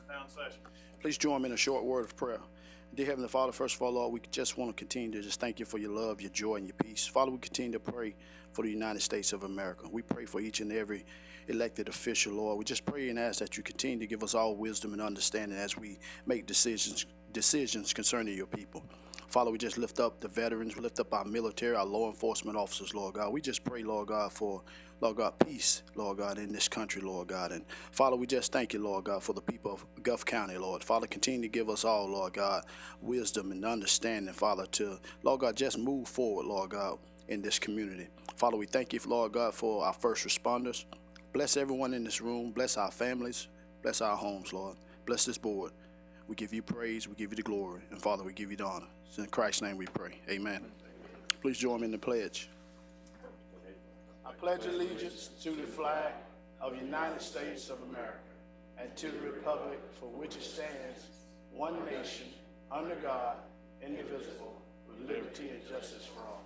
Now in session. Please join me in a short word of prayer. Dear Heavenly Father, first of all, Lord, we just want to continue to just thank you for your love, your joy, and your peace. Father, we continue to pray for the United States of America. We pray for each and every elected official, Lord. We just pray and ask that you continue to give us all wisdom and understanding as we make decisions concerning your people. Father, we just lift up the veterans, we lift up our military, our law enforcement officers, Lord God. We just pray, Lord God, for, Lord God, peace, Lord God, in this country, Lord God. And Father, we just thank you, Lord God, for the people of Gulf County, Lord. Father, continue to give us all, Lord God, wisdom and understanding, Father, to, Lord God, just move forward, Lord God, in this community. Father, we thank you, Lord God, for our first responders. Bless everyone in this room. Bless our families. Bless our homes, Lord. Bless this board. We give you praise, we give you the glory, and Father, we give you the honor. It's in Christ's name we pray. Amen. Please join me in the pledge. I pledge allegiance to the flag of the United States of America and to the republic for which it stands, one nation, under God, indivisible, with liberty and justice for all.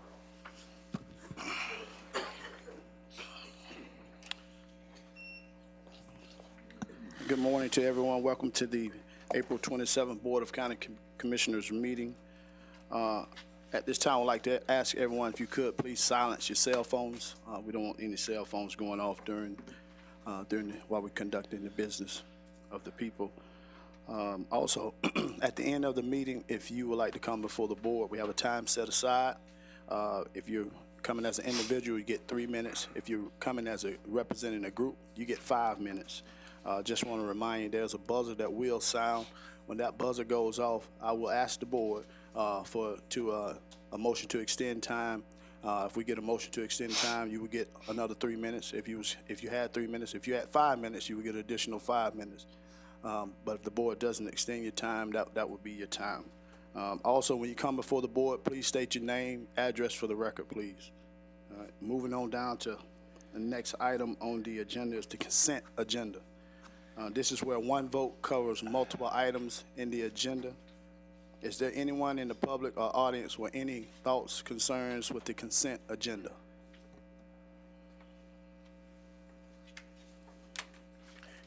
Good morning to everyone. Welcome to the April 27th Board of County Commissioners meeting. At this time, I'd like to ask everyone if you could please silence your cell phones. We don't want any cell phones going off while we're conducting the business of the people. Also, at the end of the meeting, if you would like to come before the board, we have a time set aside. If you're coming as an individual, you get 3 minutes. If you're coming as representing a group, you get 5 minutes. Just want to remind you, there's a buzzer that will sound. When that buzzer goes off, I will ask the board for a motion to extend time. If we get a motion to extend time, you would get another 3 minutes. If you had 3 minutes, if you had 5 minutes, you would get an additional 5 minutes. But if the board doesn't extend your time, that would be your time. Also, when you come before the board, please state your name, address for the record, please. All right, moving on down to the next item on the agenda is the consent agenda. This is where one vote covers multiple items in the agenda. Is there anyone in the public or audience with any thoughts, concerns with the consent agenda?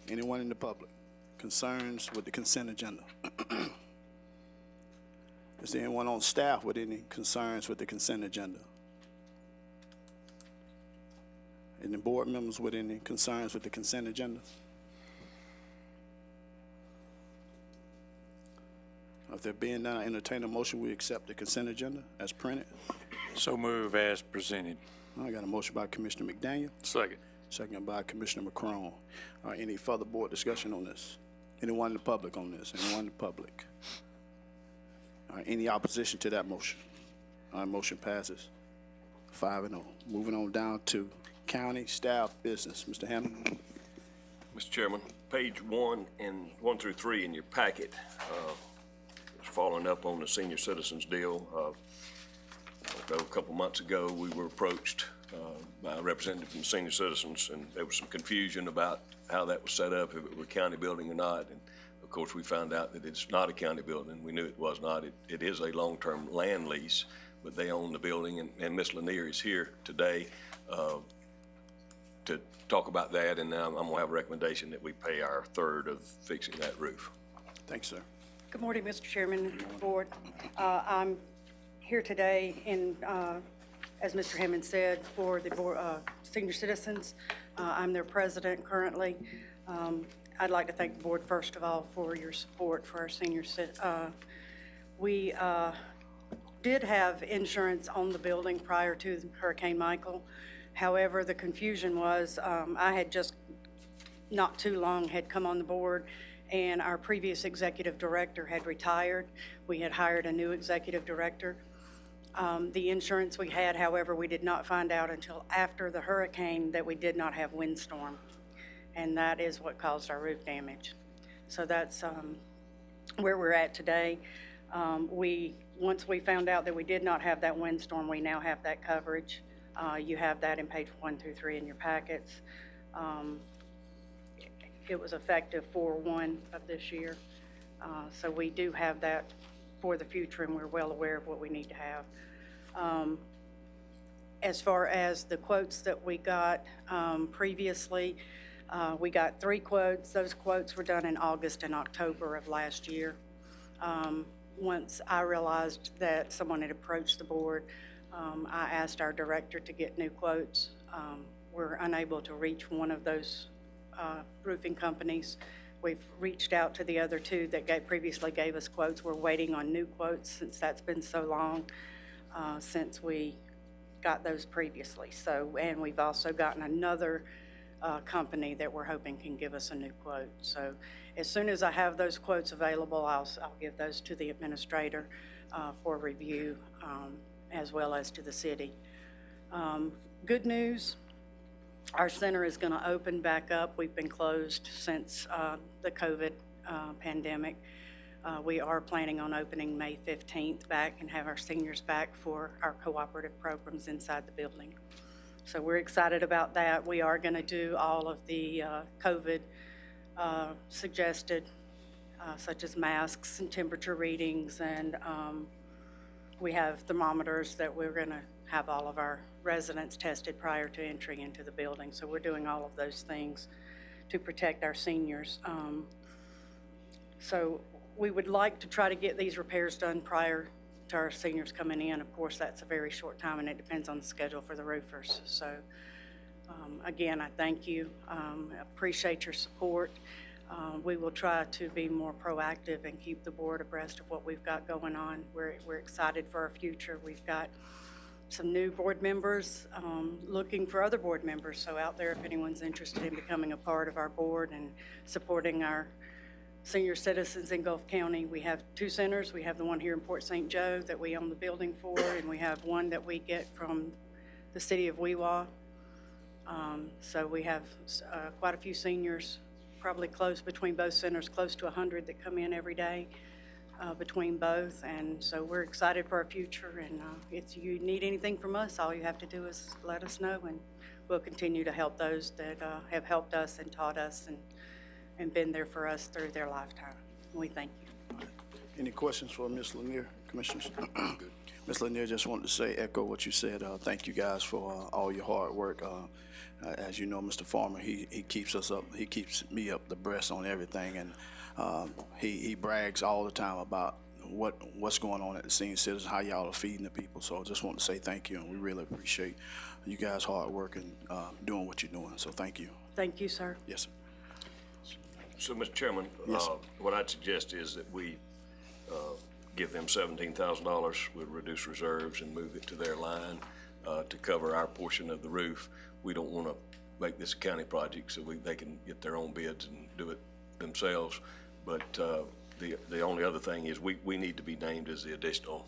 Anyone in the public? Concerns with the consent agenda? Is there anyone on staff with any concerns with the consent agenda? Any board members with any concerns with the consent agenda? If there being none, I entertain a motion, we accept the consent agenda as printed. So move as presented. I got a motion by Commissioner McDaniel. Second. Second by Commissioner McCrone. Any further board discussion on this? Anyone in the public on this? Anyone in the public? Any opposition to that motion? Motion passes 5-0. Moving on down to county staff business. Mr. Hammond. Mr. Chairman, page 1 through 3 in your packet. Following up on the senior citizens deal. A couple months ago, we were approached by a representative from senior citizens, and there was some confusion about how that was set up, if it were a county building or not. And of course, we found out that it's not a county building. We knew it was not. It is a long-term land lease, but they own the building, and Ms. Lanier is here today to talk about that, and I'm going to have a recommendation that we pay our third of fixing that roof. Thanks, sir. Good morning, Mr. Chairman, Board. I'm here today as Mr. Hammond said, for the board, senior citizens. I'm their president currently. I'd like to thank the board, first of all, for your support for our senior citizens. We did have insurance on the building prior to Hurricane Michael. However, the confusion was I had just not too long had come on the board, and our previous executive director had retired. We had hired a new executive director. The insurance we had, however, we did not find out until after the hurricane that we did not have windstorm, and that is what caused our roof damage. So that's where we're at today. Once we found out that we did not have that windstorm, we now have that coverage. You have that in page 1 through 3 in your packets. It was effective 4/1 of this year. So we do have that for the future, and we're well aware of what we need to have. As far as the quotes that we got previously, We got 3 quotes. Those quotes were done in August and October of last year. Once I realized that someone had approached the board, I asked our director to get new quotes. We're unable to reach one of those roofing companies. We've reached out to the other 2 that previously gave us quotes. We're waiting on new quotes since that's been so long since we got those previously. So, and we've also gotten another company that we're hoping can give us a new quote. So as soon as I have those quotes available, I'll give those to the administrator for review, as well as to the city. Good news, our center is going to open back up. We've been closed since the COVID pandemic. We are planning on opening May 15th back and have our seniors back for our cooperative programs inside the building. So we're excited about that. We are going to do all of the COVID suggested, such as masks and temperature readings, and we have thermometers that we're going to have all of our residents tested prior to entry into the building. So we're doing all of those things to protect our seniors. So we would like to try to get these repairs done prior to our seniors coming in. Of course, that's a very short time, and it depends on the schedule for the roofers. So again, I thank you. I appreciate your support. We will try to be more proactive and keep the board abreast of what we've got going on. We're excited for our future. We've got some new board members looking for other board members. So out there, if anyone's interested in becoming a part of our board and supporting our senior citizens in Gulf County, we have 2 centers. We have the one here in Port St. Joe that we own the building for, and we have one that we get from the city of Weewa. So we have quite a few seniors, probably close between both centers, close to 100 that come in every day between both. And so we're excited for our future. And if you need anything from us, all you have to do is let us know, and we'll continue to help those that have helped us and taught us and been there for us through their lifetime. We thank you. Any questions for Ms. Lanier, Commissioners? Ms. Lanier, just wanted to say, echo what you said. Thank you guys for all your hard work. As you know, Mr. Farmer, he keeps us up. He keeps me up the breast on everything, and he brags all the time about what's going on at the senior citizens, how y'all are feeding the people. So I just want to say thank you, and we really appreciate you guys' hard work and doing what you're doing. So thank you. Thank you, sir. Yes, sir. So, Mr. Chairman, Yes, sir. what I'd suggest is that we give them $17,000, we'll reduce reserves and move it to their line to cover our portion of the roof. We don't want to make this a county project, so they can get their own bids and do it themselves. But the only other thing is we need to be named as the additional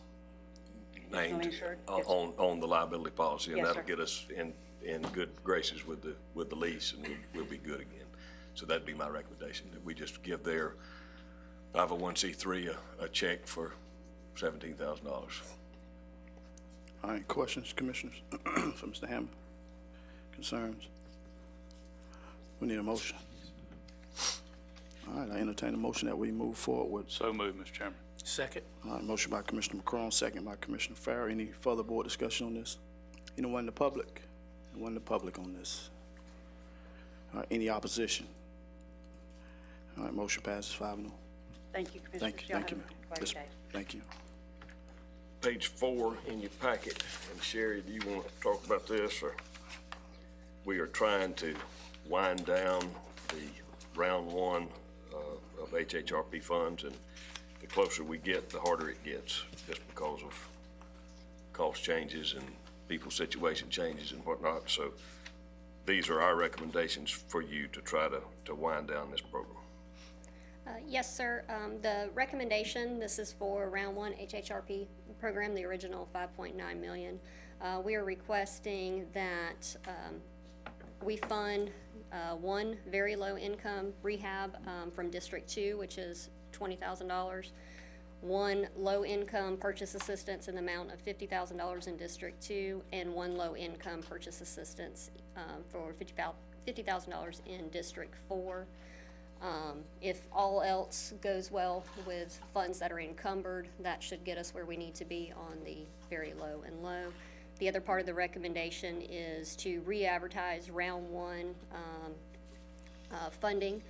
named Insured? Yes, sir. on the liability policy, and Yes, that'll sir. get us in good graces with the lease, and we'll be good again. So that'd be my recommendation, that we just give their 501c3 a check for $17,000. All right, questions, Commissioners, for Mr. Hammond? Concerns? We need a motion. All right, I entertain a motion that we move forward with. So moved, Mr. Chairman. Second. All right, motion by Commissioner McCrone, second by Commissioner Farrer. Any further board discussion on this? Anyone in the public? Anyone in the public on this? All right, any opposition? All right, motion passes 5-0. Thank you, Commissioner. Thank you, thank you, ma'am. Yes, Day. thank you. Page 4 in your packet, and Sherry, do you want to talk about this, or? We are trying to wind down the round 1 of HHRP funds, and the closer we get, the harder it gets, just because of cost changes and people's situation changes and whatnot. So these are our recommendations for you to try to wind down this program. Yes, sir. The recommendation, this is for round 1 HHRP program, the original $5.9 million. We are requesting that we fund 1 very low income rehab from District 2, which is $20,000. 1 low income purchase assistance in the amount of $50,000 in District 2, and 1 low income purchase assistance for $50,000 in District 4. If all else goes well with funds that are encumbered, that should get us where we need to be on the very low and low. The other part of the recommendation is to re-advertise round 1 funding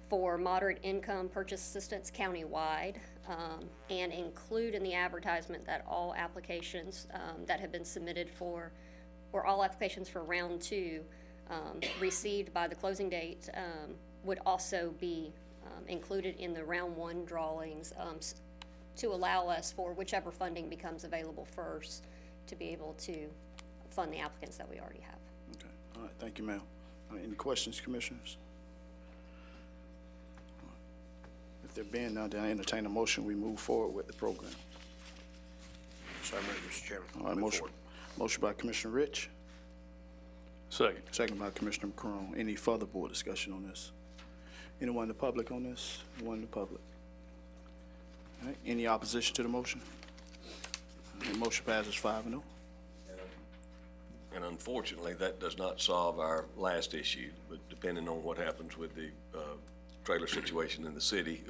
for moderate income purchase assistance countywide, and include in the advertisement that all applications that have been submitted for, or all applications for round 2 received by the closing date would also be included in the round 1 drawings to allow us, for whichever funding becomes available first, to be able to fund the applicants that we already have. Okay, all right, thank you, ma'am. All right, any questions, commissioners? All right. If there being none, then I entertain a motion, we move forward with the program. So moved, Mr. Chairman. All right, Move motion, forward. motion by Commissioner Rich, Second. second by Commissioner McCrone. Any further board discussion on this? Anyone in the public on this? Anyone in the public? All right, any opposition to the motion? All right, motion passes 5-0. And unfortunately, that does not solve our last issue, but depending on what happens with the trailer situation in the city,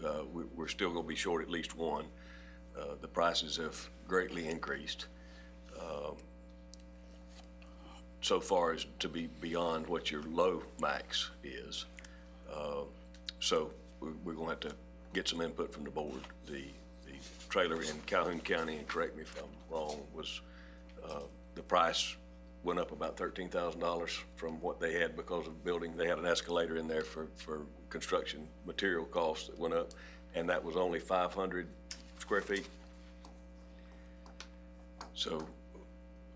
we're still going to be short at least one. The prices have greatly increased so far as to be beyond what your low max is. So we're going to have to get some input from the board. The trailer in Calhoun County, and correct me if I'm wrong, was the price went up about $13,000 from what they had because of building. They had an escalator in there for construction material costs that went up, and that was only 500 square feet. So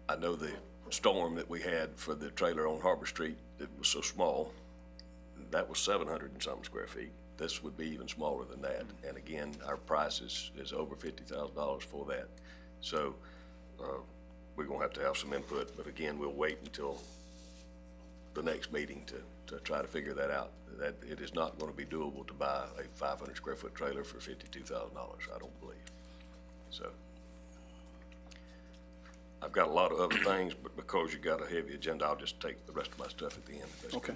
I know the storm that we had for the trailer on Harbor Street that was so small, that was 700 and something square feet. This would be even smaller than that. And again, our price is over $50,000 for that. So we're gonna have to have some input, but again, we'll wait until the next meeting to try to figure that out. That it is not gonna be doable to buy a 500 square foot trailer for $52,000, I don't believe. So I've got a lot of other things, but because you got a heavy agenda, I'll just take the rest of my stuff at the end. if that's Okay.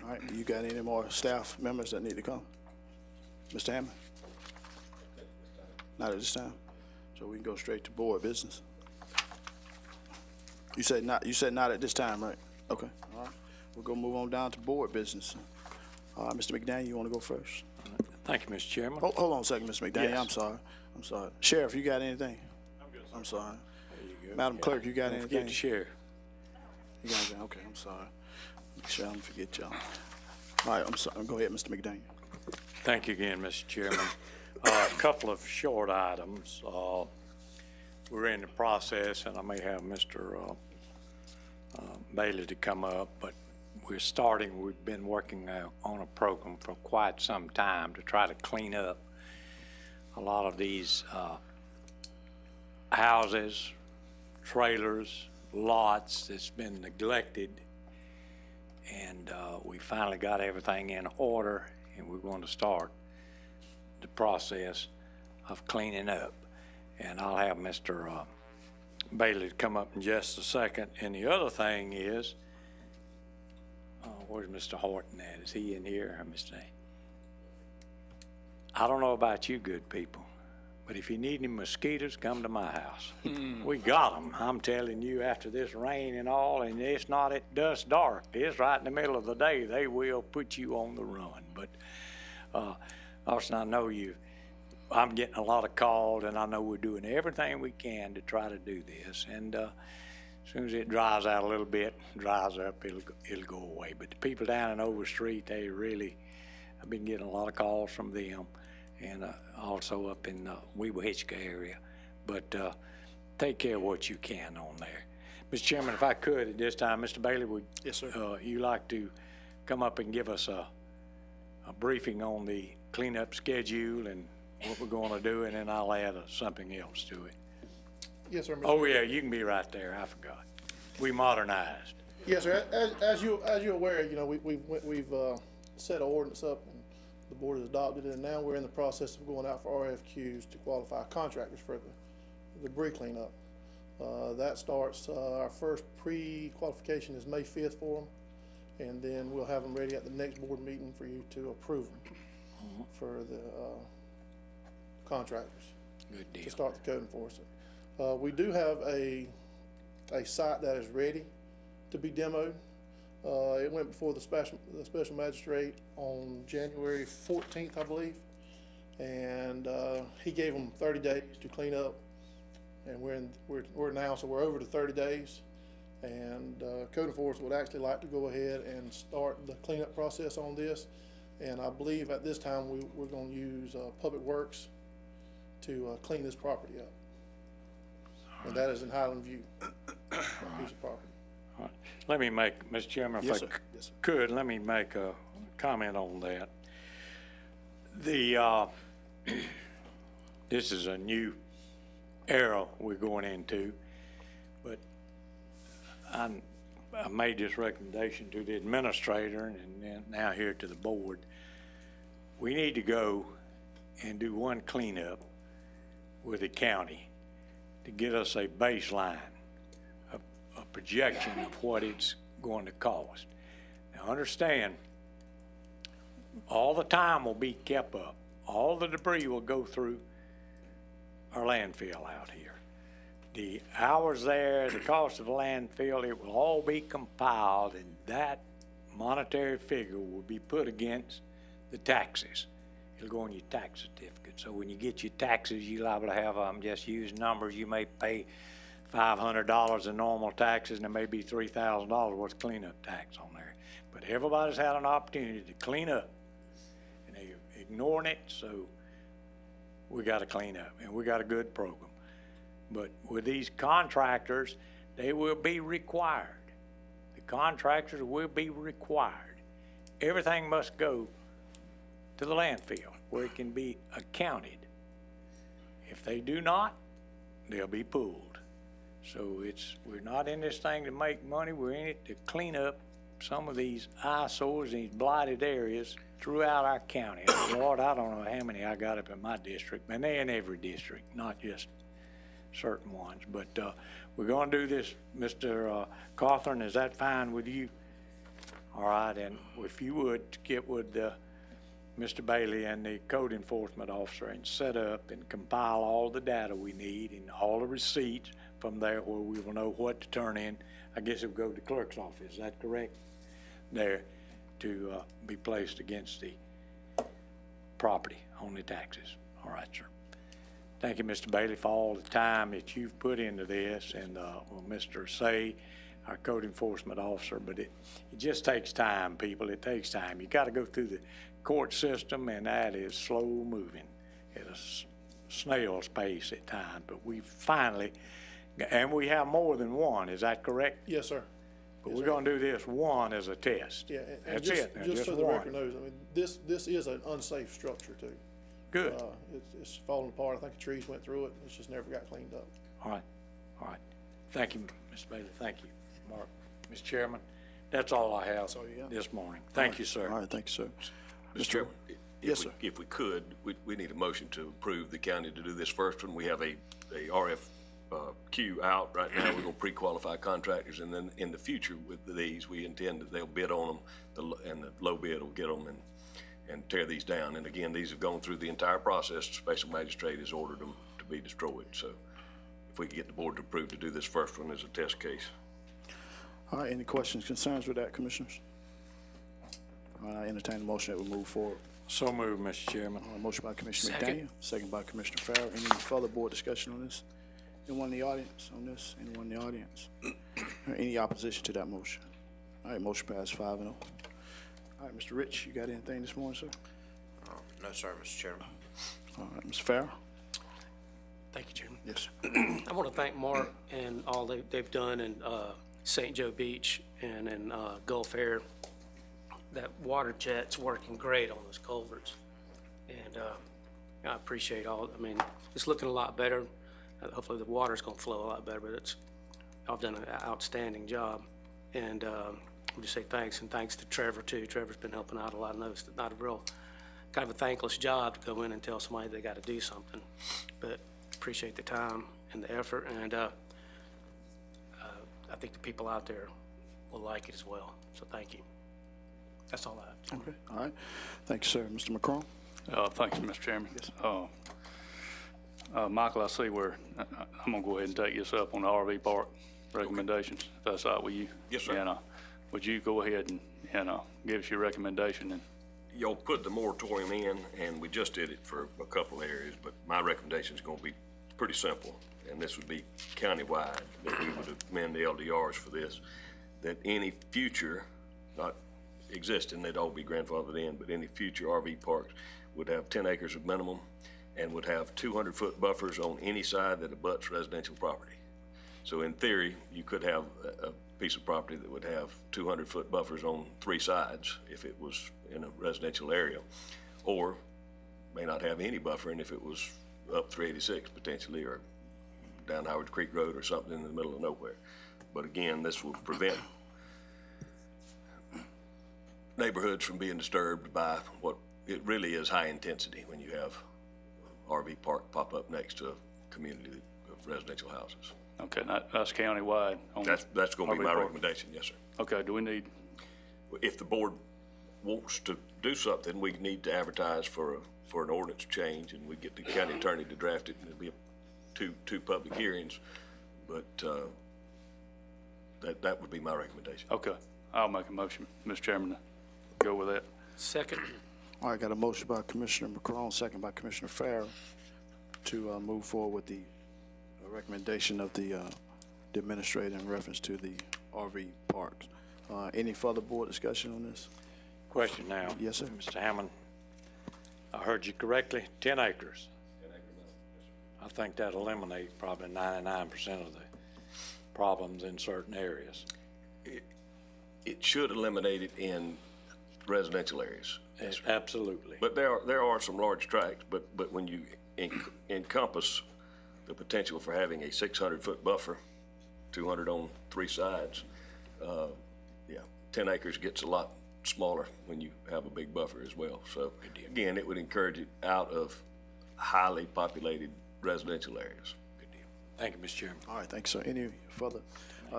All right, you got any more staff members that need to come? Mr. Hammond? Not at this time, so we can go straight to board business. You said not at this time, right? Okay, all right. We'll go move on down to board business. Mr. McDaniel, you want to go first? Thank you, Mr. Chairman. Hold on a second, Mr. McDaniel, Yes. I'm sorry. Sheriff, you got anything? I'm sorry. There you go. Madam Clerk, you got Don't forget anything? to share. You got anything? Okay, I'm sorry. Make sure I don't forget y'all. All right, I'm sorry, go ahead, Mr. McDaniel. Thank you again, Mr. Chairman. A couple of short items. We're in the process, and I may have Mr. Bailey to come up, but we've been working on a program for quite some time to try to clean up a lot of these houses, trailers, lots that's been neglected. And we finally got everything in order, and we're going to start the process of cleaning up. And I'll have Mr. Bailey to come up in just a second. And the other thing is, where's Mr. Horton at? Is he in here, or Mr. I don't know about you good people, but if you need any mosquitoes, come to my house. We got them. I'm telling you, after this rain and all, and it's not at dusk dark. It's right in the middle of the day. They will put you on the run. But Austin, I know I'm getting a lot of calls, and I know we're doing everything we can to try to do this. And as soon as it dries out a little bit, dries up, it'll go away. But the people down in Overstreet, I've been getting a lot of calls from them, and also up in the Weewitchka area. But take care of what you can on there. Mr. Chairman, if I could at this time, Mr. Bailey, would Yes, sir. you like to come up and give us a briefing on the cleanup schedule and what we're going to do, and then I'll add something else to it. Yes, sir. Mr. Oh, yeah, you can be right there. I forgot. We modernized. Yes, sir. As you're aware, we've set an ordinance up and the board has adopted it, and now we're in the process of going out for Rfqs to qualify contractors for the debris cleanup. That starts, our first pre-qualification is May 5th for them, and then we'll have them ready at the next board meeting for you to approve them for the contractors Good deal. to start the code enforcement. We do have a site that is ready to be demoed. It went before the special magistrate on January 14th, I believe. And, he gave them 30 days to clean up. And we're now, so we're over the 30 days. And, code enforcement would actually like to go ahead and start the cleanup process on this. And I believe at this time, we're gonna use, Public Works to, clean this property up. And that is in Highland View, piece of property. All right. Let me make, Mr. Chairman, if Yes, I sir. Yes, sir. could, let me make a comment on that. This is a new era we're going into, but I made this recommendation to the administrator and then now here to the board. We need to go and do one cleanup with the county to get us a baseline, a projection of what it's going to cost. Now, understand, all the time will be kept up. All the debris will go through our landfill out here. The hours there, the cost of the landfill, it will all be compiled, and that monetary figure will be put against the taxes. It'll go on your tax certificate. So when you get your taxes, you're liable to have, just use numbers, you may pay $500 in normal taxes, and there may be $3,000 worth of cleanup tax on there. But everybody's had an opportunity to clean up, and they're ignoring it, so we got to clean up, and we got a good program. But with these contractors, they will be required. The contractors will be required. Everything must go to the landfill where it can be accounted. If they do not, they'll be pulled. So we're not in this thing to make money, we're in it to clean up some of these eyesores, these blighted areas throughout our county. And Lord, I don't know how many I got up in my district, and they're in every district, not just certain ones. But we're gonna do this, Mr. Cawthorn, is that fine with you? All right, and if you would get with Mr. Bailey and the code enforcement officer and set up and compile all the data we need and all the receipts from there where we will know what to turn in. I guess it would go to the clerk's office, is that correct? There to be placed against the property on the taxes. All right, sir. Thank you, Mr. Bailey, for all the time that you've put into this, and Mr. Say, our code enforcement officer, but it just takes time, people. It takes time. You got to go through the court system, and that is slow moving at a snail's pace at times. But we finally, and we have more than one. Is that correct? Yes, sir. But we're going to do this one as a test. Yeah, and That's just, it. Now, just so the one. record knows, I mean, this is an unsafe structure too. Good. It's falling apart. I think the trees went through it. It's just never got cleaned up. All right. All right. Thank you, Mr. Bailey. Thank you, Mark. Mr. Chairman, that's all I have all you got? this morning. Thank you, sir. All right, thank you, sir. Mr. Chairman, Yes, sir. if we could, we need a motion to approve the county to do this first one. We have a RFQ out right now. We're gonna pre-qualify contractors, and then in the future with these, we intend that they'll bid on them, and the low bid will get them and tear these down. And again, these have gone through the entire process. The special magistrate has ordered them to be destroyed. So if we could get the board to approve to do this first one as a test case. All right, any questions, concerns with that, commissioners? All right, I entertain the motion that we move forward. So moved, Mr. Chairman. Motion by Commissioner McDaniel, second by Commissioner Farrell. Any further board discussion on this? Anyone in the audience on this? Anyone in the audience? Any opposition to that motion? All right, motion passed 5-0. All right, Mr. Rich, you got anything this morning, sir? No, sir, Mr. Chairman. All right, Mr. Farrell? Thank you, Chairman. Yes. I want to thank Mark and all they've done in St. Joe Beach and in Gulf Air. That water jet's working great on those culverts. And I appreciate I mean, it's looking a lot better. Hopefully the water's going to flow a lot better, but I've done an outstanding job. And I'll just say thanks, and thanks to Trevor too. Trevor's been helping out a lot. I know it's not a real, kind of a thankless job to go in and tell somebody they got to do something, but appreciate the time and the effort, and I think the people out there will like it as well. So thank you. That's all I have. Okay, all right. Thank you, sir. Mr. McCrone? Thank you, Mr. Chairman. Yes. Michael, I see where, I'm gonna go ahead and take this up on the RV park recommendations, if that's all right with you. Yes, sir. And would you go ahead and, give us your recommendation? And Y'all put the moratorium in, and we just did it for a couple areas, but my recommendation is going to be pretty simple, and this would be countywide, that we would amend the LDRs for this, that any future, not existing, they'd all be grandfathered in, but any future RV parks would have 10 acres of minimum and would have 200-foot buffers on any side that abuts residential property. So in theory, you could have a piece of property that would have 200-foot buffers on 3 sides if it was in a residential area, or may not have any buffering if it was up 386 potentially, or down Howard Creek Road or something in the middle of nowhere. But again, this will prevent neighborhoods from being disturbed by what it really is high intensity when you have RV park pop up next to a community of residential houses. okay, that's countywide. That's going to be RV my park. recommendation, yes, sir. Okay, do we need, If the board wants to do something, we need to advertise for an ordinance change, and we get the county attorney to draft it, and it'll be two public hearings. But that would be my recommendation. okay, I'll make a motion, Mr. Chairman, to go with that. Second. All right, got a motion by Commissioner McCrone, second by Commissioner Farrell to move forward with the recommendation of the administrator in reference to the RV parks. Any further board discussion on this? Question now. Yes, sir. Mr. Hammond, I heard you correctly, 10 acres. 10 acre minimum, yes, sir. I think that eliminates probably 99% of the problems in certain areas. It should eliminate it in residential areas. Yes, sir. Absolutely. But there are some large tracts, but when you encompass the potential for having a 600-foot buffer, 200 on 3 sides, 10 acres gets a lot smaller when you have a big buffer as well. So again, it would encourage it out of highly populated residential areas. Good deal. Thank you, Mr. Chairman. All right, thanks, sir. Any further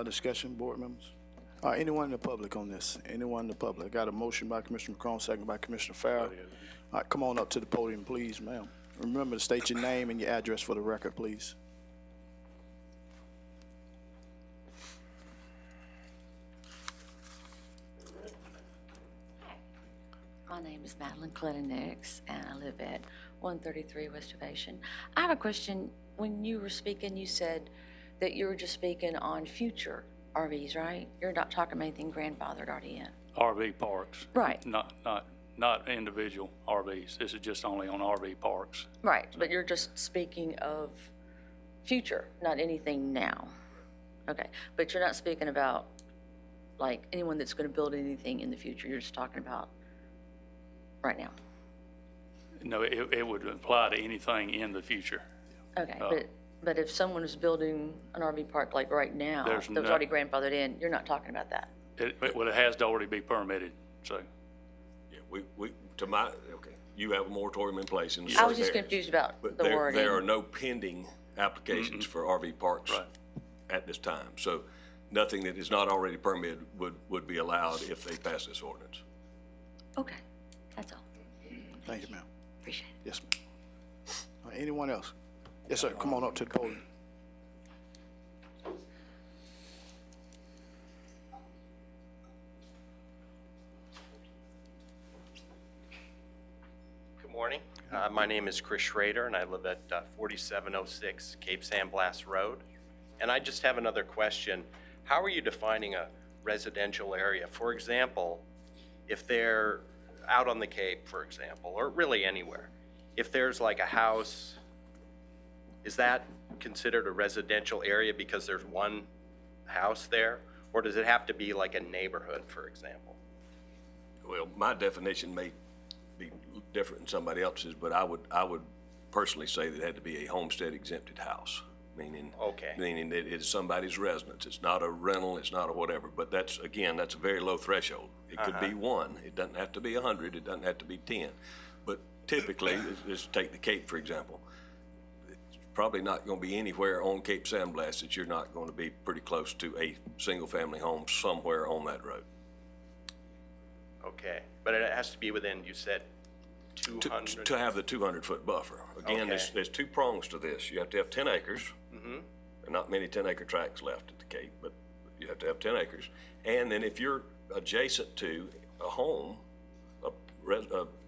discussion, board members? Anyone in the public on this? Anyone in the public? Got a motion by Commissioner McCrone, second by Commissioner Farrell. All right, come on up to the podium, please, ma'am. Remember to state your name and your address for the record, please. My name is Madeline Clinton-Nix, and I live at 133 West Ovation. I have a question. When you were speaking, you said that you were just speaking on future RVs, right? You're not talking about anything grandfathered already in. RV parks. Right. Not individual RVs. This is just only on RV parks. Right, but you're just speaking of future, not anything now. Okay, but you're not speaking about, like, anyone that's going to build anything in the future. You're just talking about right now. No, it would apply to anything in the future. Okay, but if someone is building an RV park like right now, There's that was already grandfathered in, you're not talking about that. It has to already be permitted, so. Yeah, you have a moratorium in place in the I certain was just areas. confused about But the wording. there are no pending applications for RV parks Right. at this time. So nothing that is not already permitted would be allowed if they pass this ordinance. Okay, that's all. Thank you, ma'am. Appreciate it. Yes, ma'am. Anyone else? Yes, sir. Come on up to the podium. Good morning. My name is Chris Schrader, and I live at 4706 Cape San Blas Road. And I just have another question. How are you defining a residential area? For example, if they're out on the Cape, for example, or really anywhere, if there's like a house, is that considered a residential area because there's one house there? Or does it have to be like a neighborhood, for example? Well, my definition may be different than somebody else's, but I would personally say that it had to be a homestead exempted house, meaning that it's somebody's residence. It's not a rental, it's not a whatever, but that's a very low threshold. It could be 1, it doesn't have to be 100, it doesn't have to be 10. But typically, let's take the Cape, for example. It's probably not going to be anywhere on Cape San Blas that you're not going to be pretty close to a single-family home somewhere on that road. Okay, but it has to be within, you said, 200? To have the 200-foot buffer. Again, Okay. there's 2 prongs to this. You have to have 10 acres. There are not many 10-acre tracts left at the Cape, but you have to have 10 acres. And then if you're adjacent to a home,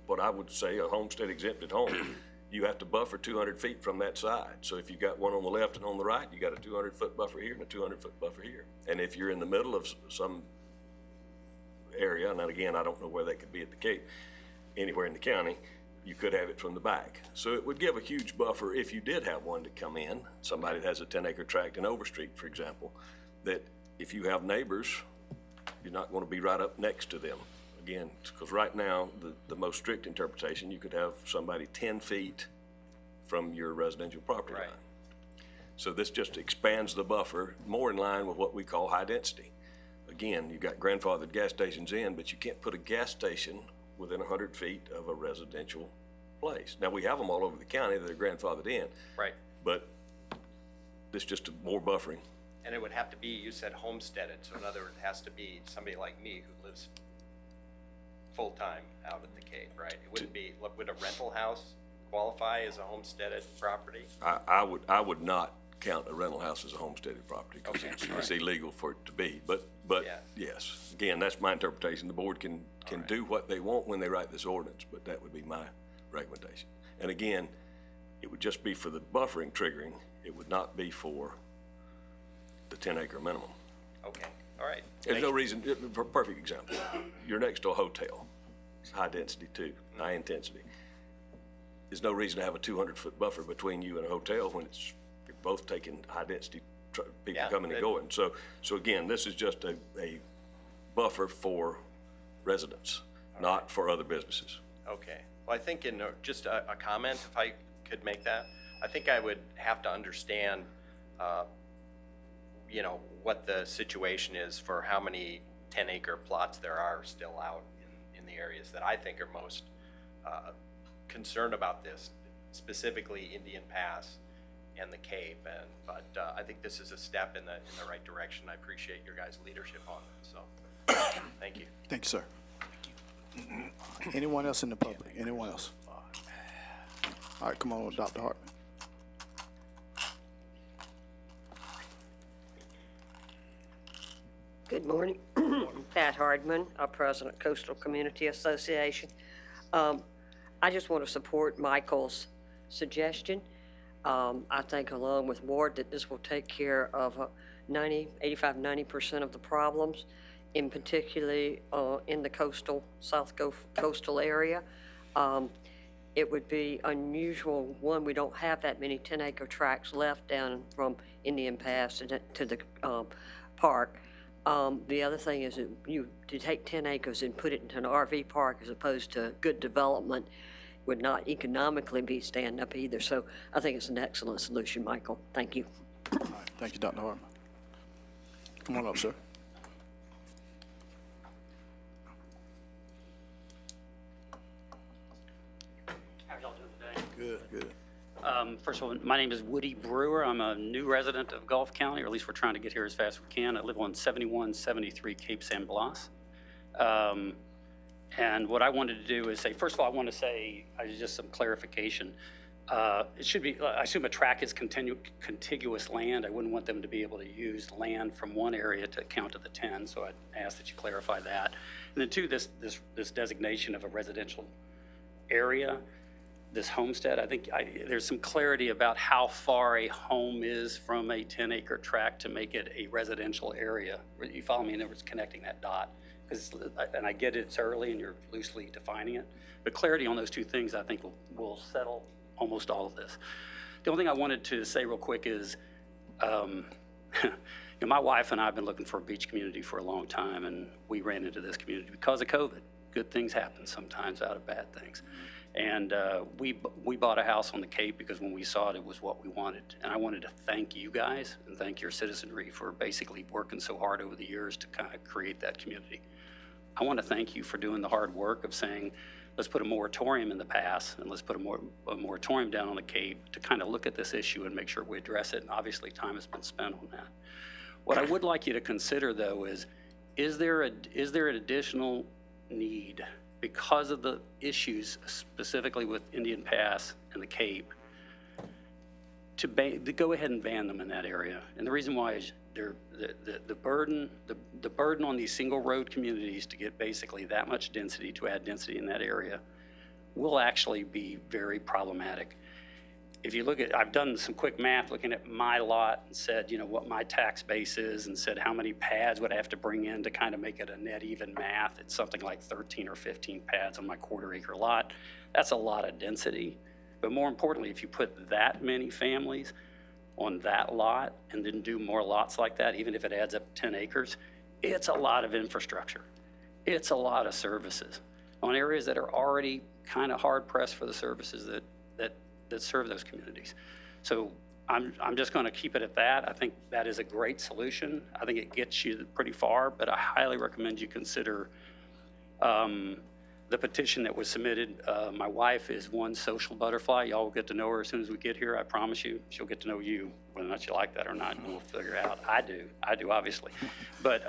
what I would say a homestead exempted home, you have to buffer 200 feet from that side. So if you've got one on the left and on the right, you got a 200-foot buffer here and a 200-foot buffer here. And if you're in the middle of some area, and again, I don't know where that could be at the Cape, anywhere in the county, you could have it from the back. So it would give a huge buffer if you did have one to come in, somebody that has a 10-acre tract in Overstreet, for example, that if you have neighbors, you're not going to be right up next to them. Again, because right now, the most strict interpretation, you could have somebody 10 feet from your residential property line. So this just expands the buffer more in line with what we call high density. Again, you've got grandfathered gas stations in, but you can't put a gas station within 100 feet of a residential place. Now, we have them all over the county that are grandfathered in. Right. But this just more buffering. And it would have to be, you said homesteaded, so in other words, it has to be somebody like me who lives full-time out at the Cape, right? It wouldn't be, would a rental house qualify as a homesteaded property? I would not count a rental house as a homesteaded property because it's illegal for it to be. But Yeah. yes, again, that's my interpretation. The board can do what they want when they write this ordinance, but that would be my recommendation. And again, it would just be for the buffering triggering. It would not be for the 10-acre minimum. Okay, all right. There's no reason, for a perfect example, you're next to a hotel. It's high density too, high intensity. There's no reason to have a 200-foot buffer between you and a hotel when you're both taking high density people coming and going. So again, this is just a buffer for residents, not for other businesses. Okay. Well, I think just a comment, if I could make that, I think I would have to understand, what the situation is for how many 10-acre plots there are still out in the areas that I think are most concerned about this, specifically Indian Pass and the Cape. But I think this is a step in the right direction. I appreciate your guys' leadership on it. So, thank you. Thank you, sir. Anyone else in the public? Anyone else? All right, come on, Dr. Hartman. Good morning. Pat Hardman, President, Coastal Community Association. I just want to support Michael's suggestion. I think along with Ward that this will take care of 85-90% of the problems, in particularly in the South coastal area. It would be unusual, one, we don't have that many 10-acre tracts left down from Indian Pass to the park. The other thing is that to take 10 acres and put it into an RV park as opposed to good development would not economically be stand up either. So I think it's an excellent solution, Michael. Thank you. All right, thank you, Dr. Hartman. Come on up, sir. How are y'all doing today? Good. First of all, my name is Woody Brewer. I'm a new resident of Gulf County, or at least we're trying to get here as fast as we can. I live on 7173 Cape San Blas. And what I wanted to do is say, first of all, I want to say just some clarification. It should be, I assume a tract is contiguous land. I wouldn't want them to be able to use land from one area to count to the 10, so I'd ask that you clarify that. And then two, this designation of a residential area, this homestead, I think there's some clarity about how far a home is from a 10-acre tract to make it a residential area. You follow me? In other words, connecting that dot. And I get it's early and you're loosely defining it, but clarity on those two things I think will settle almost all of this. The only thing I wanted to say real quick is, my wife and I have been looking for a beach community for a long time, and we ran into this community because of COVID. Good things happen sometimes out of bad things. And we bought a house on the Cape because when we saw it, it was what we wanted. And I wanted to thank you guys and thank your citizenry for basically working so hard over the years to kind of create that community. I want to thank you for doing the hard work of saying, let's put a moratorium in the pass and let's put a moratorium down on the Cape to kind of look at this issue and make sure we address it. And obviously time has been spent on that. What I would like you to consider though is there an additional need because of the issues specifically with Indian Pass and the Cape to go ahead and ban them in that area. And the reason why is the burden on these single road communities to get basically that much density, to add density in that area, will actually be very problematic. If you look at, I've done some quick math looking at my lot and said, you know, what my tax base is, and said how many pads would I have to bring in to kind of make it a net even math. It's something like 13 or 15 pads on my quarter-acre lot. That's a lot of density. But more importantly, if you put that many families on that lot and then do more lots like that, even if it adds up to 10 acres, it's a lot of infrastructure. It's a lot of services on areas that are already kind of hard-pressed for the services that serve those communities. So I'm just going to keep it at that. I think that is a great solution. I think it gets you pretty far, but I highly recommend you consider the petition that was submitted. My wife is one social butterfly. Y'all will get to know her as soon as we get here. I promise you. She'll get to know you, whether or not you like that or not, and we'll figure it out. I do, obviously. But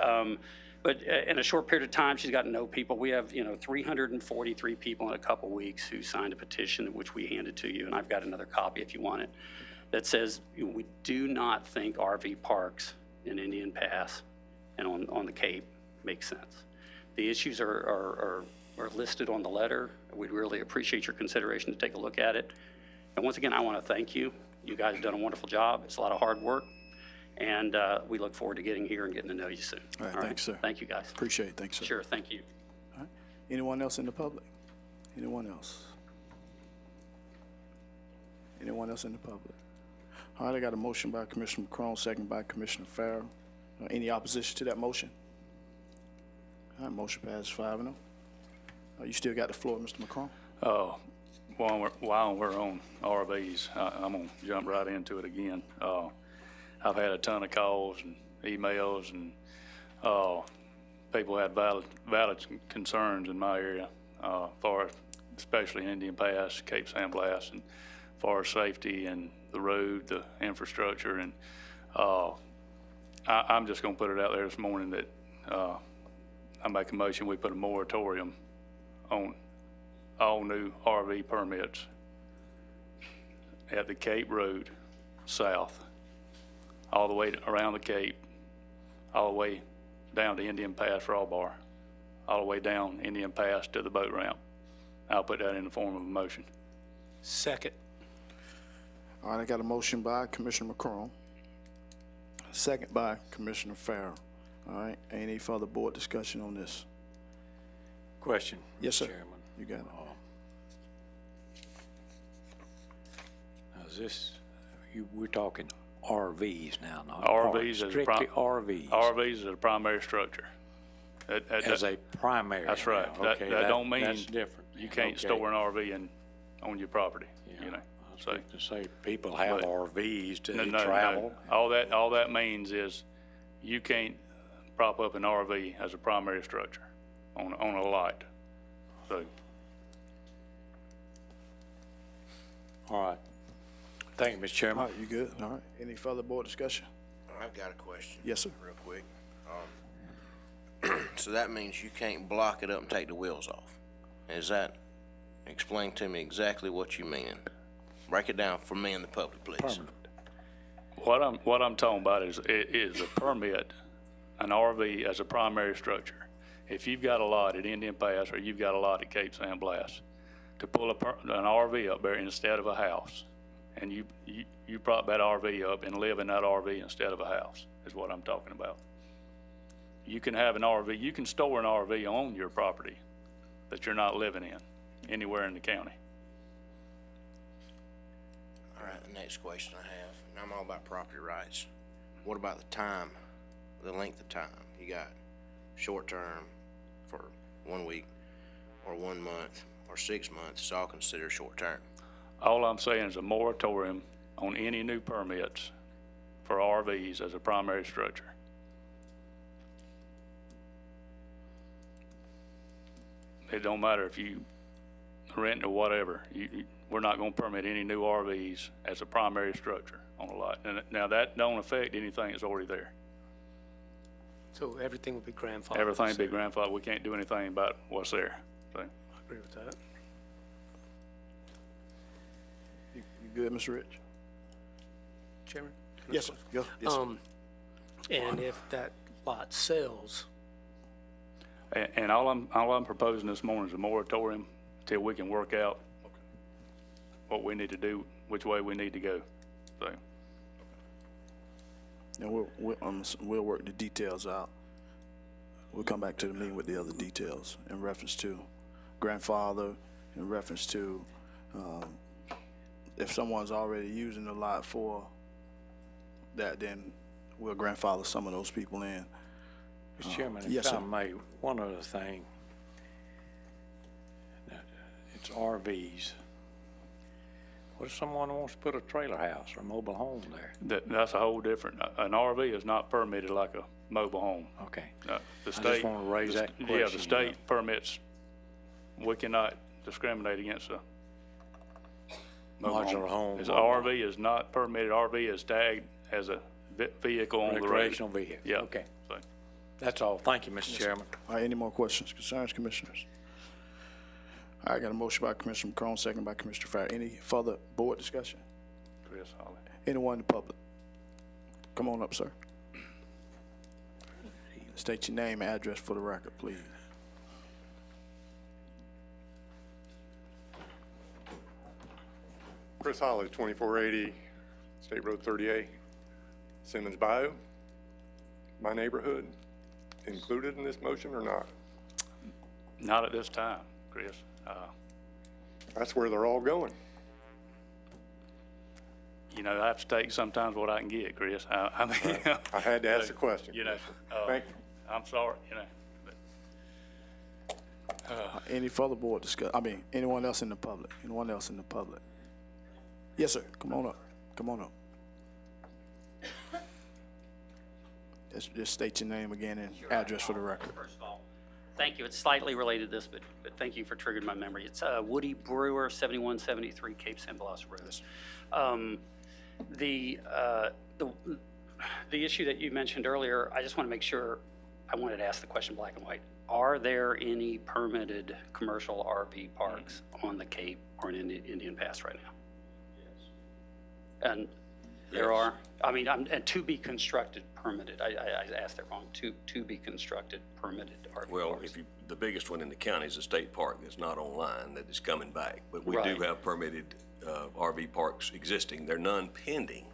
in a short period of time, she's got to know people. We have, 343 people in a couple weeks who signed a petition, which we handed to you, and I've got another copy if you want it, that says we do not think RV parks in Indian Pass and on the Cape make sense. The issues are listed on the letter. We'd really appreciate your consideration to take a look at it. And once again, I want to thank you. You guys have done a wonderful job. It's a lot of hard work. And we look forward to getting here and getting to know you soon. All right, thanks, sir. Thank you, guys. Appreciate it. Thanks, sir. Sure, thank you. All right. Anyone else in the public? Anyone else? Anyone else in the public? All right, I got a motion by Commissioner McCrone, second by Commissioner Farrell. Any opposition to that motion? All right, motion passes 5-0. You still got the floor, Mr. McCrone. While we're on RVs, I'm going to jump right into it again. I've had a ton of calls and emails, and people had valid concerns in my area, especially in Indian Pass, Cape San Blas, and as far as safety and the road, the infrastructure. And I'm just going to put it out there this morning that I make a motion we put a moratorium on all new RV permits at the Cape Road south, all the way around the Cape, all the way down to Indian Pass Raw Bar, all the way down Indian Pass to the boat ramp. I'll put that in the form of a motion. Second. All right, I got a motion by Commissioner McCrone, second by Commissioner Farrell. All right, any further board discussion on this? Question. Yes, sir. Chairman. You got it. Now, is this, we're talking RVs now, not RVs parks, as a strictly RVs. RVs is a primary structure. As a primary. That's right. Now. Okay, that don't mean that's different. you can't Okay. store an RV on your property. Yeah. So To say people have But- RVs to no, travel. no. All that means is you can't prop up an RV as a primary structure on a lot. So All right. Thank you, Mr. Chairman. All right, you good? All right, any further board discussion? I've got a question. Yes, sir. Real quick. So that means you can't block it up and take the wheels off. Explain to me exactly what you mean. Break it down for me and the public, please. Permanent. what I'm talking about is a permit, an RV as a primary structure. If you've got a lot at Indian Pass or you've got a lot at Cape San Blas, to pull an RV up there instead of a house, and you prop that RV up and live in that RV instead of a house, is what I'm talking about. You can have an RV, you can store an RV on your property that you're not living in, anywhere in the county. All right, the next question I have, and I'm all about property rights. What about the time, the length of time? You got short term for 1 week, or 1 month, or 6 months, it's all considered short term. All I'm saying is a moratorium on any new permits for RVs as a primary structure. It don't matter if you rent or whatever, we're not gonna permit any new RVs as a primary structure on a lot. And now that don't affect anything that's already there. So everything would be grandfathered. Everything be grandfathered. We can't do anything about what's there. So, I agree with that. You good, Mr. Rich? Chairman? Yes, sir. Yes, sir. And if that lot sells, And all I'm proposing this morning is a moratorium till we can work out what we need to do, which way we need to go. So, And we'll work the details out. We'll come back to the meeting with the other details in reference to grandfather, in reference to, if someone's already using the lot for that, then we'll grandfather some of those people in. Mr. Chairman, yes, if I sir. may, one other thing. It's RVs. What if someone wants to put a trailer house or a mobile home there? that's a whole different, an RV is not permitted like a mobile home. Okay. The just state. wanna raise that Yeah, question, the you state know. permits, we cannot discriminate against a mobile Modular home, It's mobile. RV is not permitted, RV is tagged as a vehicle on the road. Recreational vehicle. Yeah. Okay. So, That's all. Thank you, Mr. Chairman. All right, any more questions, concerns, commissioners? All right, got a motion by Commissioner McCrone, second by Commissioner Farrer. Any further board discussion? Chris Holly. Anyone in the public? Come on up, sir. State your name and address for the record, please. Chris Holly, 2480 State Road 38, Simmons Bayou. My neighborhood included in this motion or not? Not at this time, Chris. That's where they're all going. You know, I have to take sometimes what I can get, Chris. I mean, I had to ask the question. you know, Thank you. I'm sorry, you know. Any further board anyone else in the public? Anyone else in the public? Yes, sir. Come on up. Come on up. Just state your name again and address for the record. First of all, thank you. It's slightly related to this, but thank you for triggering my memory. It's Woody Brewer, 7173 Cape San Blas Road. The issue that you mentioned earlier, I just want to make sure, I wanted to ask the question black and white. Are there any permitted commercial RV parks on the Cape or in Indian Pass right now? Yes. And there are? I mean, and to be constructed permitted. I asked that wrong. To be constructed permitted RV Well, parks. the biggest one in the county is a state park that's not online, that is coming back. But we do Right. have permitted RV parks existing. They're none pending.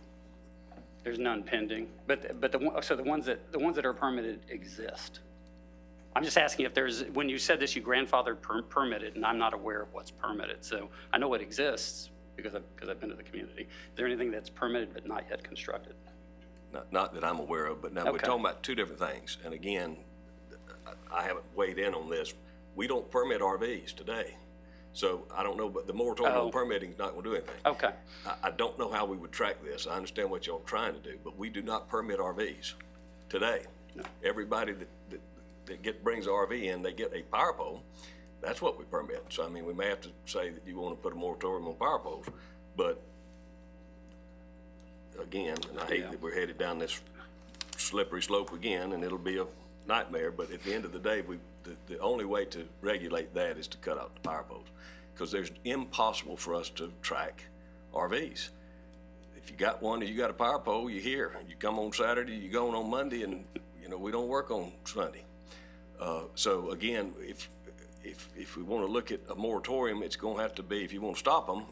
There's none pending, but the ones that are permitted exist. I'm just asking if there's, when you said this, you grandfathered permitted, and I'm not aware of what's permitted. So I know it exists because I've been to the community. Is there anything that's permitted but not yet constructed? Not that I'm aware of, but now we're Okay. talking about two different things. And again, I haven't weighed in on this. We don't permit RVs today. So I don't know, but the moratorium on permitting is not going to do anything. Okay. I don't know how we would track this. I understand what y'all are trying to do, but we do not permit RVs today. No. Everybody that brings an RV in, they get a power pole. That's what we permit. So, I mean, we may have to say that you want to put a moratorium on power poles, but again, and I hate that we're headed down this slippery slope again, and it'll be a nightmare, but at the end of the day, the only way to regulate that is to cut out the power poles, because there's impossible for us to track RVs. If you got one and you got a power pole, you're here. You come on Saturday, you go on Monday, and, you know, we don't work on Sunday. So again, if we want to look at a moratorium, it's going to have to be, if you want to stop them,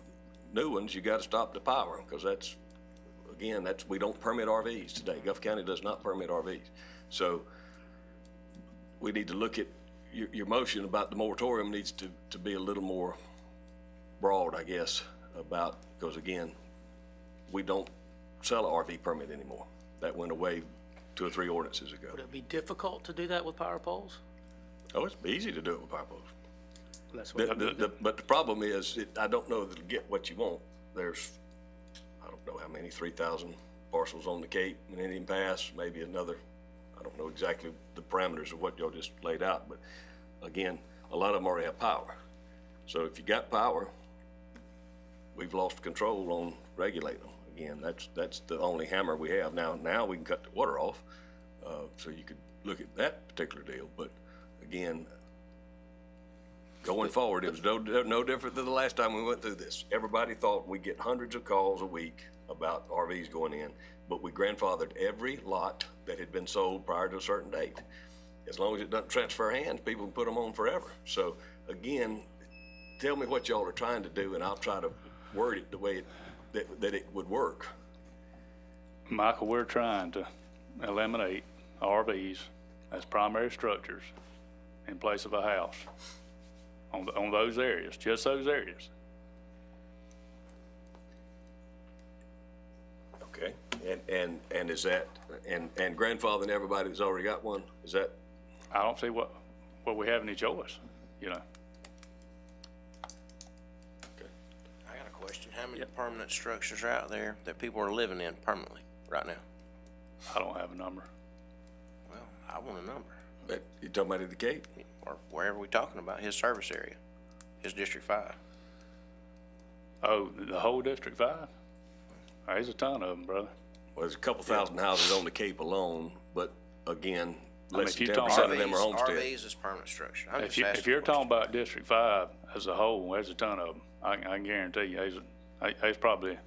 new ones, you got to stop the power, because we don't permit RVs today. Gulf County does not permit RVs. So we need to look at your motion about the moratorium needs to be a little more broad, I guess, because again, we don't sell an RV permit anymore. That went away 2 or 3 ordinances ago. would it be difficult to do that with power poles? Oh, it's easy to do it with power poles. That's what But the problem is, I don't know that it'll get what you want. There's, I don't know how many, 3,000 parcels on the Cape and Indian Pass, maybe another. I don't know exactly the parameters of what y'all just laid out, but again, a lot of them already have power. So if you got power, we've lost control on regulating them. Again, that's the only hammer we have. Now we can cut the water off, so you could look at that particular deal. But again, Going forward, it was no different than the last time we went through this. Everybody thought we'd get hundreds of calls a week about RVs going in, but we grandfathered every lot that had been sold prior to a certain date. As long as it doesn't transfer hands, people can put them on forever. So again, tell me what y'all are trying to do, and I'll try to word it the way that it would work. Michael, we're trying to eliminate RVs as primary structures in place of a house on those areas, just those areas. Okay, and is that, and grandfathering everybody that's already got one, is that? I don't see what we have any choice, you know. I got a question. How many permanent structures are out there that people are living in permanently right now? I don't have a number. Well, I want a number. But you talking about at the Cape? Or wherever we're talking about, his service area, his District 5. Oh, the whole District 5? There's a ton of them, brother. Well, there's a couple thousand houses on the Cape alone, but again, less if than you're 10% of them are homestead. RVs is permanent structure. I'm just If asking you're a question. talking about District 5 as a whole, there's a ton of them. I can guarantee you, there's probably,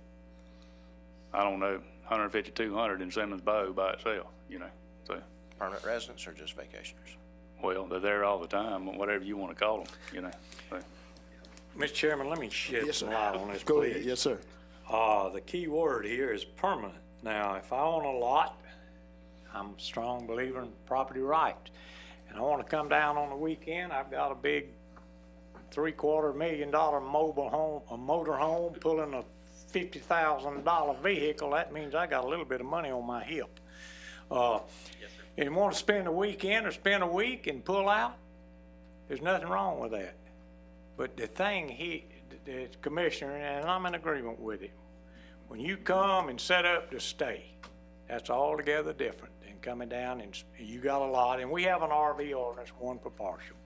I don't know, 150, 200 in Simmons Bow by itself, you know, so. Permanent residents or just vacationers? Well, they're there all the time, whatever you want to call them, you know. So, Mr. Chairman, let me shed Yes, some sir. light on this, Go please. ahead. Yes, sir. The key word here is permanent. Now, if I own a lot, I'm a strong believer in property rights. And I want to come down on the weekend, I've got a big $750,000 mobile home, a motor home, pulling a $50,000 vehicle. That means I got a little bit of money on my hip. And want to spend a weekend or spend a week and pull out, there's nothing wrong with that. But the thing the commissioner, and I'm in agreement with him, when you come and set up to stay, that's altogether different than coming down and you got a lot, and we have an RV ordinance, one per partial.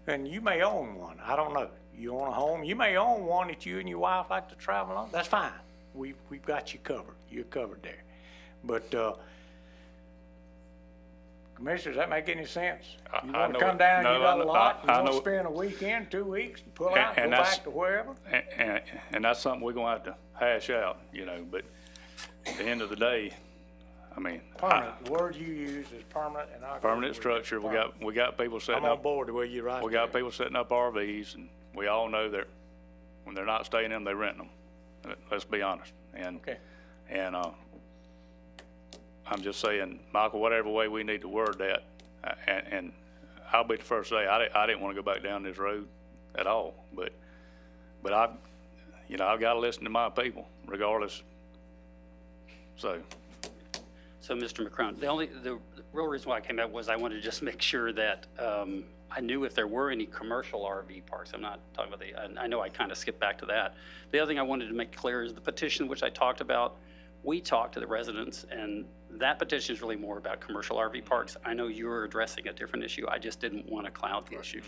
And you may own one, I don't know. You own a home, you may own one that you and your wife like to travel on, that's fine. We've got you covered, you're covered there. But, Commissioner, does that make any sense? You want to come down, you got a lot, you want to spend a weekend, 2 weeks, and pull out, and go back to wherever? and that's something we're gonna have to hash out, you know, but at the end of the day, I mean. Permanent, the word you use is permanent, and I agree Permanent with you. structure, we got people setting I'm up. on board the way you write. We got people setting up RVs, and we all know that when they're not staying in them, they rent them. Let's be honest. And, Okay. and, I'm just saying, Michael, whatever way we need to word that, and I'll be the first to say, I didn't want to go back down this road at all, but I've got to listen to my people regardless. So Mr. McCrone, the real reason why I came out was I wanted to just make sure that I knew if there were any commercial RV parks. I'm not talking about I know I kind of skipped back to that. The other thing I wanted to make clear is the petition which I talked about. We talked to the residents, and that petition is really more about commercial RV parks. I know you were addressing a different issue. I just didn't want to cloud the issue.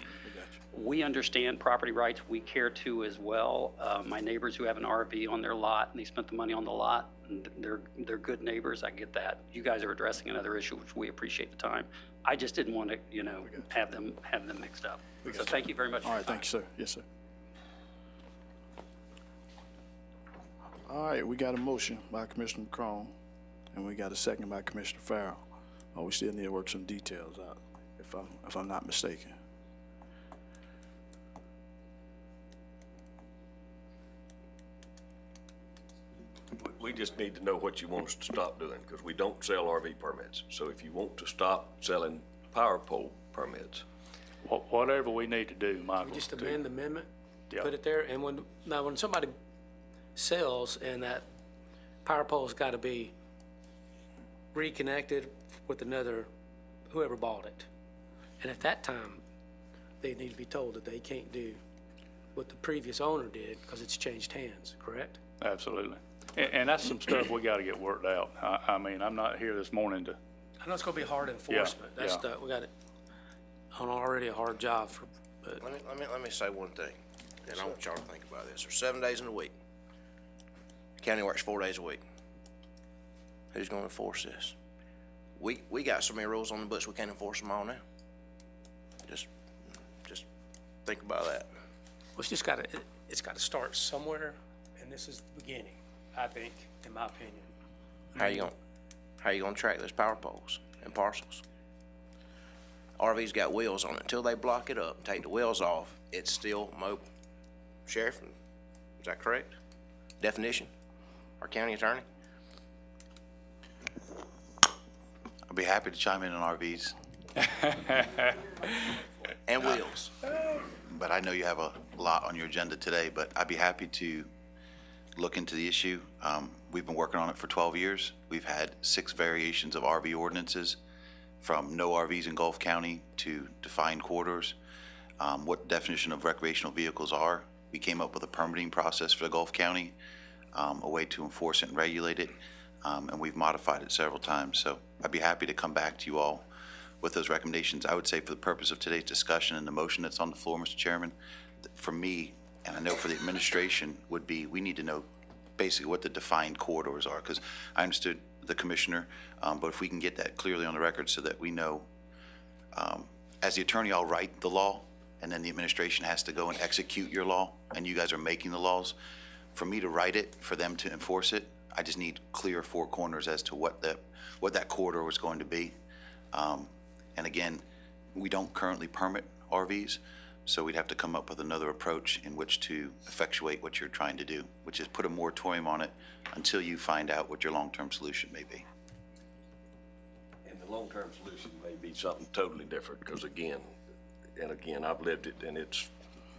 We understand property rights. We care too as well. My neighbors who have an RV on their lot and they spent the money on the lot, and they're good neighbors. I get that. You guys are addressing another issue, which we appreciate the time. I just didn't want to, have them mixed up. So thank you very much. All right, thank you, sir. Yes, sir. All right, we got a motion by Commissioner McCrone, and we got a second by Commissioner Farrell. We still need to work some details out, if I'm not mistaken. We just need to know what you want us to stop doing, because we don't sell RV permits. So if you want to stop selling power pole permits. whatever we need to do, Michael. Just amend the amendment, Yeah. put it there, and when somebody sells and that power pole's got to be reconnected with whoever bought it. And at that time, they need to be told that they can't do what the previous owner did because it's changed hands, correct? Absolutely. And that's some stuff we got to get worked out. I mean, I'm not here this morning to, I know it's going to be hard enforcement. That's yeah. we got it on already a hard job but Let me say one thing, and I want y'all to think about this. There's 7 days in a week. The county works 4 days a week. Who's gonna enforce this? We got so many rules on the books, we can't enforce them all now. Just think about that? Well, it's gotta start somewhere, and this is the beginning, I think, in my opinion. How you gonna track those power poles and parcels? RV's got wheels on it. Until they block it up, take the wheels off, it's still mobile. Sheriff, is that correct? Definition? Our county attorney? I'd be happy to chime in on RVs, And wheels. but I know you have a lot on your agenda today, but I'd be happy to look into the issue. We've been working on it for 12 years. We've had 6 variations of RV ordinances, from no RVs in Gulf County to defined corridors, what definition of recreational vehicles are. We came up with a permitting process for the Gulf County, a way to enforce it and regulate it, and we've modified it several times. So I'd be happy to come back to you all with those recommendations. I would say for the purpose of today's discussion and the motion that's on the floor, Mr. Chairman, for me, and I know for the administration, would be we need to know basically what the defined corridors are, because I understood the commissioner, but if we can get that clearly on the record so that we know, as the attorney, I'll write the law, and then the administration has to go and execute your law, and you guys are making the laws. For me to write it, for them to enforce it, I just need clear 4 corners as to what that corridor was going to be. And again, we don't currently permit RVs, so we'd have to come up with another approach in which to effectuate what you're trying to do, which is put a moratorium on it until you find out what your long-term solution may be. And the long-term solution may be something totally different, because again, I've lived it, and it's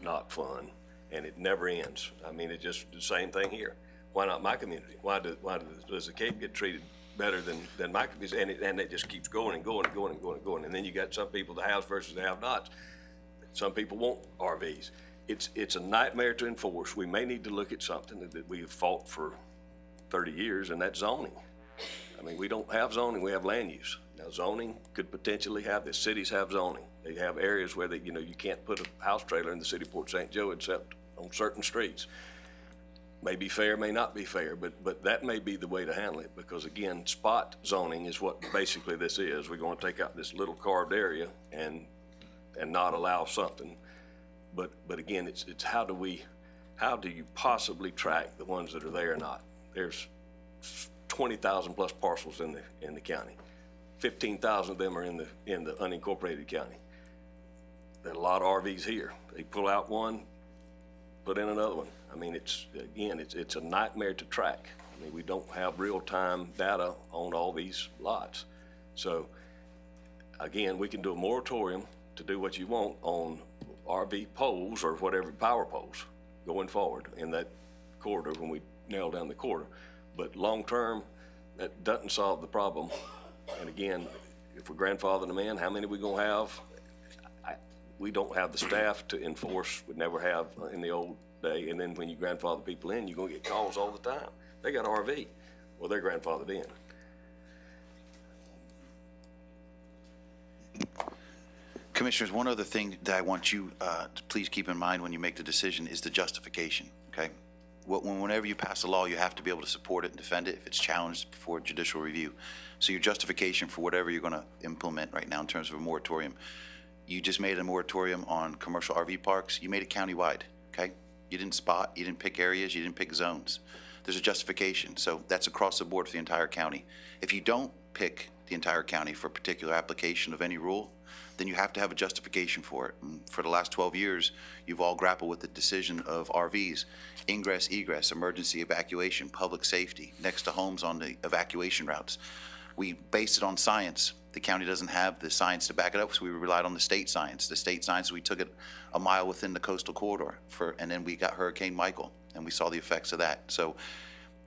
not fun, and it never ends. I mean, it's just the same thing here. Why not my community? Why does the Cape get treated better than my community? And it just keeps going and going and going and going and going. And then you got some people, the haves versus the have-nots. Some people want RVs. It's a nightmare to enforce. We may need to look at something that we've fought for 30 years, and that's zoning. I mean, we don't have zoning, we have land use. Now, zoning could potentially have this. Cities have zoning. They have areas where you can't put a house trailer in the city of Port St. Joe except on certain streets. May be fair, may not be fair, but that may be the way to handle it, because again, spot zoning is what basically this is. We're going to take out this little carved area and not allow something. But again, it's how do you possibly track the ones that are there or not? There's 20,000 plus parcels in the county. 15,000 of them are in the unincorporated county. There are a lot of RVs here. They pull out one, put in another one. I mean, it's a nightmare to track. I mean, we don't have real-time data on all these lots. So again, we can do a moratorium to do what you want on RV poles or whatever, power poles going forward in that corridor when we nail down the corridor. But long-term, that doesn't solve the problem. And again, if we're grandfathering them in, how many are we gonna have? We don't have the staff to enforce. We never have in the old day. And then when you grandfather people in, you're gonna get calls all the time. They got RV. Well, they're grandfathered in. Commissioners, one other thing that I want you to please keep in mind when you make the decision is the justification, okay? Whenever you pass a law, you have to be able to support it and defend it if it's challenged before judicial review. So your justification for whatever you're going to implement right now in terms of a moratorium, you just made a moratorium on commercial RV parks. You made it countywide, okay? You didn't spot, you didn't pick areas, you didn't pick zones. There's a justification. So that's across the board for the entire county. If you don't pick the entire county for a particular application of any rule, then you have to have a justification for it. And for the last 12 years, you've all grappled with the decision of RVs, ingress, egress, emergency evacuation, public safety, next to homes on the evacuation routes. We based it on science. The county doesn't have the science to back it up, so we relied on the state science. The state science, we took it a mile within the coastal corridor, and then we got Hurricane Michael, and we saw the effects of that. So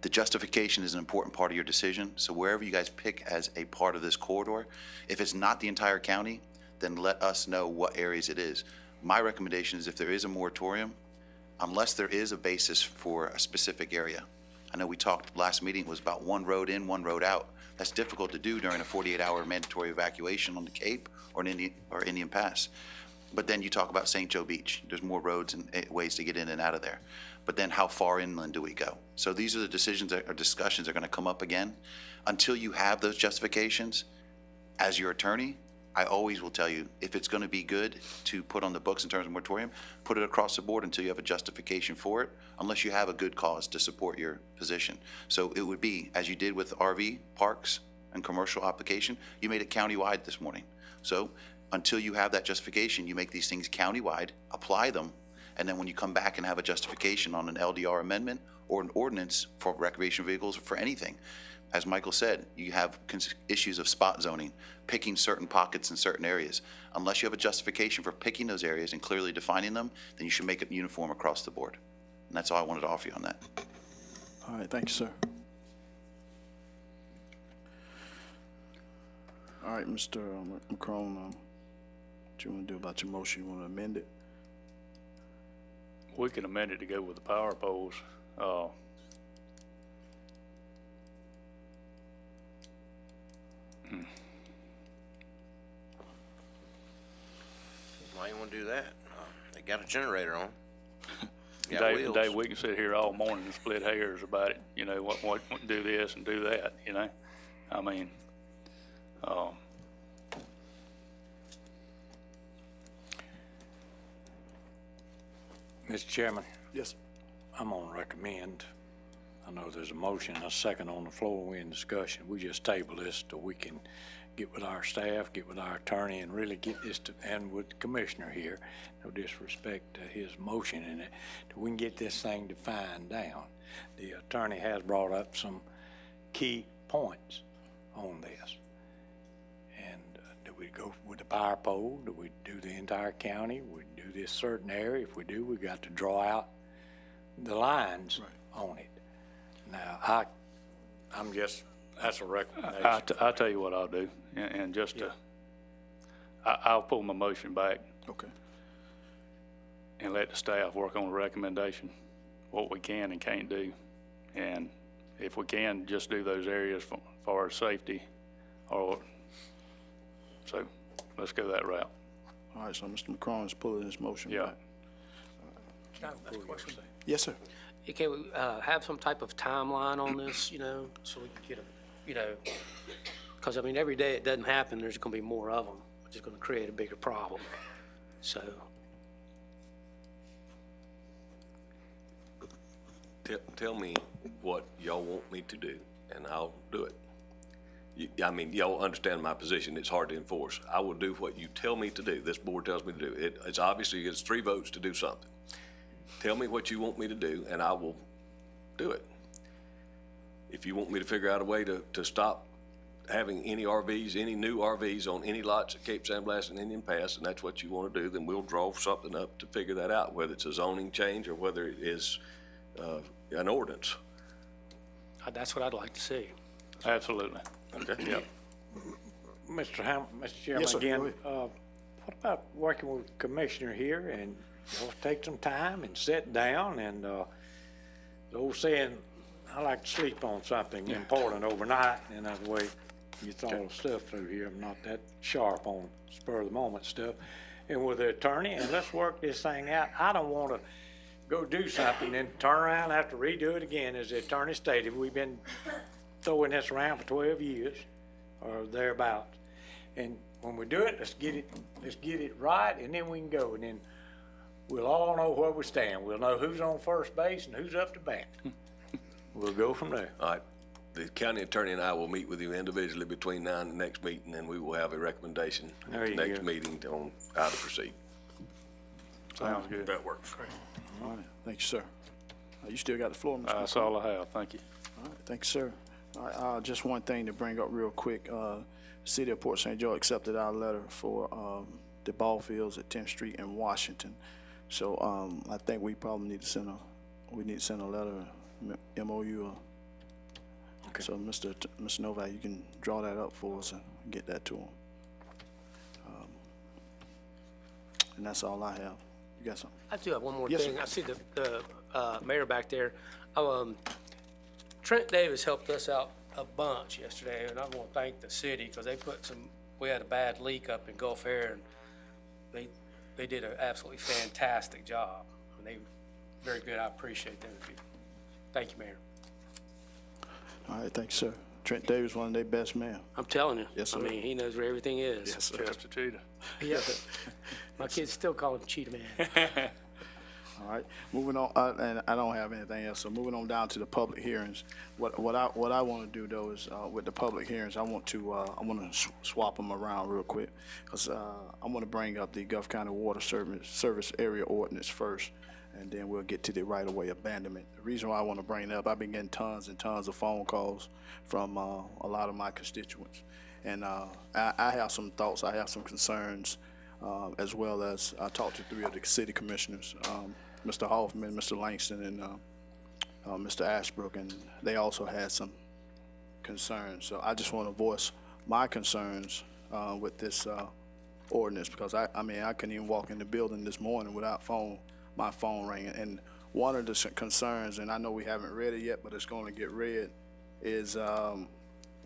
the justification is an important part of your decision. So wherever you guys pick as a part of this corridor, if it's not the entire county, then let us know what areas it is. My recommendation is if there is a moratorium, unless there is a basis for a specific area. I know we talked, last meeting was about one road in, one road out. That's difficult to do during a 48-hour mandatory evacuation on the Cape or Indian Pass. But then you talk about St. Joe Beach. There's more roads and ways to get in and out of there. But then how far inland do we go? So these are the decisions or discussions that are going to come up again. Until you have those justifications, as your attorney, I always will tell you, if it's going to be good to put on the books in terms of moratorium, put it across the board until you have a justification for it, unless you have a good cause to support your position. So it would be, as you did with RV parks and commercial application, you made it countywide this morning. So until you have that justification, you make these things countywide, apply them, and then when you come back and have a justification on an LDR amendment or an ordinance for recreational vehicles or for anything, as Michael said, you have issues of spot zoning, picking certain pockets in certain areas. Unless you have a justification for picking those areas and clearly defining them, then you should make it uniform across the board. And that's all I wanted to offer you on that. All right, thank you, sir. All right, Mr. McCrone, what you want to do about your motion? You want to amend it? We can amend it to go with the power poles. Why you want to do that? They got a generator on. Got wheels. Dave, we can sit here all morning and split hairs about it, you know, what do this and do that, you know? I mean, Mr. Chairman, Yes. I'm gonna recommend, I know there's a motion and a second on the floor, we're in discussion. We just table this till we can get with our staff, get with our attorney, and really get this to, and with the commissioner here, no disrespect to his motion in it, till we can get this thing defined down. The attorney has brought up some key points on this. And do we go with the power pole? Do we do the entire county? We do this certain area? If we do, we got to draw out the lines on it. Now, I'm just, that's a recommendation. I'll tell you what I'll do, and just to, I'll pull my motion back Okay. and let the staff work on the recommendation, what we can and can't do. And if we can, just do those areas for safety, or, so let's go that route. All right, so Mr. McCrone is pulling his motion Yeah. back. Can I ask a question? Yes, sir. Yeah, can we have some type of timeline on this, you know, so we can get a, you know, because, I mean, every day it doesn't happen, there's going to be more of them, which is going to create a bigger problem. So, Tell me what y'all want me to do, and I'll do it. I mean, y'all understand my position. It's hard to enforce. I will do what you tell me to do. This board tells me to do. It's obviously, it's 3 votes to do something. Tell me what you want me to do, and I will do it. If you want me to figure out a way to stop having any RVs, any new RVs on any lots at Cape San Blas and Indian Pass, and that's what you want to do, then we'll draw something up to figure that out, whether it's a zoning change or whether it is an ordinance. that's what I'd like to see. Absolutely. Okay? Yep. Mr. Chairman, Yes, sir. again, Go what about working with the commissioner here and, you know, take some time and sit down and, the old saying, I like to sleep on something important overnight, and that way gets all the stuff through here. I'm not that sharp on spur of the moment stuff. And with the attorney, and let's work this thing out. I don't want to go do something and turn around and have to redo it again. As the attorney stated, we've been throwing this around for 12 years or thereabouts. And when we do it, let's get it right, and then we can go, and then we'll all know where we stand. We'll know who's on first base and who's up to bat. We'll go from there. All right. The county attorney and I will meet with you individually between now and the next meeting, and we will have a recommendation There at you the next go. meeting on how to proceed. Sounds good. That works. All right, thank you, sir. You still got the floor, Mr. That's McCrone. all I have. Thank you. All right, thank you, sir. All right, just one thing to bring up real quick. City of Port St. Joe accepted our letter for the ball fields at 10th Street in Washington. So I think we probably need to send a letter, MOU. Okay. So Mr. Novak, you can draw that up for us and get that to him. And that's all I have. You got something? I do have one more Yes, thing. sir. I see the mayor back there. Trent Davis helped us out a bunch yesterday, and I want to thank the city because they we had a bad leak up in Gulf Air, and they did an absolutely fantastic job. And they very good. I appreciate them. Thank you, Mayor. All right, thank you, sir. Trent Davis, one of their best men. I'm telling you. Yes, I sir. mean, he knows where everything is. Yes, sir. Just a cheetah. Yeah. My kids still call him Cheetah Man. All right, moving on, and I don't have anything else, so moving on down to the public hearings. What I want to do though is, with the public hearings, I want to swap them around real quick, because I want to bring up the Gulf County Water Service Area Ordinance first, and then we'll get to the right-of-way abandonment. The reason why I want to bring it up, I've been getting tons and tons of phone calls from a lot of my constituents, and I have some thoughts, I have some concerns, as well as I talked to 3 of the city commissioners, Mr. Hoffman, Mr. Langston, and Mr. Ashbrook, and they also had some concerns. So I just want to voice my concerns with this ordinance, because I mean, I couldn't even walk in the building this morning without my phone ringing. And one of the concerns, and I know we haven't read it yet, but it's going to get read, is, and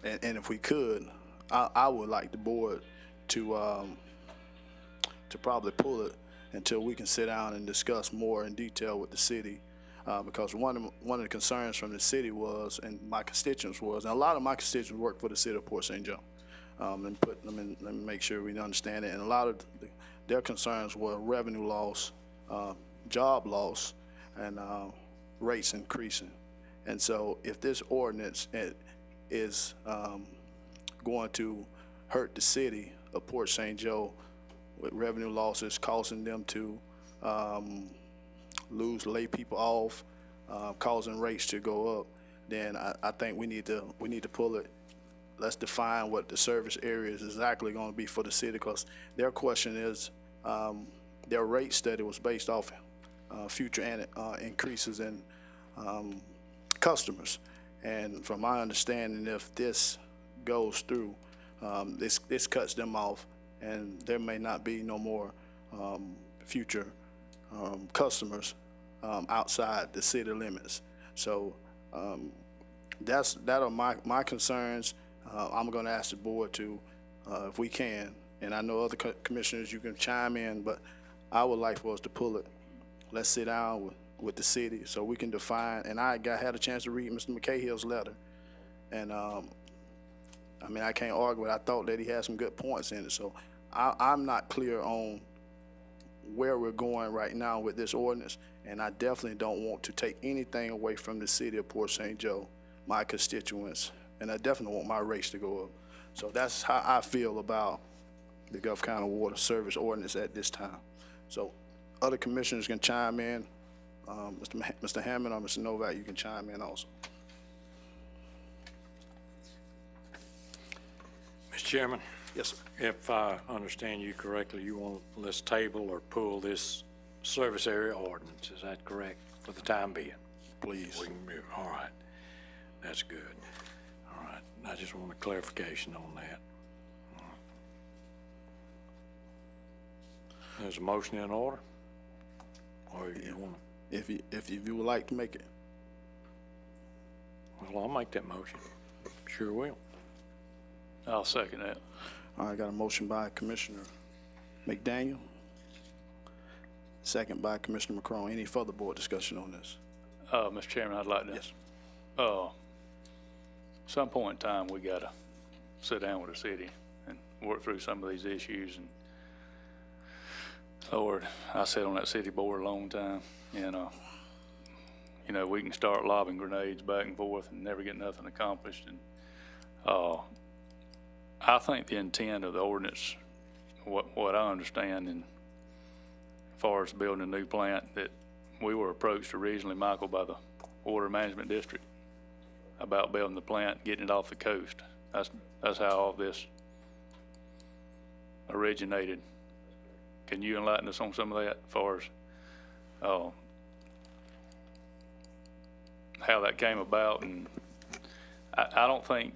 if we could, I would like the board to probably pull it until we can sit down and discuss more in detail with the city, because one of the concerns from the city was, and my constituents was, and a lot of my constituents work for the city of Port St. Joe, and put them in, let me make sure we understand it, and a lot of their concerns were revenue loss, job loss, and rates increasing. And so if this ordinance is going to hurt the city of Port St. Joe, with revenue losses causing them to lay people off, causing rates to go up, then I think we need to pull it. Let's define what the service area is exactly going to be for the city, because their question is, their rate study was based off future increases in customers. And from my understanding, if this goes through, this cuts them off, and there may not be no more future customers outside the city limits. So that are my concerns. I'm going to ask the board to, if we can, and I know other commissioners, you can chime in, but I would like for us to pull it. Let's sit down with the city so we can define. And I had a chance to read Mr. McCahill's letter, and I mean, I can't argue with it. I thought that he had some good points in it. So I'm not clear on where we're going right now with this ordinance, and I definitely don't want to take anything away from the city of Port St. Joe, my constituents, and I definitely want my rates to go up. So that's how I feel about the Gulf County Water Service Ordinance at this time. So other commissioners can chime in. Mr. Hammond or Mr. Novak, you can chime in also. Mr. Chairman? Yes, sir. If I understand you correctly, you want let's table or pull this service area ordinance, is that correct, for the time being? Please. We can move, all right. That's good. All right, I just want a clarification on that. There's a motion in order? Or you want to? If you would like to make it. Well, I'll make that motion. Sure will. I'll second that. All right, I got a motion by Commissioner McDaniel, second by Commissioner McCrone. Any further board discussion on this? Mr. Chairman, I'd like to. Yes. Some point in time, we gotta sit down with the city and work through some of these issues. And Lord, I sat on that city board a long time, and you know, we can start lobbing grenades back and forth and never get nothing accomplished. And I think the intent of the ordinance, what I understand, and as far as building a new plant, that we were approached originally, Michael, by the Water Management District about building the plant, getting it off the coast. That's how all this originated. Can you enlighten us on some of that, as far as how that came about? And I don't think.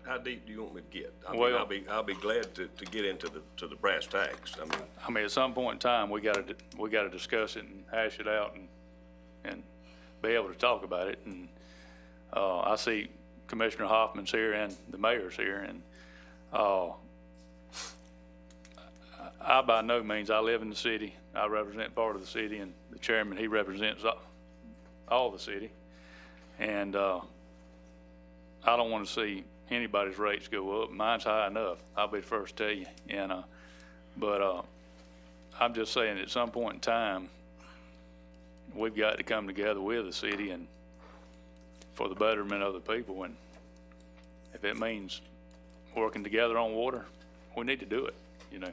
How deep do you want me to get? I mean, Well, I'll be glad to get into the brass tacks. I mean, at some point in time, we gotta discuss it and hash it out and be able to talk about it. And I see Commissioner Hoffman's here and the mayor's here, and I by no means, I live in the city. I represent part of the city, and the chairman, he represents all the city. And I don't want to see anybody's rates go up. Mine's high enough. I'll be the first to tell you. And, but I'm just saying at some point in time, we've got to come together with the city and for the betterment of the people. And if it means working together on water, we need to do it, you know.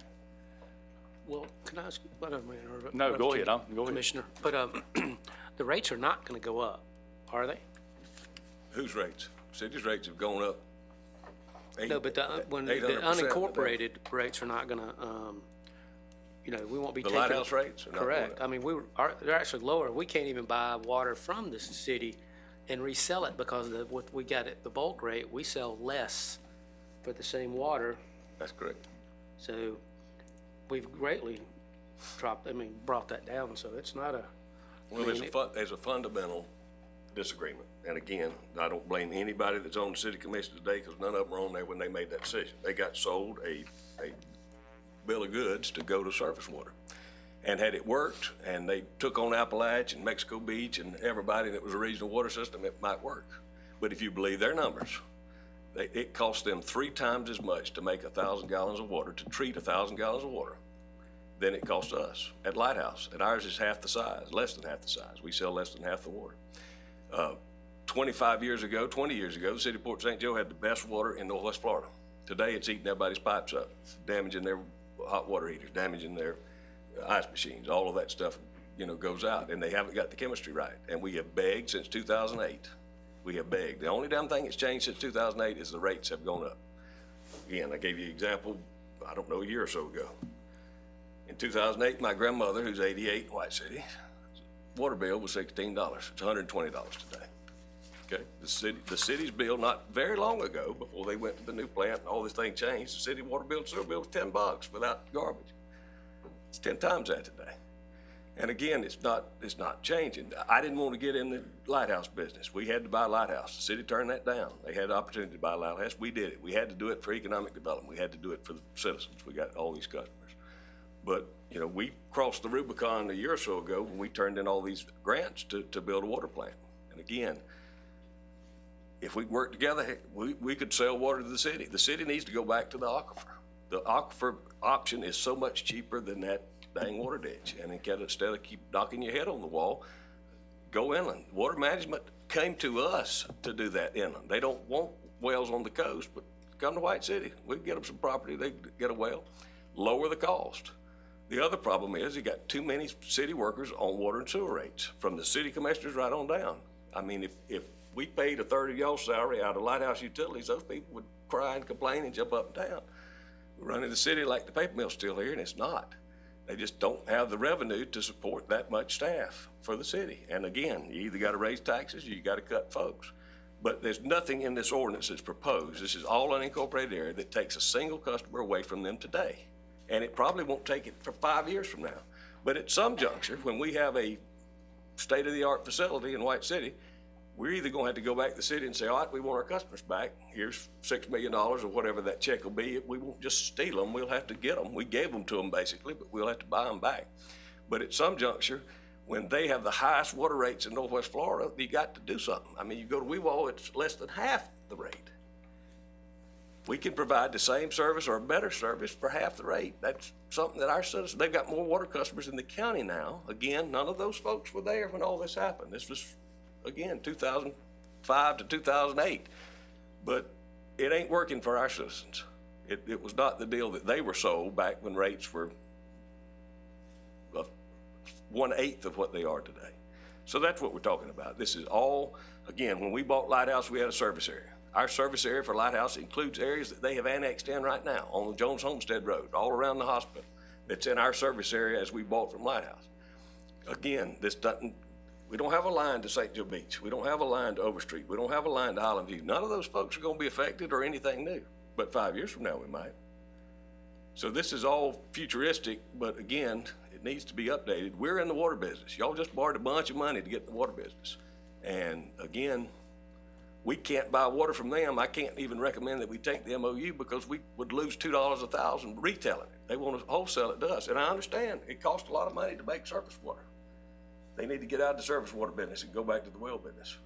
Well, can I ask, I don't mean to interrupt No, go you, ahead, go ahead. Commissioner, but the rates are not going to go up, are they? Whose rates? City's rates have gone up. No, but when the 800%. unincorporated rates are not going to, you know, we won't be The taking. lighthouse rates are not going Correct. up. I mean, they're actually lower. We can't even buy water from the city and resell it because of what we got at the bulk rate. We sell less for the same water. That's correct. So we've greatly brought that down. So it's not a. Well, there's a fundamental disagreement. And again, I don't blame anybody that's on the city commission today because none of them were on there when they made that decision. They got sold a bill of goods to go to surface water. And had it worked and they took on Appalachia and Mexico Beach and everybody that was a regional water system, it might work. But if you believe their numbers, it cost them 3 times as much to make 1,000 gallons of water, to treat 1,000 gallons of water, than it costs us at Lighthouse. And ours is half the size, less than half the size. We sell less than half the water. 20 years ago, the city of Port St. Joe had the best water in Northwest Florida. Today, it's eating everybody's pipes up, damaging their hot water heaters, damaging their ice machines. All of that stuff, you know, goes out, and they haven't got the chemistry right. And we have begged since 2008. We have begged. The only damn thing that's changed since 2008 is the rates have gone up. Again, I gave you an example, I don't know, a year or so ago. In 2008, my grandmother, who's 88 in White City, water bill was $16. It's $120 today. Okay, the city's bill not very long ago, before they went to the new plant and all this thing changed, the city water bill, sewer bill was $10 without garbage. It's 10 times that today. And again, it's not changing. I didn't want to get in the lighthouse business. We had to buy a lighthouse. The city turned that down. They had the opportunity to buy a lighthouse. We did it. We had to do it for economic development. We had to do it for the citizens. We got all these customers. But, you know, we crossed the Rubicon a year or so ago when we turned in all these grants to build a water plant. And again, if we work together, heck, we could sell water to the city. The city needs to go back to the aquifer. The aquifer option is so much cheaper than that dang water ditch. And instead of keep knocking your head on the wall, go inland. Water management came to us to do that inland. They don't want wells on the coast, but come to White City. We can get them some property. They can get a well, lower the cost. The other problem is you got too many city workers on water and sewer rates, from the city commissioners right on down. I mean, if we paid a third of y'all's salary out of Lighthouse Utilities, those people would cry and complain and jump up and down. We're running the city like the paper mill's still here, and it's not. They just don't have the revenue to support that much staff for the city. And again, you either got to raise taxes or you got to cut folks. But there's nothing in this ordinance that's proposed. This is all unincorporated area that takes a single customer away from them today. And it probably won't take it for 5 years from now. But at some juncture, when we have a state-of-the-art facility in White City, we're either going to have to go back to the city and say, all right, we want our customers back. Here's $6 million or whatever that check will be. We won't just steal them. We'll have to get them. We gave them to them basically, but we'll have to buy them back. But at some juncture, when they have the highest water rates in Northwest Florida, you got to do something. I mean, you go to Weewall, it's less than half the rate. We can provide the same service or a better service for half the rate. That's something that our citizens, they've got more water customers in the county now. Again, none of those folks were there when all this happened. This was, again, 2005 to 2008. But it ain't working for our citizens. It was not the deal that they were sold back when rates were 1/8 of what they are today. So that's what we're talking about. This is all, again, when we bought Lighthouse, we had a service area. Our service area for Lighthouse includes areas that they have annexed in right now on the Jones Homestead Road, all around the hospital. That's in our service area as we bought from Lighthouse. Again, this doesn't, we don't have a line to St. Joe Beach. We don't have a line to Overstreet. We don't have a line to Island View. None of those folks are going to be affected or anything new. But 5 years from now, we might. So this is all futuristic, but again, it needs to be updated. We're in the water business. Y'all just borrowed a bunch of money to get in the water business. And again, we can't buy water from them. I can't even recommend that we take the MOU because we would lose $2 a thousand retailing it. They want to wholesale it to us. And I understand it costs a lot of money to make surface water. They need to get out of the surface water business and go back to the well business.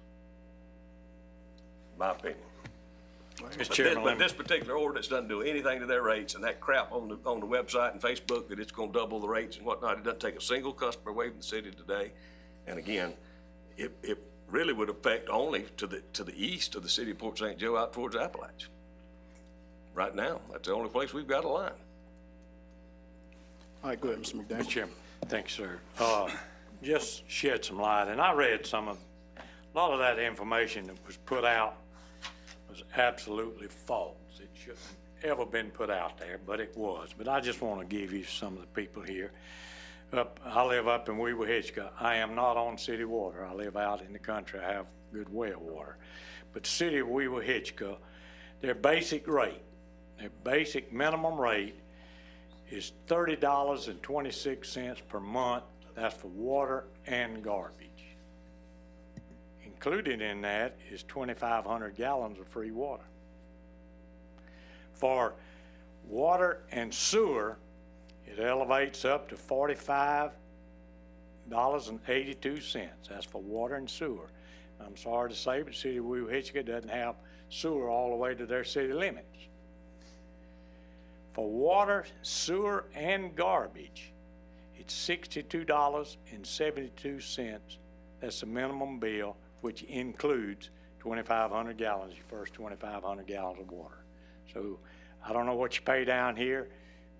My opinion. But Chairman, let me- this particular ordinance doesn't do anything to their rates, and that crap on the website and Facebook that it's gonna double the rates and whatnot, it doesn't take a single customer away from the city today. And again, it really would affect only to the east of the city of Port St. Joe out towards Appalachia. Right now, that's the only place we've got a line. All right, go ahead, Mr. McDaniel. Mr. Chairman, thank you, sir. Just shed some light, and I read a lot of that information that was put out was absolutely false. It shouldn't have ever been put out there, but it was. But I just want to give you some of the people here. I live up in Weaver-Hitchcock. I am not on city water. I live out in the country. I have good well water. But the city of Weaver-Hitchcock, their basic minimum rate is $30.26 per month. That's for water and garbage. Included in that is 2,500 gallons of free water. For water and sewer, it elevates up to $45.82. That's for water and sewer. I'm sorry to say, but the city of Weaver-Hitchcock doesn't have sewer all the way to their city limits. For water, sewer, and garbage, it's $62.72. That's the minimum bill, which includes 2,500 gallons, your first 2,500 gallons of water. So I don't know what you pay down here,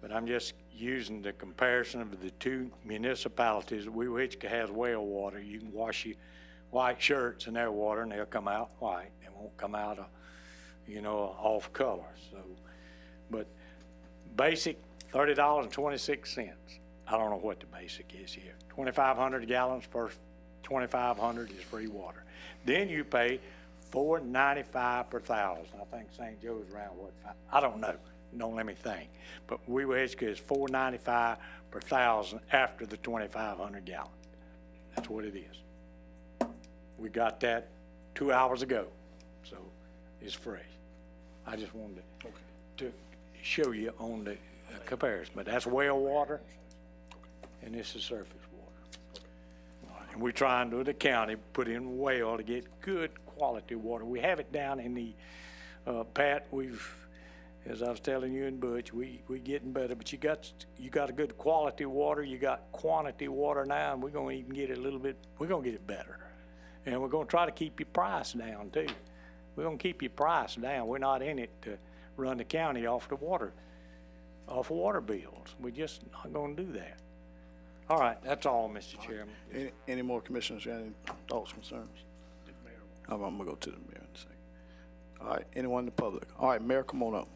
but I'm just using the comparison of the two municipalities. Weaver-Hitchcock has well water. You can wash your white shirts in their water and they'll come out white. They won't come out, off color. So, but basic, $30.26. I don't know what the basic is here. 2,500 gallons, first 2,500 is free water. Then you pay $4.95 per thousand. I think St. Joe's around what? I don't know. Don't let me think. But Weaver-Hitchcock is $4.95 per thousand after the 2,500 gallons. That's what it is. We got that 2 hours ago, so it's free. I just wanted to show you on the comparison, but that's well water, and this is surface water. And we're trying to, the county, put in well to get good quality water. We have it down in the, Pat, as I was telling you and Butch, we getting better, but you got a good quality water, you got quantity water now, and we're gonna even get it we're gonna get it better. And we're gonna try to keep your price down too. We're gonna keep your price down. We're not in it to run the county off water bills. We're just not gonna do that. All right, that's all, Mr. Chairman. Any more commissioners got any thoughts, concerns? I'm gonna go to the mayor in a second. All right, anyone in the public? All right, Mayor, come on up.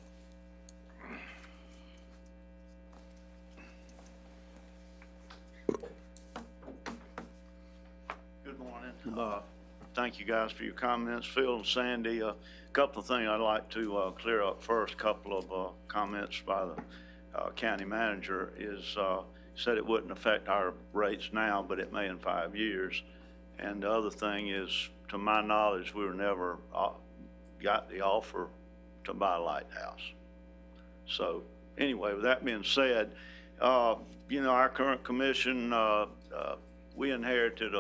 Good morning. Thank you guys for your comments. Phil and Sandy, a couple of things I'd like to clear up first. A couple of comments by the county manager is said it wouldn't affect our rates now, but it may in 5 years. And the other thing is, to my knowledge, we were never got the offer to buy a lighthouse. So anyway, with that being said, our current commission, we inherited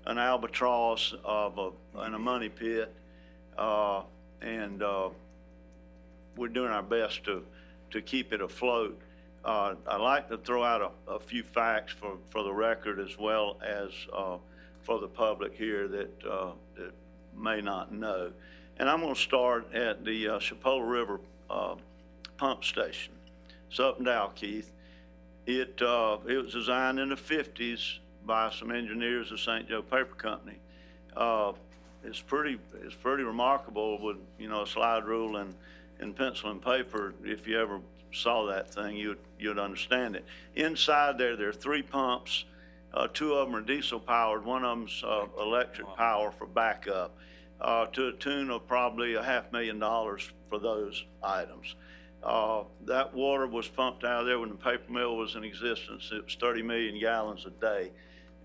an albatross and a money pit, and we're doing our best to keep it afloat. I'd like to throw out a few facts for the record, as well as for the public here that may not know. And I'm going to start at the Chipola River pump station. It's up in Dalkeith. It was designed in the 50s by some engineers of St. Joe Paper Company. It's pretty remarkable with, a slide rule and pencil and paper. If you ever saw that thing, you'd understand it. Inside there are 3 pumps. 2 of them are diesel powered. One of them's electric power for backup, to a tune of probably $500,000 for those items. That water was pumped out of there when the paper mill was in existence. It was 30 million gallons a day.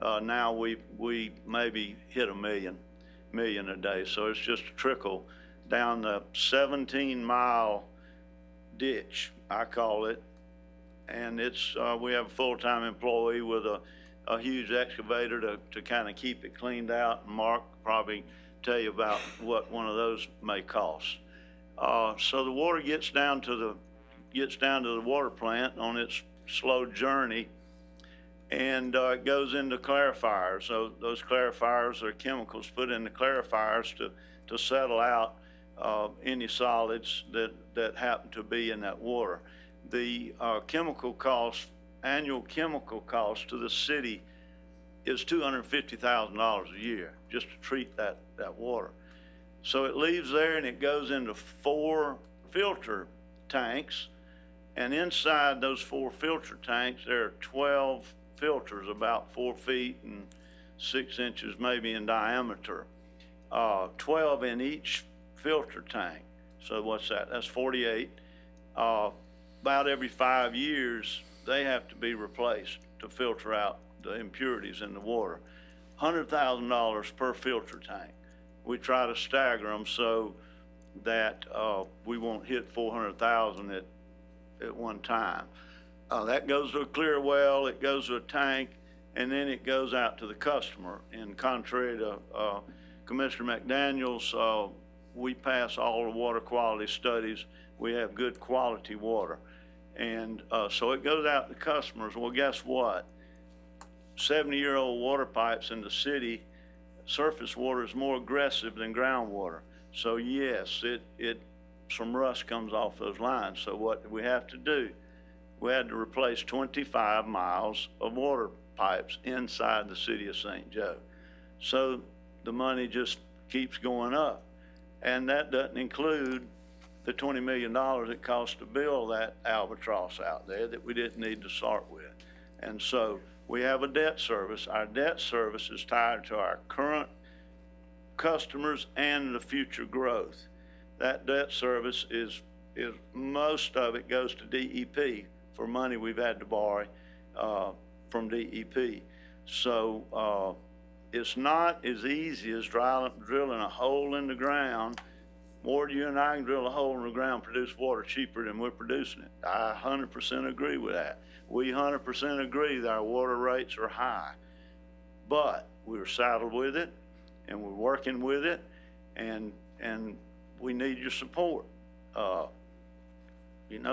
Now we maybe hit a million a day. So it's just a trickle down the 17-mile ditch, I call it. And it's we have a full-time employee with a huge excavator to kind of keep it cleaned out. And Mark probably tell you about what one of those may cost. So the water gets down to the water plant on its slow journey, and it goes into clarifiers. So those clarifiers are chemicals put in the clarifiers to settle out any solids that happen to be in that water. The annual chemical cost to the city is $250,000 a year just to treat that water. So it leaves there and it goes into 4 filter tanks, and inside those 4 filter tanks there are 12 filters about 4 feet and 6 inches maybe in diameter, 12 in each filter tank. So what's that? That's 48. About every 5 years they have to be replaced to filter out the impurities in the water. $100,000 per filter tank. We try to stagger them so that we won't hit 400,000 at one time. That goes to a clear well, it goes to a tank, and then it goes out to the customer. And contrary to Commissioner McDaniels, we pass all the water quality studies. We have good quality water. And so it goes out to customers. Well, guess what? 70-year-old water pipes in the city, surface water is more aggressive than groundwater. So yes, some rust comes off those lines. So what do we have to do? We had to replace 25 miles of water pipes inside the city of St. Joe. So the money just keeps going up. And that doesn't include the $20 million it cost to build that albatross out there that we didn't need to start with. And so we have a debt service. Our debt service is tied to our current customers and the future growth. That debt service is most of it goes to DEP for money we've had to borrow from DEP. So it's not as easy as drilling a hole in the ground. Ward, you and I can drill a hole in the ground, produce water cheaper than we're producing it. I 100% agree with that. We 100% agree that our water rates are high, but we're saddled with it and we're working with it, and we need your support.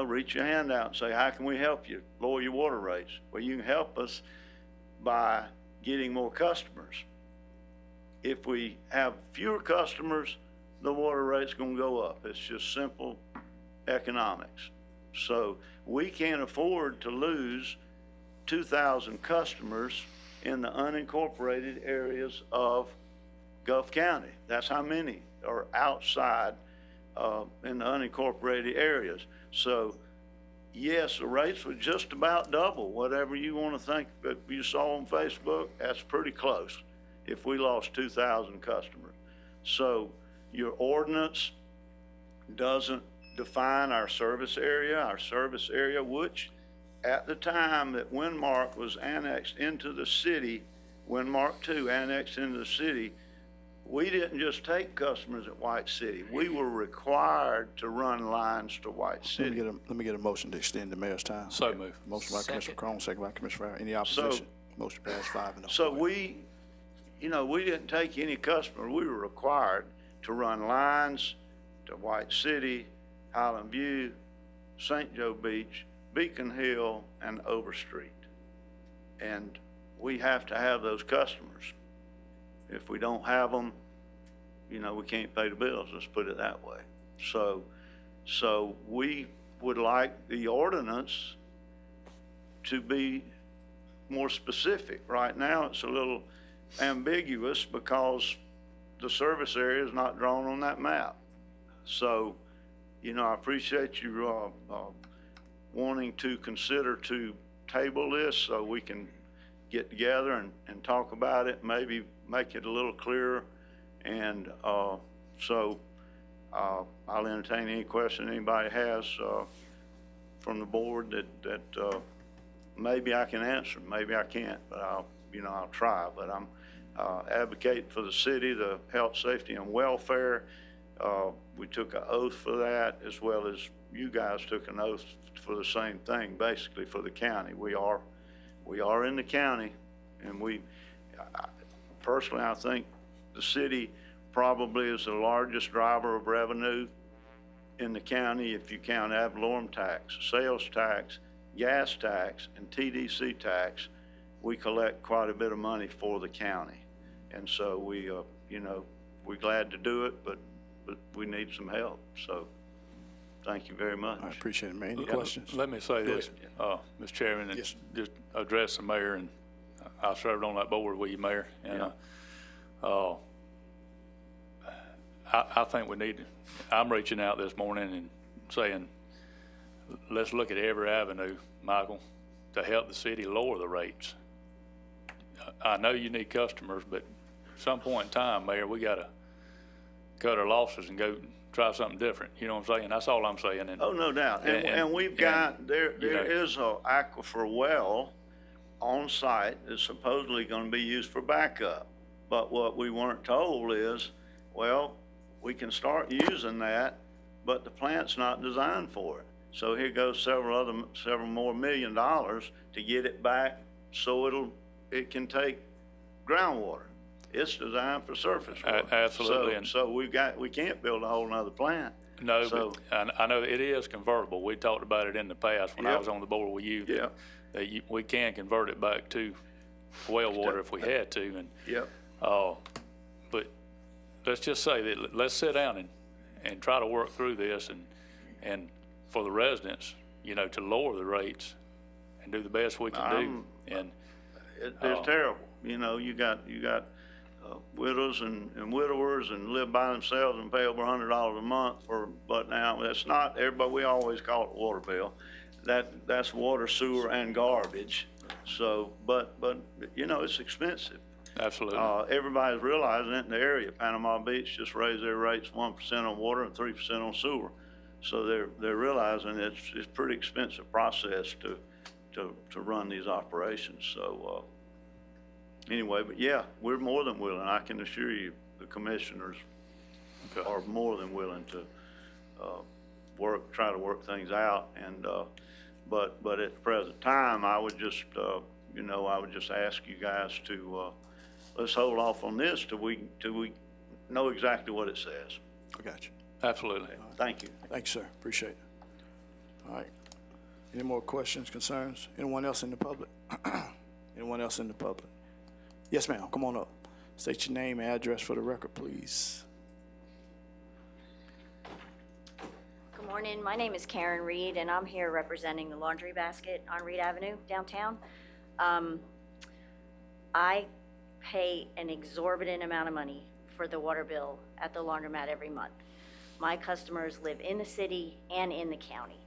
Reach your hand out and say, how can we help you lower your water rates? Well, you can help us by getting more customers. If we have fewer customers, the water rate's gonna go up. It's just simple economics. So we can't afford to lose 2,000 customers in the unincorporated areas of Gulf County. That's how many are outside in the unincorporated areas. So yes, the rates would just about double. Whatever you want to think that you saw on Facebook, that's pretty close if we lost 2,000 customers. So your ordinance doesn't define our service area, which at the time that Windmark was annexed into the city, Windmark II annexed into the city, we didn't just take customers at White City. We were required to run lines to White City. Let me get a motion to extend the mayor's time. So moved. Motion by Commissioner Cron, second by Commissioner Farrar. Any opposition? Motion passed 5-0. So we didn't take any customer. We were required to run lines to White City, Highland View, St. Joe Beach, Beacon Hill, and Overstreet. And we have to have those customers. If we don't have them, we can't pay the bills, let's put it that way. So we would like the ordinance to be more specific. Right now, it's a little ambiguous because the service area is not drawn on that map. So, I appreciate you wanting to consider to table this so we can get together and talk about it, maybe make it a little clearer. And so I'll entertain any question anybody has from the board that maybe I can answer, maybe I can't, but I'll try. But I'm advocating for the city, the health, safety, and welfare. We took an oath for that, as well as you guys took an oath for the same thing, basically for the county. We are in the county, and personally, I think the city probably is the largest driver of revenue in the county, if you count ad valorem tax, sales tax, gas tax, and TDC tax, we collect quite a bit of money for the county. And so we, we're glad to do it, but we need some help. So thank you very much. I appreciate it, man. Any questions? Let me say this, Mr. Chairman, and Yes. just address the mayor, and I served on that board with you, Mayor, and I think we need, I'm reaching out this morning and saying, let's look at every avenue, Michael, to help the city lower the rates. I know you need customers, but at some point in time, Mayor, we gotta cut our losses and go try something different. You know what I'm saying? That's all I'm saying. And, Oh, no doubt. And we've got, there is a aquifer well on site that's supposedly gonna be used for backup. But what we weren't told is, well, we can start using that, but the plant's not designed for it. So here goes several more $1 million to get it back so it can take groundwater. It's designed for surface water. Absolutely. So we can't build a whole nother plant. No, So- but I know it is convertible. We talked about it in the past when I Yep. was on the board with you. Yep. That we can convert it back to well water if we had to. And Yep. but let's just say that let's sit down and try to work through this and for the residents, to lower the rates and do the best we can do. And It's terrible. You got widows and widowers and live by themselves and pay over $100 a month but now that's not everybody. We always call it water bill. That's water, sewer, and garbage. So, but it's expensive. absolutely. Everybody's realizing it in the area. Panama Beach just raised their rates 1% on water and 3% on sewer. So they're realizing it's a pretty expensive process to run these operations. So anyway, but yeah, we're more than willing. I can assure you, the commissioners are more than willing to try to work things out. And but at the present time, I would just ask you guys to let's hold off on this till we know exactly what it says. I got you. Absolutely. Thank you. Thank you, sir. Appreciate it. All right. Any more questions, concerns? Anyone else in the public? Anyone else in the public? Yes, ma'am. Come on up. State your name and address for the record, please. Good morning. My name is Karen Reed, and I'm here representing the Laundry Basket on Reed Avenue downtown. I pay an exorbitant amount of money for the water bill at the laundromat every month. My customers live in the city and in the county.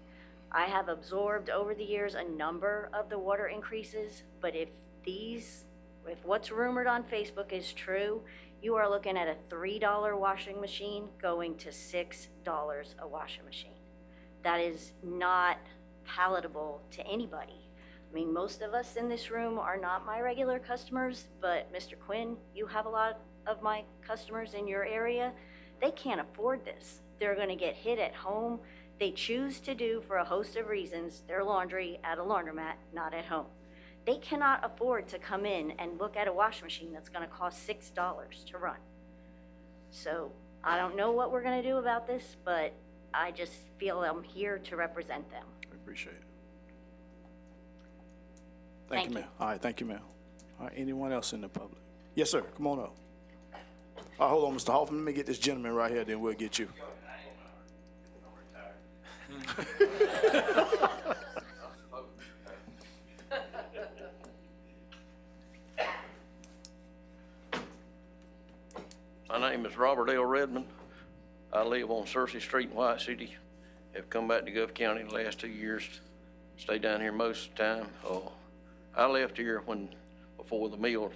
I have absorbed over the years a number of the water increases, but if what's rumored on Facebook is true, you are looking at a $3 washing machine going to $6 a washing machine. That is not palatable to anybody. I mean, most of us in this room are not my regular customers, but Mr. Quinn, you have a lot of my customers in your area. They can't afford this. They're gonna get hit at home. They choose to do, for a host of reasons, their laundry at a laundromat, not at home. They cannot afford to come in and look at a washing machine that's gonna cost $6 to run. So I don't know what we're gonna do about this, but I just feel I'm here to represent them. I appreciate it. Thank you, you. ma'am. All right, thank you, ma'am. All right, anyone else in the public? Yes, sir. Come on up. All right, hold on, Mr. Hoffman. Let me get this gentleman right here, then we'll get you. My name is Robert L. Redmond. I live on Searcy Street in White City. Have come back to Gulf County the last 2 years. Stayed down here most of the time. I left here before the mill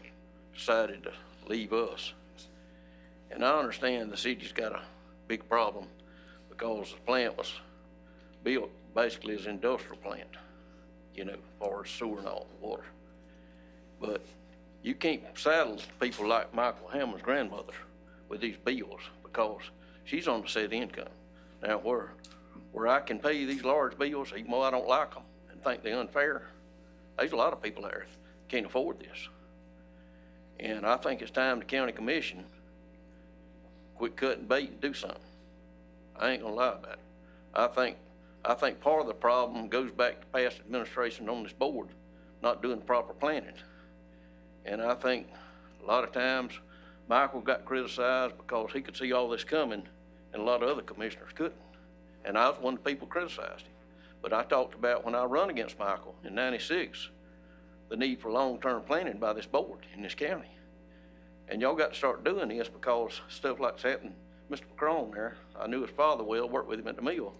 decided to leave us. And I understand the city's got a big problem because the plant was built basically as an industrial plant, as far as sewer and all the water. But you can't saddle people like Michael Hammond's grandmother with these bills because she's on the set income. Now, where I can pay these large bills, even though I don't like them and think they're unfair, there's a lot of people there that can't afford this. And I think it's time the county commission quit cutting bait and do something. I ain't gonna lie about it. I think part of the problem goes back to past administration on this board, not doing proper planning. And I think a lot of times Michael got criticized because he could see all this coming and a lot of other commissioners couldn't. And I was one of the people criticized him. But I talked about when I run against Michael in '96, the need for long-term planning by this board in this county. And y'all got to start doing this because stuff like that happened. Mr. McCrone there, I knew his father well, worked with him at the mill.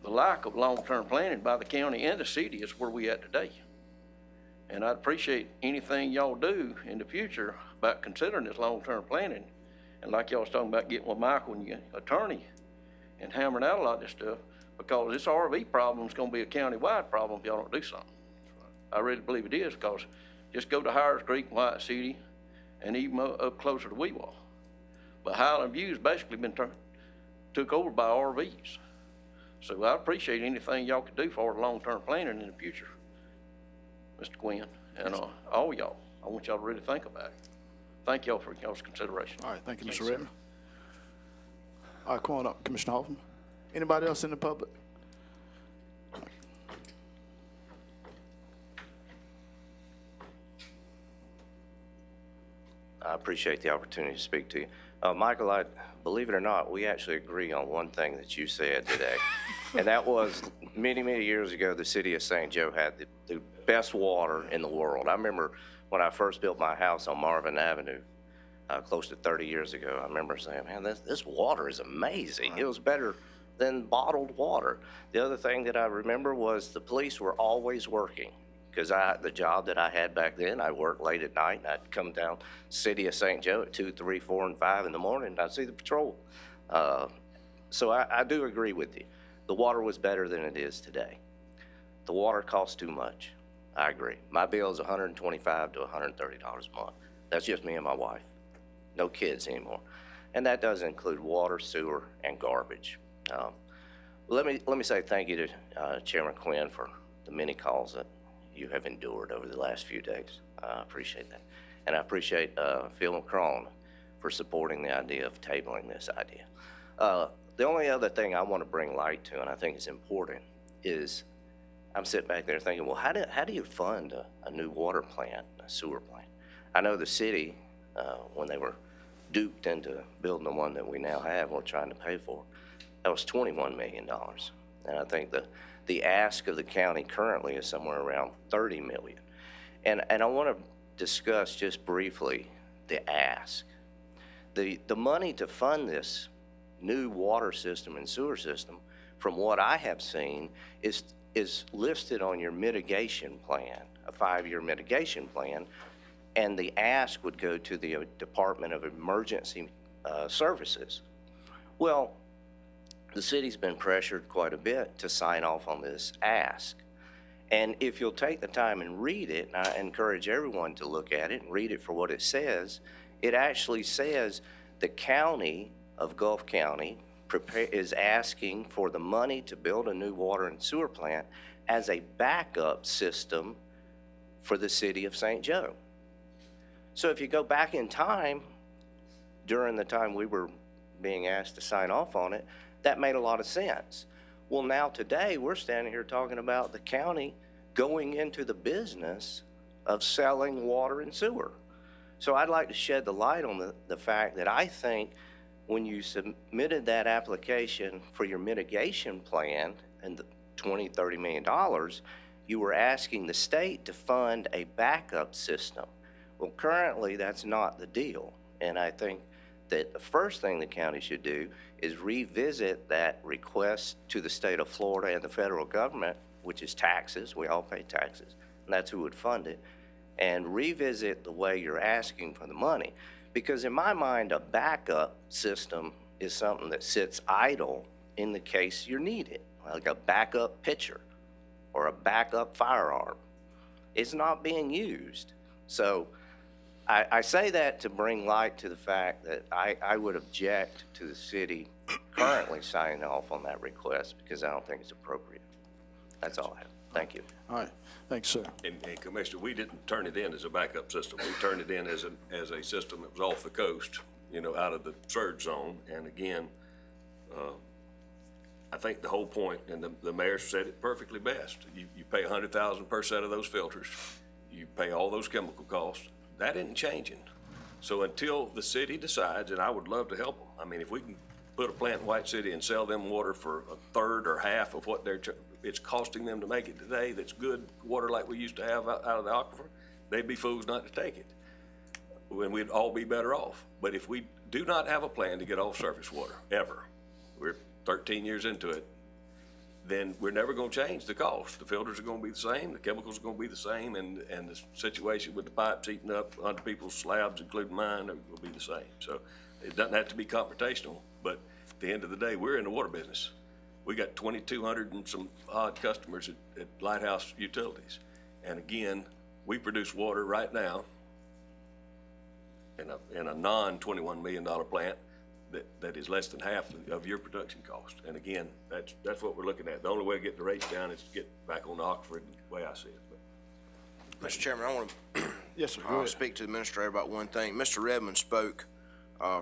The lack of long-term planning by the county and the city is where we at today. And I'd appreciate anything y'all do in the future about considering this long-term planning. And like y'all was talking about getting with Michael and your attorney and hammering out a lot of this stuff, because this RV problem is going to be a county-wide problem if y'all don't do something. I really believe it is, because just go to Hires Creek and White City and even up closer to Weewall. But Highland View's basically been took over by RVs. So I appreciate anything y'all could do for long-term planning in the future, Mr. Quinn, and all y'all. I want y'all to really think about it. Thank y'all for y'all's consideration. All right, thank you, Mr. Redmond. All right, come on up, Commissioner Hoffman. Anybody else in the public? I appreciate the opportunity to speak to you. Michael, believe it or not, we actually agree on one thing that you said today. And that was many, many years ago, the city of St. Joe had the best water in the world. I remember when I first built my house on Marvin Avenue, close to 30 years ago, I remember saying, man, this water is amazing. It was better than bottled water. The other thing that I remember was the police were always working, because the job that I had back then, I worked late at night, and I'd come down city of St. Joe at 2, 3, 4, and 5 in the morning, and I'd see the patrol. So I do agree with you. The water was better than it is today. The water costs too much. I agree. My bill is $125 to $130 a month. That's just me and my wife. No kids anymore. And that does include water, sewer, and garbage. Let me say thank you to Chairman Quinn for the many calls that you have endured over the last few days. I appreciate that. And I appreciate Phil McCrone for supporting the idea of tabling this idea. The only other thing I want to bring light to, and I think is important, is I'm sitting back there thinking, well, how do you fund a new water plant, a sewer plant? I know the city, when they were duped into building the one that we now have, we're trying to pay for, that was $21 million. And I think the ask of the county currently is somewhere around $30 million. And I want to discuss just briefly the ask. The money to fund this new water system and sewer system, from what I have seen, is listed on your mitigation plan, a 5-year mitigation plan, and the ask would go to the Department of Emergency Services. Well, the city's been pressured quite a bit to sign off on this ask. And if you'll take the time and read it, and I encourage everyone to look at it and read it for what it says, it actually says the county of Gulf County is asking for the money to build a new water and sewer plant as a backup system for the city of St. Joe. So if you go back in time, during the time we were being asked to sign off on it, that made a lot of sense. Well, now today, we're standing here talking about the county going into the business of selling water and sewer. So I'd like to shed the light on the fact that I think when you submitted that application for your mitigation plan and the $20, $30 million, you were asking the state to fund a backup system. Well, currently, that's not the deal. And I think that the first thing the county should do is revisit that request to the state of Florida and the federal government, which is taxes. We all pay taxes, and that's who would fund it, and revisit the way you're asking for the money. Because in my mind, a backup system is something that sits idle in the case you need it, like a backup pitcher or a backup firearm. It's not being used. So I say that to bring light to the fact that I would object to the city currently signing off on that request because I don't think it's appropriate. That's all I have. Thank you. All right, thanks, sir. And Commissioner, we didn't turn it in as a backup system. We turned it in as a system that was off the coast, out of the surge zone. And again, I think the whole point, and the mayor said it perfectly best, you pay $100,000 per set of those filters, you pay all those chemical costs, that isn't changing. So until the city decides, and I would love to help them, I mean, if we can put a plant in White City and sell them water for a third or half of what it's costing them to make it today, that's good water like we used to have out of the aquifer, they'd be fools not to take it. When we'd all be better off. But if we do not have a plan to get off surface water, ever, we're 13 years into it, then we're never gonna change the cost. The filters are gonna be the same, the chemicals are gonna be the same, and the situation with the pipes heating up onto people's slabs, including mine, will be the same. So it doesn't have to be confrontational, but at the end of the day, we're in the water business. We got 2,200 and some odd customers at Lighthouse Utilities. And again, we produce water right now in a non-$21 million plant that is less than half of your production cost. And again, that's what we're looking at. The only way to get the rates down is to get back on the aquifer, the way I see it. But Mr. Chairman, I want to Yes, sir. Go ahead. speak to the administrator about one thing. Mr. Redmond spoke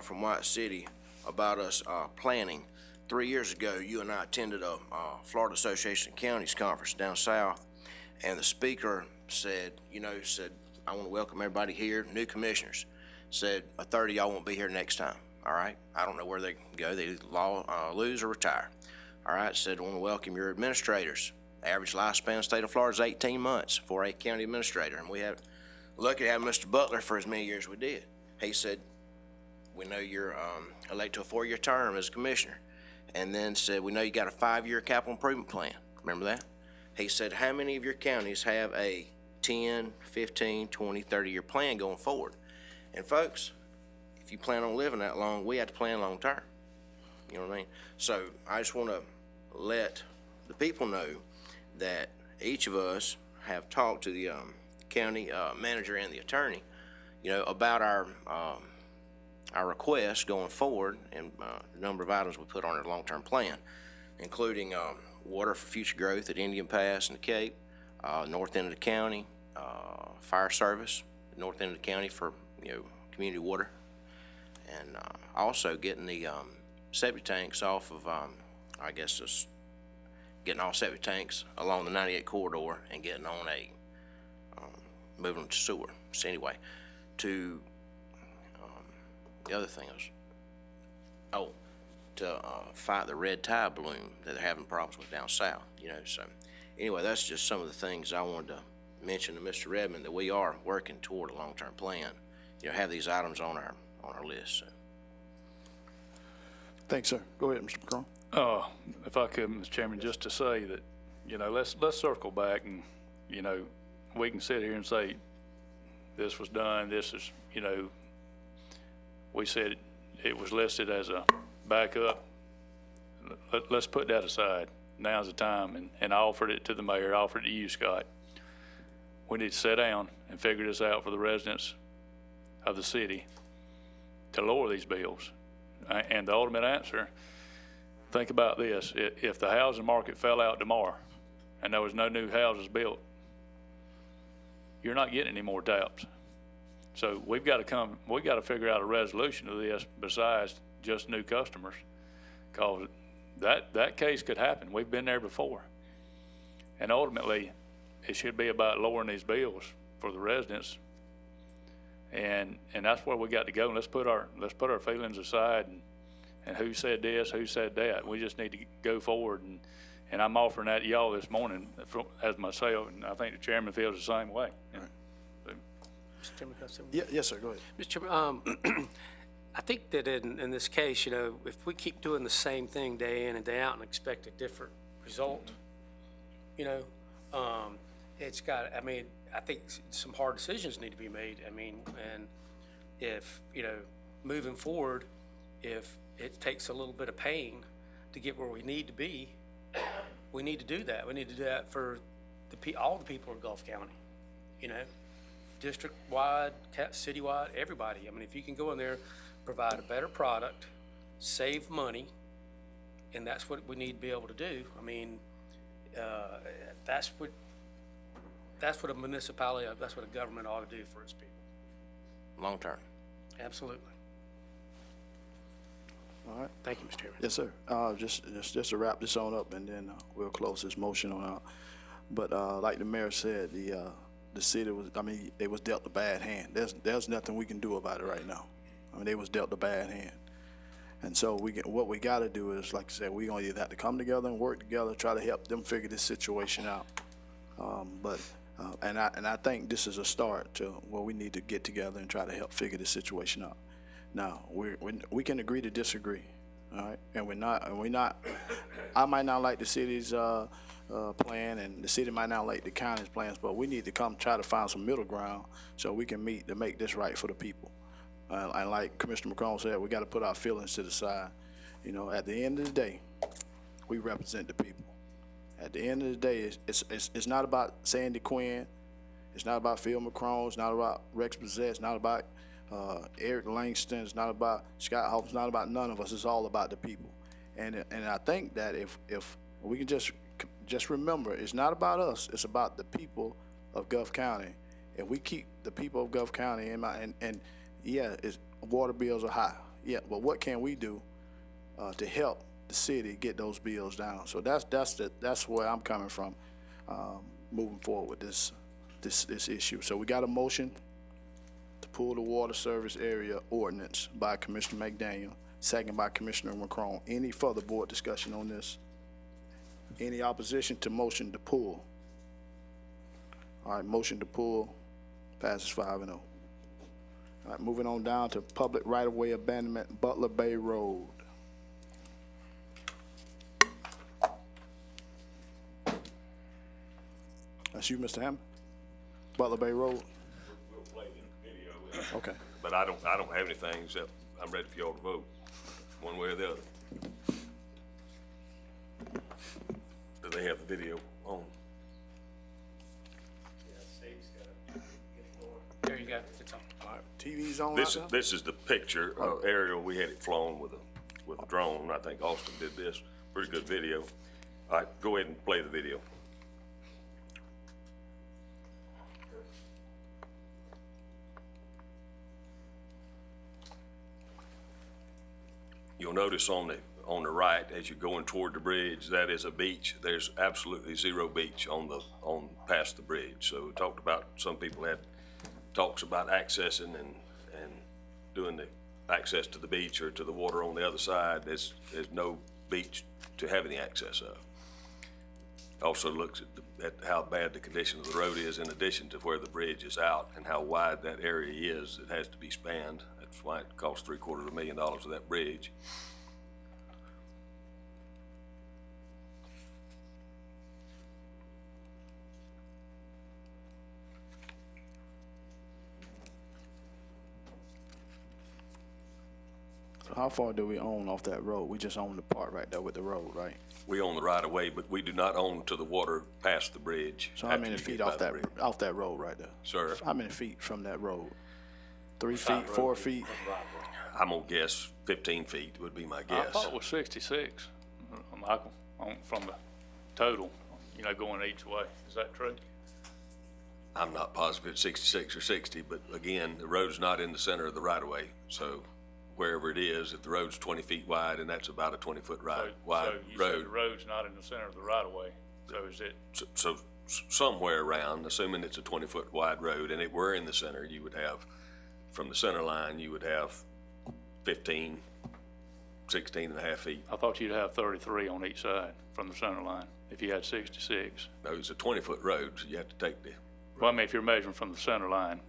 from White City about us planning. 3 years ago, you and I attended a Florida Association of Counties conference down south, and the speaker said, I want to welcome everybody here, new commissioners. Said, a third of y'all won't be here next time, all right? I don't know where they go. They lose or retire, all right? Said, I want to welcome your administrators. Average lifespan in the state of Florida is 18 months for a county administrator, and we have lucky to have Mr. Butler for as many years as we did. He said, we know you're elected to a 4-year term as commissioner, and then said, we know you got a 5-year capital improvement plan. Remember that? He said, how many of your counties have a 10, 15, 20, 30-year plan going forward? And folks, if you plan on living that long, we have to plan long term. You know what I mean? So I just want to let the people know that each of us have talked to the county manager and the attorney, about our requests going forward and the number of items we put on our long-term plan, including water for future growth at Indian Pass and the Cape, north end of the county, fire service, north end of the county for community water, and also getting the septic tanks off of, just getting all septic tanks along the 98 corridor and getting on moving them to sewer. So anyway, the other thing was, to fight the red tide bloom that they're having problems with down south, so anyway, that's just some of the things I wanted to mention to Mr. Redmond, that we are working toward a long-term plan. Have these items on our list. So. Thanks, sir. Go ahead, Mr. McCrone. If I could, Mr. Chairman, just to say that, let's circle back and, we can sit here and say, this was done, this is, we said it was listed as a backup. Let's put that aside. Now's the time, and I offered it to the mayor, I offered it to you, Scott. We need to sit down and figure this out for the residents of the city to lower these bills. And the ultimate answer, think about this, if the housing market fell out tomorrow and there was no new houses built, you're not getting any more taps. So we've got to figure out a resolution to this besides just new customers, because that case could happen. We've been there before. And ultimately, it should be about lowering these bills for the residents. And that's where we got to go. Let's put our feelings aside and who said this, who said that. We just need to go forward, and I'm offering that to y'all this morning as myself, and I think the chairman feels the same way. Right. So. Mr. Chairman, can I say one? Yes, sir. Go ahead. Mr. Chairman, I think that in this case, if we keep doing the same thing day in and day out and expect a different result, it's got, I think some hard decisions need to be made. And if, moving forward, if it takes a little bit of pain to get where we need to be, we need to do that. We need to do that for all the people of Gulf County, district-wide, city-wide, everybody. If you can go in there, provide a better product, save money, and that's what we need to be able to do. That's what a municipality, that's what a government ought to do for its people. Long term. Absolutely. All right. Thank you, Mr. Chairman. Yes, sir. Just to wrap this on up, and then we'll close this motion on out. But like the mayor said, the city was, I mean, they was dealt a bad hand. There's nothing we can do about it right now. I mean, they was dealt a bad hand. And so what we got to do is, like I said, we're going to either have to come together and work together, try to help them figure this situation out. And I think this is a start to where we need to get together and try to help figure this situation out. Now, we can agree to disagree, all right? And we're not, I might not like the city's plan, and the city might not like the county's plans, but we need to come try to find some middle ground so we can meet to make this right for the people. And like Commissioner McCrone said, we got to put our feelings to the side. You know, at the end of the day, we represent the people. At the end of the day, it's not about Sandy Quinn, it's not about Phil McCrone, it's not about Rex Bazette, it's not about Eric Langston, it's not about Scott Hoff, it's not about none of us, it's all about the people. And I think that if we can just remember, it's not about us, it's about the people of Gulf County. If we keep the people of Gulf County in mind, and yeah, water bills are high, yeah, but what can we do to help the city get those bills down? So that's where I'm coming from, moving forward with this issue. So we got a motion to pull the water service area ordinance by Commissioner McDaniel, second by Commissioner McCrone. Any further board discussion on this? Any opposition to motion to pull? All right, motion to pull passes 5-0. All right, moving on down to public right-of-way abandonment, Butler Bay Road. That's you, Mr. Hammond? Butler Bay Road? We'll play the video. Okay. But I don't have anything except I'm ready for y'all to vote, one way or the other. Do they have the video on? There you go. It's on. All right, TV's on out there? This is the picture aerial. We had it flown with a drone. I think Austin did this. Pretty good video. All right, go ahead and play the video. You'll notice on the right, as you're going toward the bridge, that is a beach. There's absolutely zero beach on past the bridge. So we talked about, some people had talks about accessing and doing the access to the beach or to the water on the other side. There's no beach to have any access of. Also looks at how bad the condition of the road is, in addition to where the bridge is out and how wide that area is. It has to be spanned. That's why it costs $750,000 of that bridge. So how far do we own off that road? We just own the part right there with the road, right? We own the right of way, but we do not own to the water past the bridge. So how many feet off that road right there? Sir? How many feet from that road? 3 feet, 4 feet? I'm gonna guess 15 feet would be my guess. I thought it was 66, Michael, from the total, going each way. Is that true? I'm not positive it's 66 or 60, but again, the road's not in the center of the right of way. So wherever it is, if the road's 20 feet wide, and that's about a 20-foot wide So you said road. the road's not in the center of the right of way, so is it? So somewhere around, assuming it's a 20-foot wide road, and it were in the center, you would have, from the center line, you would have 15, 16 and a half feet. I thought you'd have 33 on each side from the center line, if you had 66. No, it's a 20-foot road, so you have to take the Well, I mean, if you're measuring from the center line,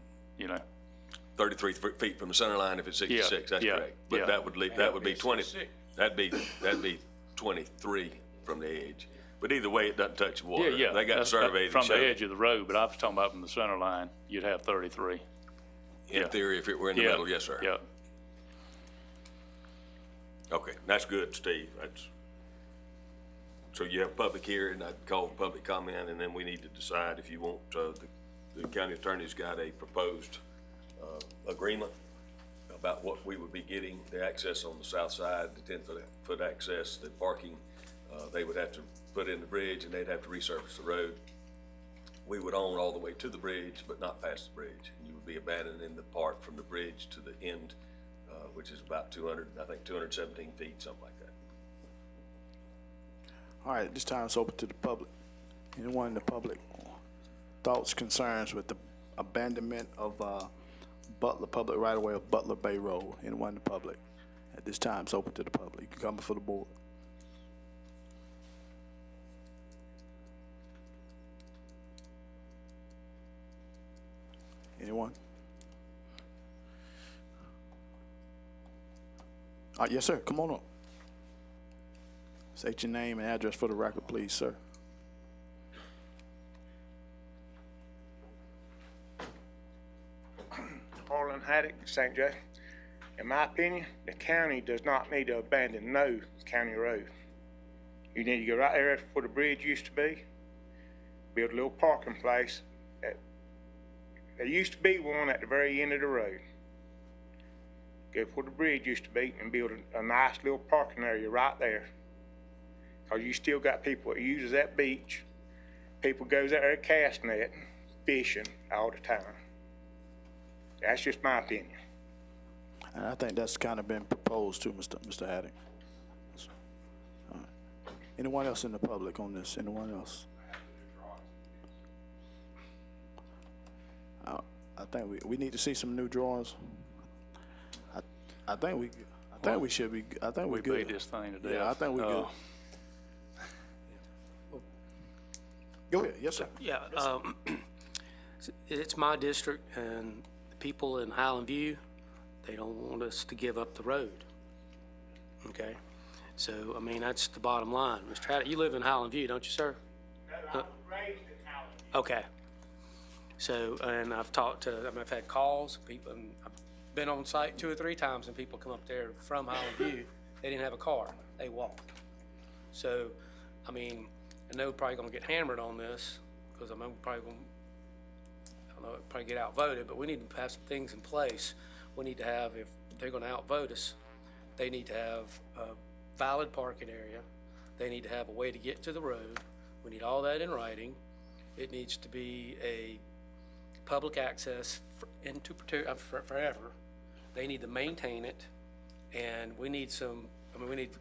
33 feet from the center line if it's 66, that's correct. But that would be 20, that'd be 23 from the edge. But either way, it doesn't touch the water. Yeah. They got surveyed. From the edge of the road, but I was talking about from the center line, you'd have 33. In theory, if it were in the middle, yes, sir. Yeah. Okay, that's good, Steve. So you have public hearing, I'd call for public comment, and then we need to decide if you want, the county attorney's got a proposed agreement about what we would be getting, the access on the south side, the 10-foot access, the parking. They would have to put in the bridge and they'd have to resurface the road. We would own all the way to the bridge, but not past the bridge. And you would be abandoning the part from the bridge to the end which is about 217 feet, something like that. All right, this time it's open to the public. Anyone in the public, thoughts, concerns with the abandonment of Butler, public right-of-way of Butler Bay Road? Anyone in the public? At this time, it's open to the public. You can come before the board. Anyone? Yes, sir. Come on up. State your name and address for the record, please, sir. Harlan Haddock, St. Joe. In my opinion, the county does not need to abandon no county road. You need to go right there where the bridge used to be, build a little parking place. There used to be one at the very end of the road. Go where the bridge used to be and build a nice little parking area right there. Cause you still got people that uses that beach. People goes out there cast net, fishing all the time. That's just my opinion. And I think that's kind of been proposed to Mr. Haddock. All right. Anyone else in the public on this? Anyone else? I think we need to see some new drawings. I think we should be. I think we're good. We beat this thing to death. Yeah, I think we're good. Go ahead. Yes, sir. Yeah, it's my district, and the people in Highland View, they don't want us to give up the road. Okay? So, I mean, that's the bottom line. Mr. Haddock, you live in Highland View, don't you, sir? No, I was raised in Highland View. Okay. So, and I've talked to, I've had calls, people, and I've been on site 2 or 3 times, and people come up there from Highland View, they didn't have a car, they walked. So, I mean, I know we're probably gonna get hammered on this, because I'm probably gonna, I don't know, probably get outvoted, but we need to have some things in place. We need to have, if they're gonna outvote us, they need to have a valid parking area. They need to have a way to get to the road. We need all that in writing. It needs to be a public access forever. They need to maintain it, and we need some, I mean, we need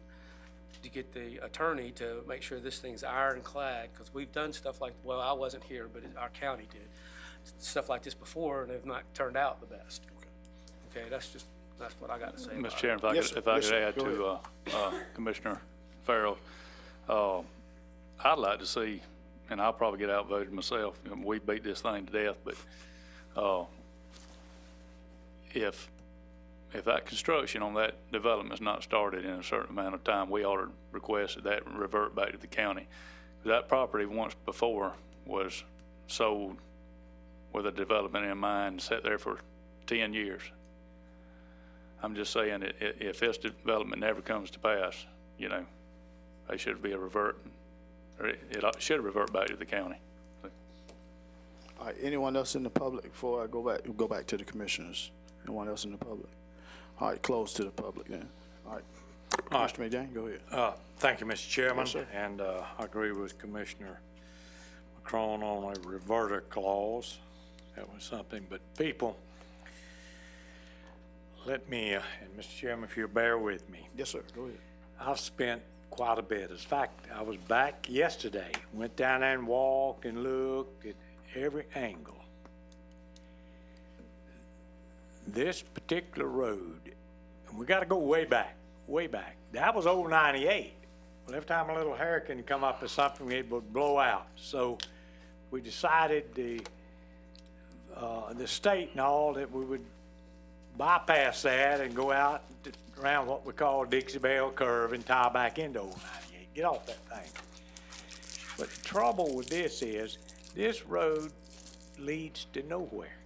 to get the attorney to make sure this thing's ironclad, because we've done stuff like, well, I wasn't here, but our county did, stuff like this before, and they've not turned out the best. Okay, that's what I got to say. Mr. Chairman, if I could add to Commissioner Farrell, I'd like to see, and I'll probably get outvoted myself, we beat this thing to death, but if that construction on that development is not started in a certain amount of time, we ought to request that revert back to the county. That property once before was sold with a development in mind, sat there for 10 years. I'm just saying, if this development never comes to pass, you know, they should be a revert, or it should revert back to the county. All right, anyone else in the public before I go back to the commissioners? Anyone else in the public? All right, close to the public then. All right. Mr. McDaniel, go ahead. Thank you, Mr. Chairman. Yes, sir. And I agree with Commissioner McCrone on a reverter clause. That was something, but people, let me, and Mr. Chairman, if you'll bear with me. Yes, sir, go ahead. I've spent quite a bit. In fact, I was back yesterday, went down there and walked and looked at every angle. This particular road, and we got to go way back, way back. That was old 98. Well, every time a little hurricane come up or something, it would blow out. So we decided the state and all that we would bypass that and go out around what we call Dixie Bell Curve and tie back into old 98. Get off that thing. But the trouble with this is, this road leads to nowhere.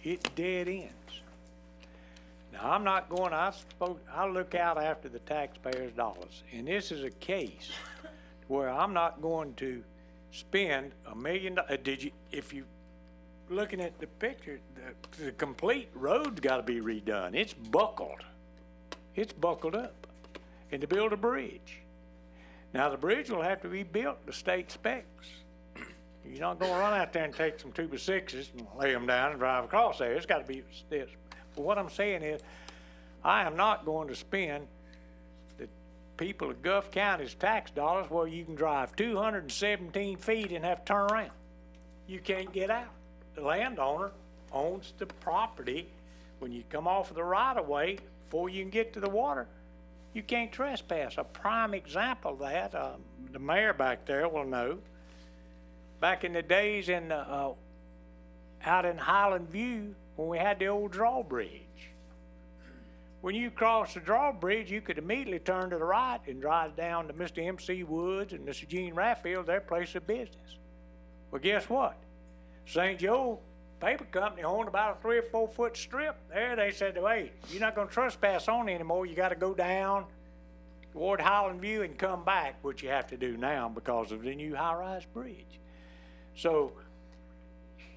It dead ends. Now, I'm not going, I look out after the taxpayers' dollars, and this is a case where I'm not going to spend $1 million. If you looking at the picture, the complete road's got to be redone. It's buckled. It's buckled up. And to build a bridge. Now, the bridge will have to be built to state specs. You're not going to run out there and take some 2x6s and lay them down and drive across there. It's got to be this. But what I'm saying is, I am not going to spend the people of Gulf County's tax dollars where you can drive 217 feet and have to turn around. You can't get out. The landowner owns the property. When you come off of the right-of-way, before you can get to the water, you can't trespass. A prime example of that, the mayor back there will know, back in the days out in Highland View, when we had the old drawbridge. When you crossed the drawbridge, you could immediately turn to the right and drive down to Mr. M.C. Woods and Mr. Gene Raffield, their place of business. Well, guess what? St. Joe Paper Company owned about a 3 or 4 foot strip there. They said, hey, you're not going to trespass on anymore. You got to go down toward Highland View and come back, which you have to do now because of the new high-rise bridge. So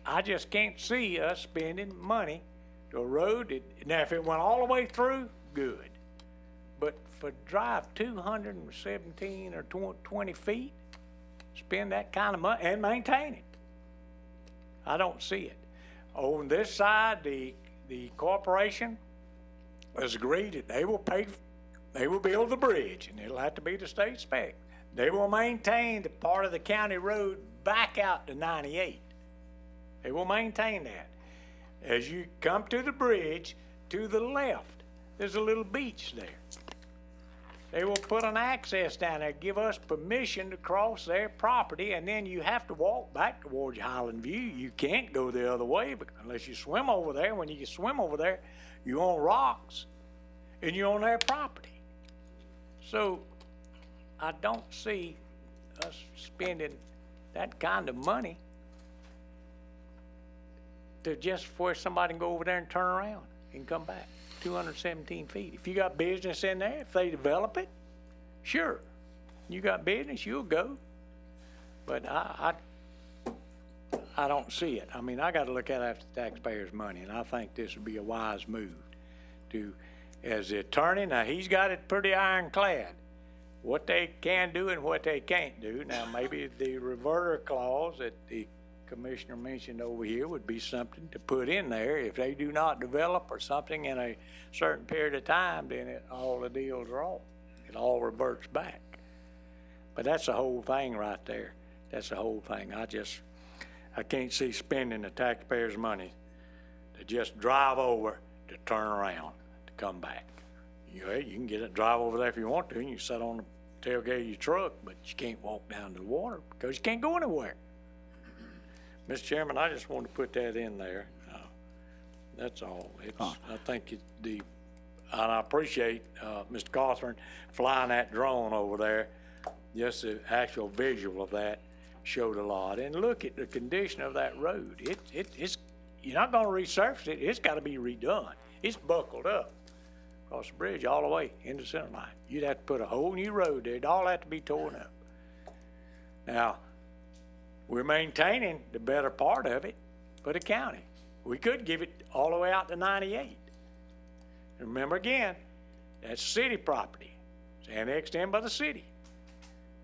I just can't see us spending money to a road. Now, if it went all the way through, good. But for drive 217 or 20 feet, spend that kind of money and maintain it. I don't see it. On this side, the corporation has agreed that they will build the bridge, and it'll have to be the state spec. They will maintain the part of the county road back out to 98. They will maintain that. As you come to the bridge, to the left, there's a little beach there. They will put an access down there, give us permission to cross their property, and then you have to walk back towards Highland View. You can't go the other way unless you swim over there. When you swim over there, you're on rocks, and you're on their property. So I don't see us spending that kind of money to just for somebody can go over there and turn around and come back 217 feet. If you got business in there, if they develop it, sure. You got business, you'll go. But I don't see it. I mean, I got to look at it after the taxpayers' money, and I think this would be a wise move to, as the attorney, now he's got it pretty ironclad, what they can do and what they can't do. Now, maybe the reverter clause that the commissioner mentioned over here would be something to put in there. If they do not develop or something in a certain period of time, then all the deals are off. It all reverts back. But that's the whole thing right there. That's the whole thing. I can't see spending the taxpayers' money to just drive over to turn around to come back. You can get it, drive over there if you want to, and you sit on the tailgate of your truck, but you can't walk down to the water because you can't go anywhere. Mr. Chairman, I just wanted to put that in there. That's all. I think and I appreciate Mr. Cawthorn flying that drone over there. Just the actual visual of that showed a lot. And look at the condition of that road. It's you're not going to resurface it. It's got to be redone. It's buckled up across the bridge all the way into center line. You'd have to put a whole new road there. It'd all have to be torn up. Now, we're maintaining the better part of it for the county. We could give it all the way out to 98. And remember again, that's city property. It's annexed in by the city.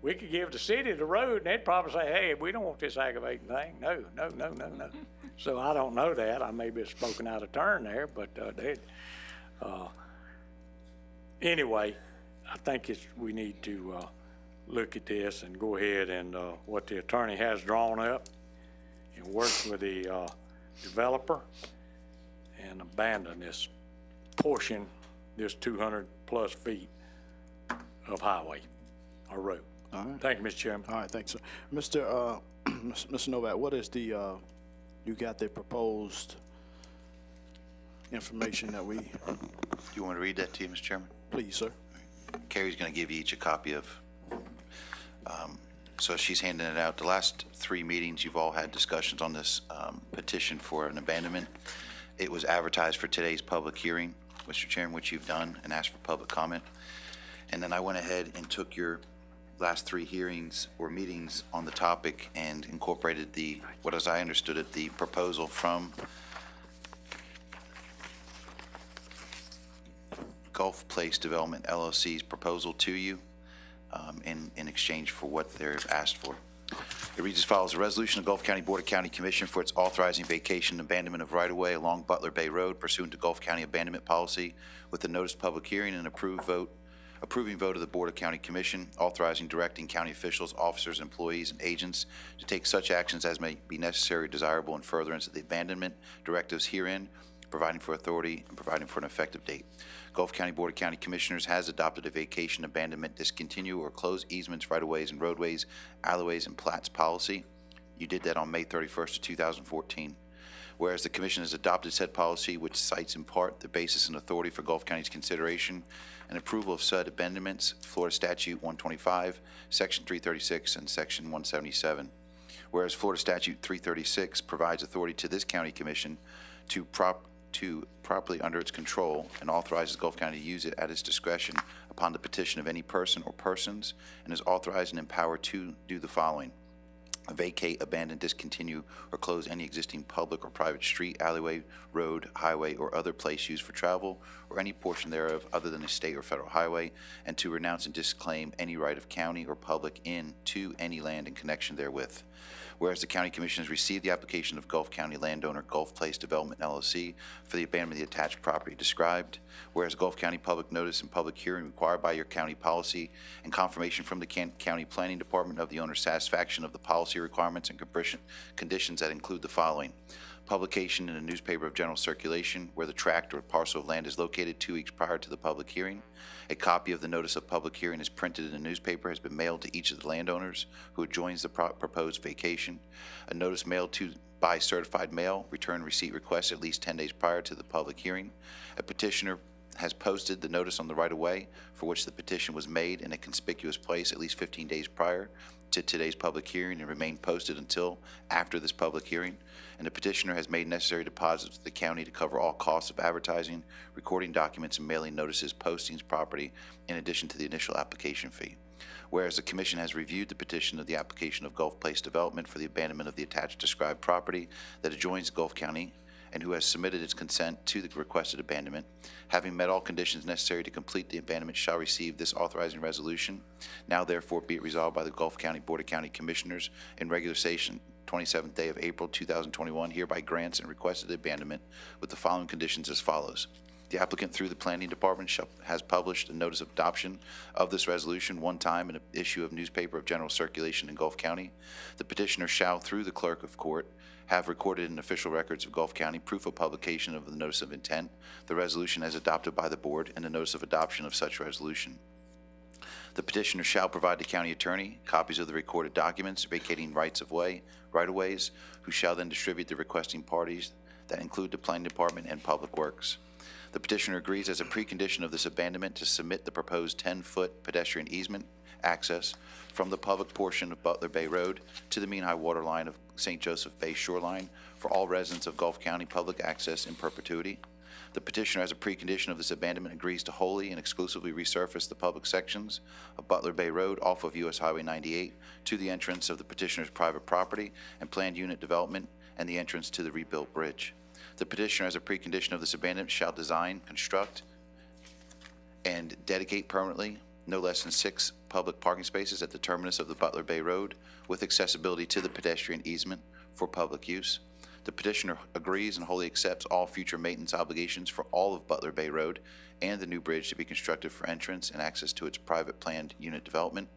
We could give the city the road, and they'd probably say, hey, we don't want this aggravating thing. No. So I don't know that. I may be spoken out of turn there, but anyway, I think we need to look at this and go ahead and what the attorney has drawn up and work with the developer and abandon this portion, this 200 plus feet of highway or road. All right. Thank you, Mr. Chairman. All right, thanks, sir. Mr. Novak, what is you got the proposed information that we... Do you want to read that to you, Mr. Chairman? Please, sir. Carrie's going to give you each a copy of, so she's handing it out. The last 3 meetings, you've all had discussions on this petition for an abandonment. It was advertised for today's public hearing, Mr. Chairman, which you've done, and asked for public comment. And then I went ahead and took your last 3 hearings or meetings on the topic and incorporated what as I understood it, the proposal from Gulf Place Development LLC's proposal to you in exchange for what they've asked for. It reads as follows: a resolution of Gulf County Board of County Commission for its authorizing vacation and abandonment of right-of-way along Butler Bay Road pursuant to Gulf County abandonment policy with a notice public hearing and approving vote of the Board of County Commission, authorizing, directing county officials, officers, employees, and agents to take such actions as may be necessary or desirable in furtherance of the abandonment directives herein, providing for authority and providing for an effective date. Gulf County Board of County Commissioners has adopted a vacation, abandonment, discontinue, or close easements, right-of-ways, and roadways, alleyways, and plats policy. You did that on May 31st of 2014. Whereas the Commission has adopted said policy, which cites in part the basis and authority for Gulf County's consideration and approval of said abandonments, Florida Statute 125, Section 336, and Section 177. Whereas Florida Statute 336 provides authority to this County Commission to properly under its control and authorizes Gulf County to use it at its discretion upon the petition of any person or persons, and is authorized and empowered to do the following: vacate, abandon, discontinue, or close any existing public or private street, alleyway, road, highway, or other place used for travel, or any portion thereof other than a state or federal highway, and to renounce and disclaim any right of county or public in to any land in connection therewith. Whereas the County Commission has received the application of Gulf County landowner Gulf Place Development LLC for the abandonment of the attached property described. Whereas Gulf County public notice and public hearing required by your county policy and confirmation from the County Planning Department of the owner's satisfaction of the policy requirements and conditions that include the following: publication in a newspaper of general circulation where the tract or parcel of land is located 2 weeks prior to the public hearing. A copy of the notice of public hearing is printed in a newspaper, has been mailed to each of the landowners who joins the proposed vacation. A notice mailed by certified mail, return receipt request at least 10 days prior to the public hearing. A petitioner has posted the notice on the right-of-way for which the petition was made in a conspicuous place at least 15 days prior to today's public hearing and remained posted until after this public hearing. And the petitioner has made necessary deposits to the county to cover all costs of advertising, recording documents, and mailing notices, postings, property, in addition to the initial application fee. Whereas the Commission has reviewed the petition of the application of Gulf Place Development for the abandonment of the attached described property that adjoins Gulf County, and who has submitted its consent to the requested abandonment, having met all conditions necessary to complete the abandonment, shall receive this authorizing resolution. Now therefore be it resolved by the Gulf County Board of County Commissioners in regular session 27th day of April 2021 hereby grants and requested abandonment with the following conditions as follows. The applicant through the Planning Department has published a notice of adoption of this resolution one time in an issue of newspaper of general circulation in Gulf County. The petitioner shall, through the clerk of court, have recorded in official records of Gulf County proof of publication of the notice of intent, the resolution as adopted by the board, and the notice of adoption of such resolution. The petitioner shall provide the county attorney copies of the recorded documents vacating right-of-ways, who shall then distribute the requesting parties that include the Planning Department and Public Works. The petitioner agrees as a precondition of this abandonment to submit the proposed 10-foot pedestrian easement access from the public portion of Butler Bay Road to the mean high water line of St. Joseph Bay shoreline for all residents of Gulf County public access in perpetuity. The petitioner, as a precondition of this abandonment, agrees to wholly and exclusively resurface the public sections of Butler Bay Road off of U.S. Highway 98 to the entrance of the petitioner's private property and planned unit development and the entrance to the rebuilt bridge. The petitioner, as a precondition of this abandonment, shall design, construct, and dedicate permanently no less than 6 public parking spaces at the terminus of the Butler Bay Road with accessibility to the pedestrian easement for public use. The petitioner agrees and wholly accepts all future maintenance obligations for all of Butler Bay Road and the new bridge to be constructed for entrance and access to its private planned unit development.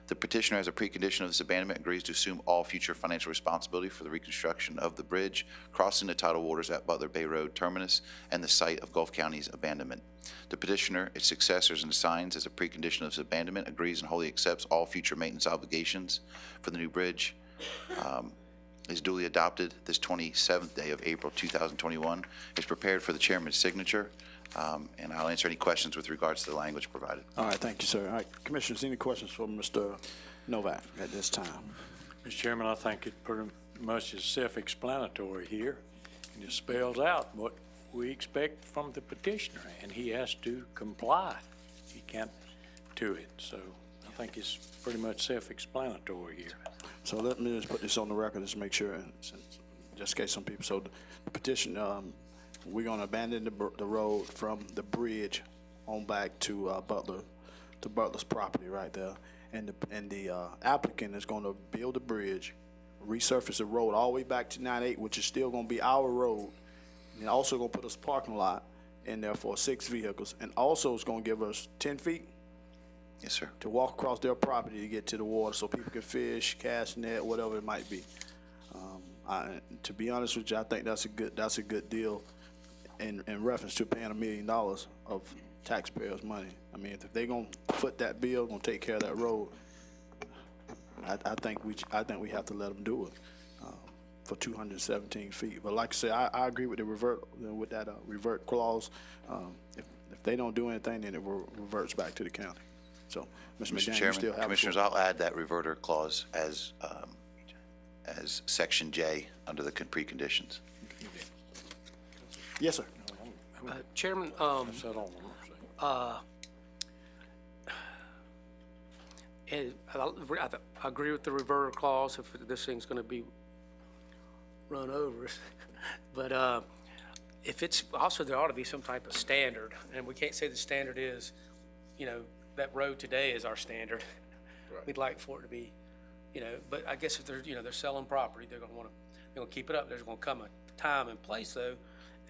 The petitioner, as a precondition of this abandonment, agrees to assume all future financial responsibility for the reconstruction of the bridge crossing the tidal waters at Butler Bay Road terminus and the site of Gulf County's abandonment. The petitioner, its successors, and assigns as a precondition of this abandonment, agrees and wholly accepts all future maintenance obligations for the new bridge. Is duly adopted this 27th day of April 2021, is prepared for the chairman's signature, and I'll answer any questions with regards to the language provided. All right, thank you, sir. All right, Commissioners, any questions for Mr. Novak at this time? Mr. Chairman, I think it pretty much is self-explanatory here, and it spells out what we expect from the petitioner, and he has to comply. He can't do it, so I think it's pretty much self-explanatory here. So let me just put this on the record, just make sure, just in case some people, so the petition, we're gonna abandon the road from the bridge on back to Butler's property right there. and the applicant is gonna build a bridge, resurface the road all the way back to 98, which is still gonna be our road, and also gonna put us a parking lot in there for 6 vehicles, and also it's gonna give us 10 feet Yes, sir. to walk across their property to get to the water so people can fish, cast net, whatever it might be. To be honest with you, I think that's a good deal in reference to paying $1 million of taxpayers' money. I mean, if they gonna foot that bill, gonna take care of that road, I think we have to let them do it for 217 feet. But like I said, I agree with the revert clause. If they don't do anything, then it reverts back to the county. So, Mr. McDaniel, you Chairman, still have the Commissioners, floor. I'll add that reverter clause as Section J under the preconditions. Yes, sir. Chairman, and I agree with the reverter clause if this thing's gonna be run over. But if it's, also there ought to be some type of standard, and we can't say the standard is, that road today is our standard. We'd like for it to be, but I guess if they're, they're selling property, they're gonna keep it up. There's gonna come a time and place though,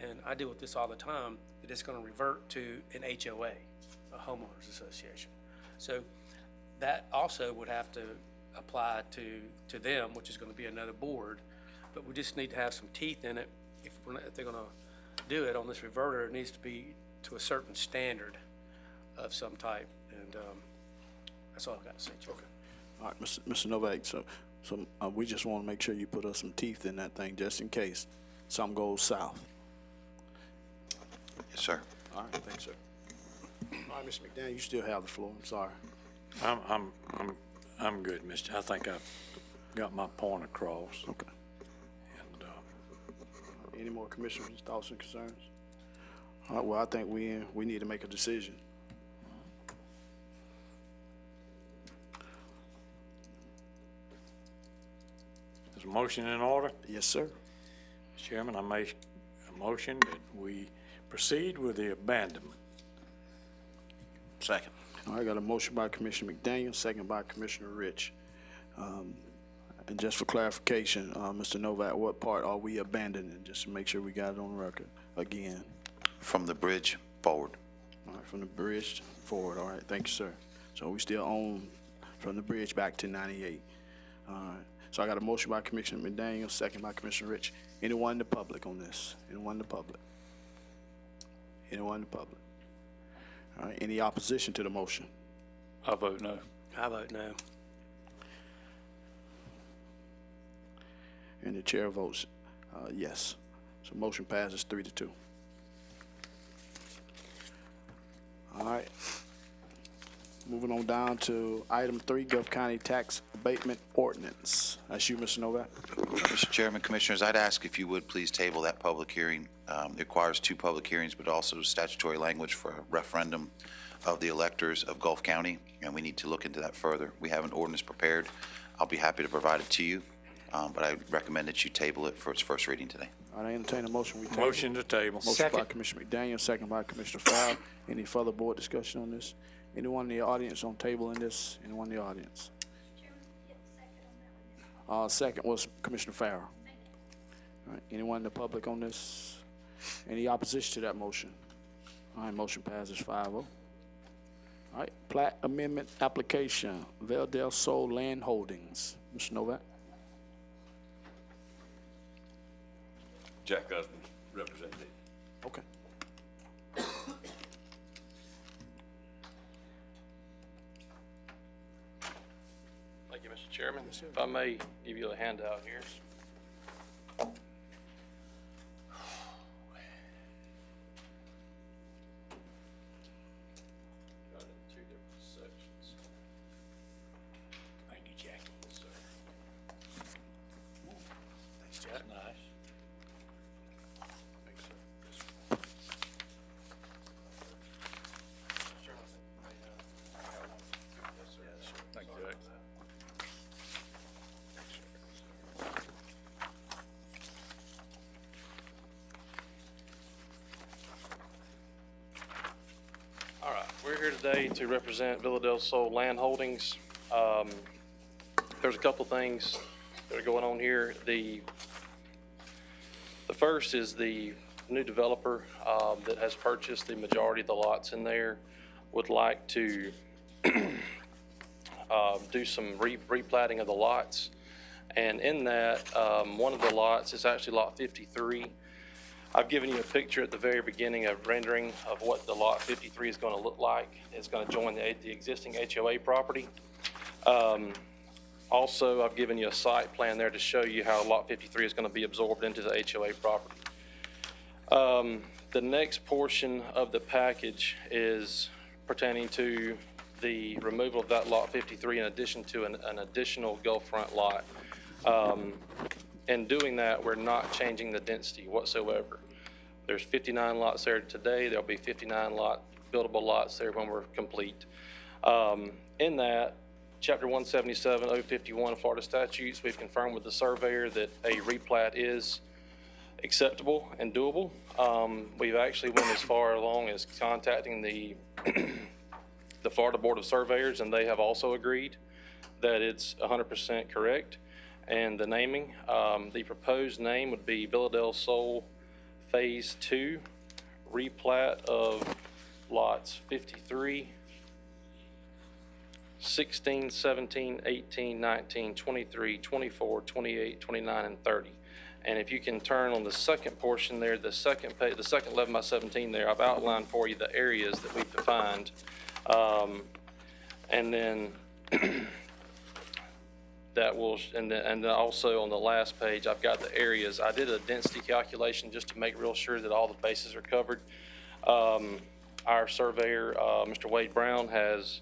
and I deal with this all the time, that it's gonna revert to an HOA, a homeowners association. So that also would have to apply to them, which is gonna be another board, but we just need to have some teeth in it. If they're gonna do it on this reverter, it needs to be to a certain standard of some type, and that's all I've got to say, Chairman. All right, Mr. Novak, so we just want to make sure you put us some teeth in that thing just in case something goes south. Yes, sir. All right, thanks, sir. All right, Mr. McDaniel, you still have the floor. I'm sorry. I'm good, Mister. I think I've got my point across. Okay. And, Any more commissioners' thoughts and concerns? All right, well, I think we need to make a decision. is a motion in order? Yes, sir. Mr. Chairman, I make a motion that we proceed with the abandonment. Second. All right, got a motion by Commissioner McDaniel, second by Commissioner Rich. And just for clarification, Mr. Novak, what part are we abandoning? Just to make sure we got it on record again. From the bridge forward. All right, from the bridge forward. All right, thank you, sir. So we still own from the bridge back to 98. All right. So I got a motion by Commissioner McDaniel, second by Commissioner Rich. Anyone in the public on this? Anyone in the public? Anyone in the public? All right, any opposition to the motion? I vote no. I vote no. And the chair votes yes. So motion passes 3-2. All right. Moving on down to item 3, Gulf County Tax Abatement Ordinance. That's you, Mr. Novak. Mr. Chairman, Commissioners, I'd ask if you would please table that public hearing. It requires 2 public hearings, but also statutory language for a referendum of the electors of Gulf County, and we need to look into that further. We have an ordinance prepared. I'll be happy to provide it to you, but I recommend that you table it for its first reading today. All right, I entertain a motion. We table. Motion to table. Motion by Commissioner McDaniel, second by Commissioner Farrell. Any further board discussion on this? Anyone in the audience on tabling this? Anyone in the audience? Second was Commissioner Farrell. All right, anyone in the public on this? Any opposition to that motion? All right, motion passes 5-0. All right, plat amendment application, Val del Sol Land Holdings. Mr. Novak? Jack Usman, representative. Okay. Thank you, Mr. Chairman. If I may give you a handout here. Got it in 2 different sections. Thank you, Jack. Yes, sir. Thanks, Jack. Nice. Thanks, sir. Yes, sir. Sure, I think we may have one. Yes, sir. Yes, sir. Thank you, Jack. All right, we're here today to represent Villa del Sol Land Holdings. There's a couple things that are going on here. The first is the new developer that has purchased the majority of the lots in there would like to do some replatting of the lots. And in that, one of the lots is actually lot 53. I've given you a picture at the very beginning of rendering of what the lot 53 is going to look like. It's going to join the existing HOA property. Also, I've given you a site plan there to show you how lot 53 is going to be absorbed into the HOA property. The next portion of the package is pertaining to the removal of that lot 53 in addition to an additional Gulffront lot. In doing that, we're not changing the density whatsoever. There's 59 lots there today. There'll be 59 buildable lots there when we're complete. In that, Chapter 177, 051 Florida statutes, we've confirmed with the surveyor that a replat is acceptable and doable. We've actually went as far along as contacting the Florida Board of Surveyors, and they have also agreed that it's 100% correct. And the naming, the proposed name would be Villa del Sol Phase 2, replat of lots 53, 16, 17, 18, 19, 23, 24, 28, 29, and 30. And if you can turn on the second portion there, the second page, the second 11 by 17 there, I've outlined for you the areas that we've defined. And then that will, and then also on the last page, I've got the areas. I did a density calculation just to make real sure that all the bases are covered. Our surveyor, Mr. Wade Brown, has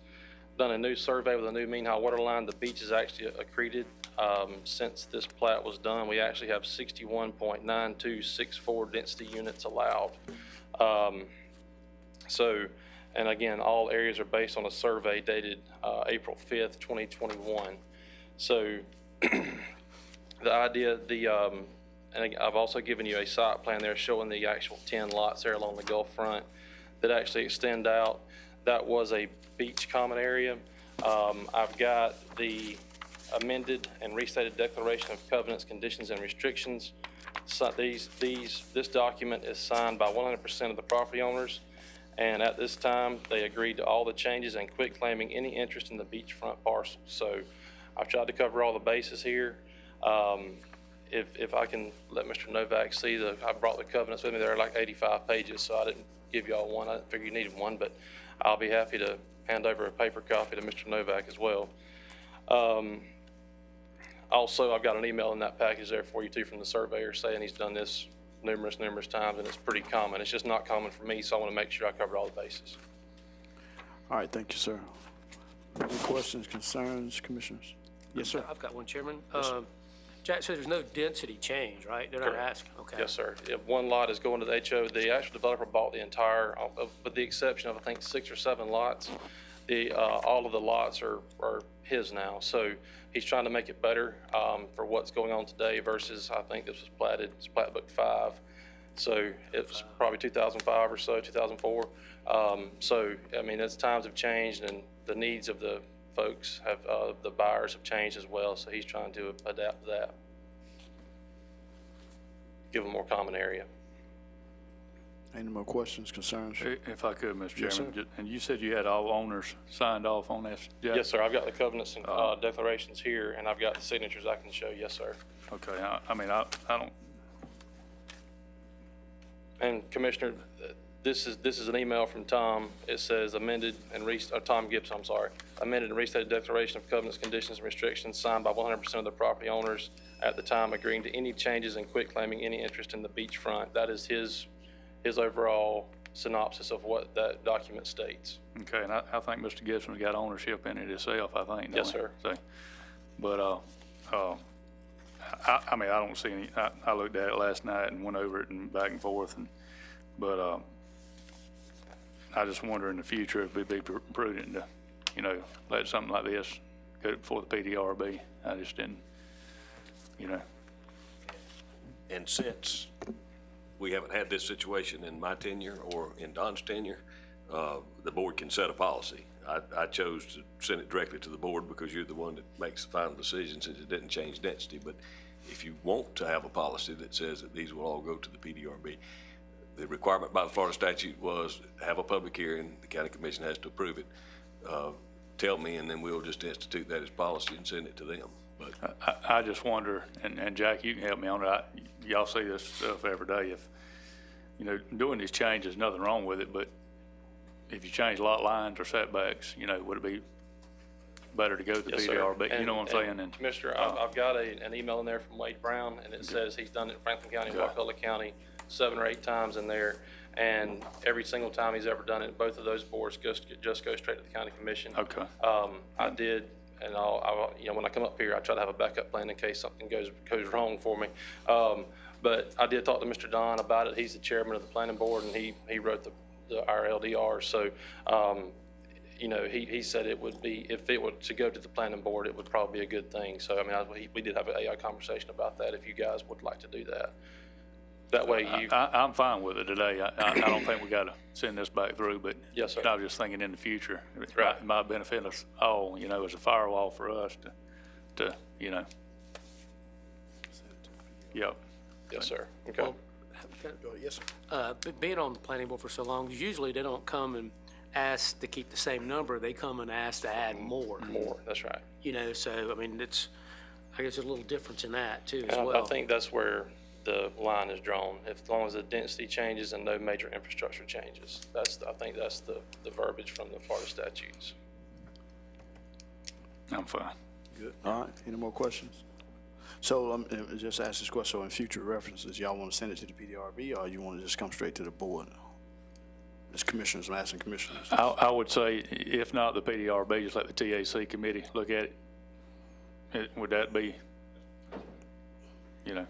done a new survey with a new mean high water line. The beach is actually accreted since this plat was done. We actually have 61.9264 density units allowed. And again, all areas are based on a survey dated April 5th, 2021. So the idea, and I've also given you a site plan there showing the actual 10 lots there along the Gulf front that actually extend out. That was a beach common area. I've got the amended and restated declaration of covenants, conditions, and restrictions. So this document is signed by 100% of the property owners. And at this time, they agreed to all the changes and quit claiming any interest in the beachfront parcel. So I've tried to cover all the bases here. If I can let Mr. Novak see I brought the covenants with me. They're like 85 pages, so I didn't give you all one. I didn't figure you needed one, but I'll be happy to hand over a paper copy to Mr. Novak as well. Also, I've got an email in that package there for you too from the surveyor saying he's done this numerous times, and it's pretty common. It's just not common for me, so I want to make sure I cover all the bases. All right, thank you, sir. Any questions, concerns, commissioners? Yes, sir. I've got one, Chairman. Jack said there's no density change, right? They're not asking. Okay. Yes, sir. If one lot is going to the HO, the actual developer bought the entire, with the exception of I think 6 or 7 lots. All of the lots are his now. So he's trying to make it better for what's going on today versus I think this was platted, it's plat book 5. So it was probably 2005 or so, 2004. So, I mean, as times have changed and the needs of the folks have, the buyers have changed as well. So he's trying to adapt to that. Give them more common area. Any more questions, concerns? If I could, Mr. Yes, Chairman, sir. and you said you had all owners signed off on this? Jack? Yes, sir. I've got the covenants and declarations here, and I've got the signatures I can show. Yes, sir. Okay. I mean, I don't. And Commissioner, this is an email from Tom. It says amended and Tom Gibson, I'm sorry. Amended and restated declaration of covenants, conditions, and restrictions signed by 100% of the property owners at the time agreeing to any changes and quit claiming any interest in the beachfront. That is his overall synopsis of what that document states. Okay, and I think Mr. Gibson's got ownership in it himself, I think. don't Yes, he? sir. So, but, I mean, I don't see any, I looked at it last night and went over it and back and forth, but I just wonder in the future if it'd be prudent to, let something like this go before the PDRB. I just didn't, And since we haven't had this situation in my tenure or in Don's tenure, the board can set a policy. I chose to send it directly to the board because you're the one that makes the final decision since it didn't change density. But if you want to have a policy that says that these will all go to the PDRB, the requirement by the Florida statute was have a public hearing, the county commission has to approve it. Tell me, and then we'll just institute that as policy and send it to them. But I just wonder, and Jack, you can help me on it. Y'all see this stuff every day. If, you know, doing these changes, nothing wrong with it, but if you change lot lines or setbacks, you know, would it be better to go to the Yes, sir. PDRB? You know what I'm saying? And Commissioner, I've got an email in there from Wade Brown, and it says he's done it in Franklin County, Wakulla County, 7 or 8 times in there. And every single time he's ever done it, both of those boards just go straight to the county commission. Okay. I did, and I'll, you know, when I come up here, I try to have a backup plan in case something goes wrong for me. But I did talk to Mr. Don about it. He's the chairman of the planning board, and he wrote our LDR. So, you know, he said it would be, if it were to go to the planning board, it would probably be a good thing. So, I mean, we did have an AI conversation about that, if you guys would like to do that. That way you... I'm fine with it today. I don't think we got to send this back through, but Yes, sir. I was just thinking in the future, Right. it might benefit us all, you know, as a firewall for us to you know. Yep. Yes, sir. Okay. Well, Yes, sir. being on the planning board for so long, usually they don't come and ask to keep the same number. They come and ask to add more. More, that's right. You know, so, I mean, I guess there's a little difference in that too as And well. I think that's where the line is drawn. As long as the density changes and no major infrastructure changes. I think that's the verbiage from the Florida statutes. I'm fine. Good. All right. Any more questions? So just ask this question. So in future references, y'all want to send it to the PDRB, or you want to just come straight to the board? As commissioners, I'm asking commissioners. I would say, if not the PDRB, just let the TAC committee look at it. Would that be, you know?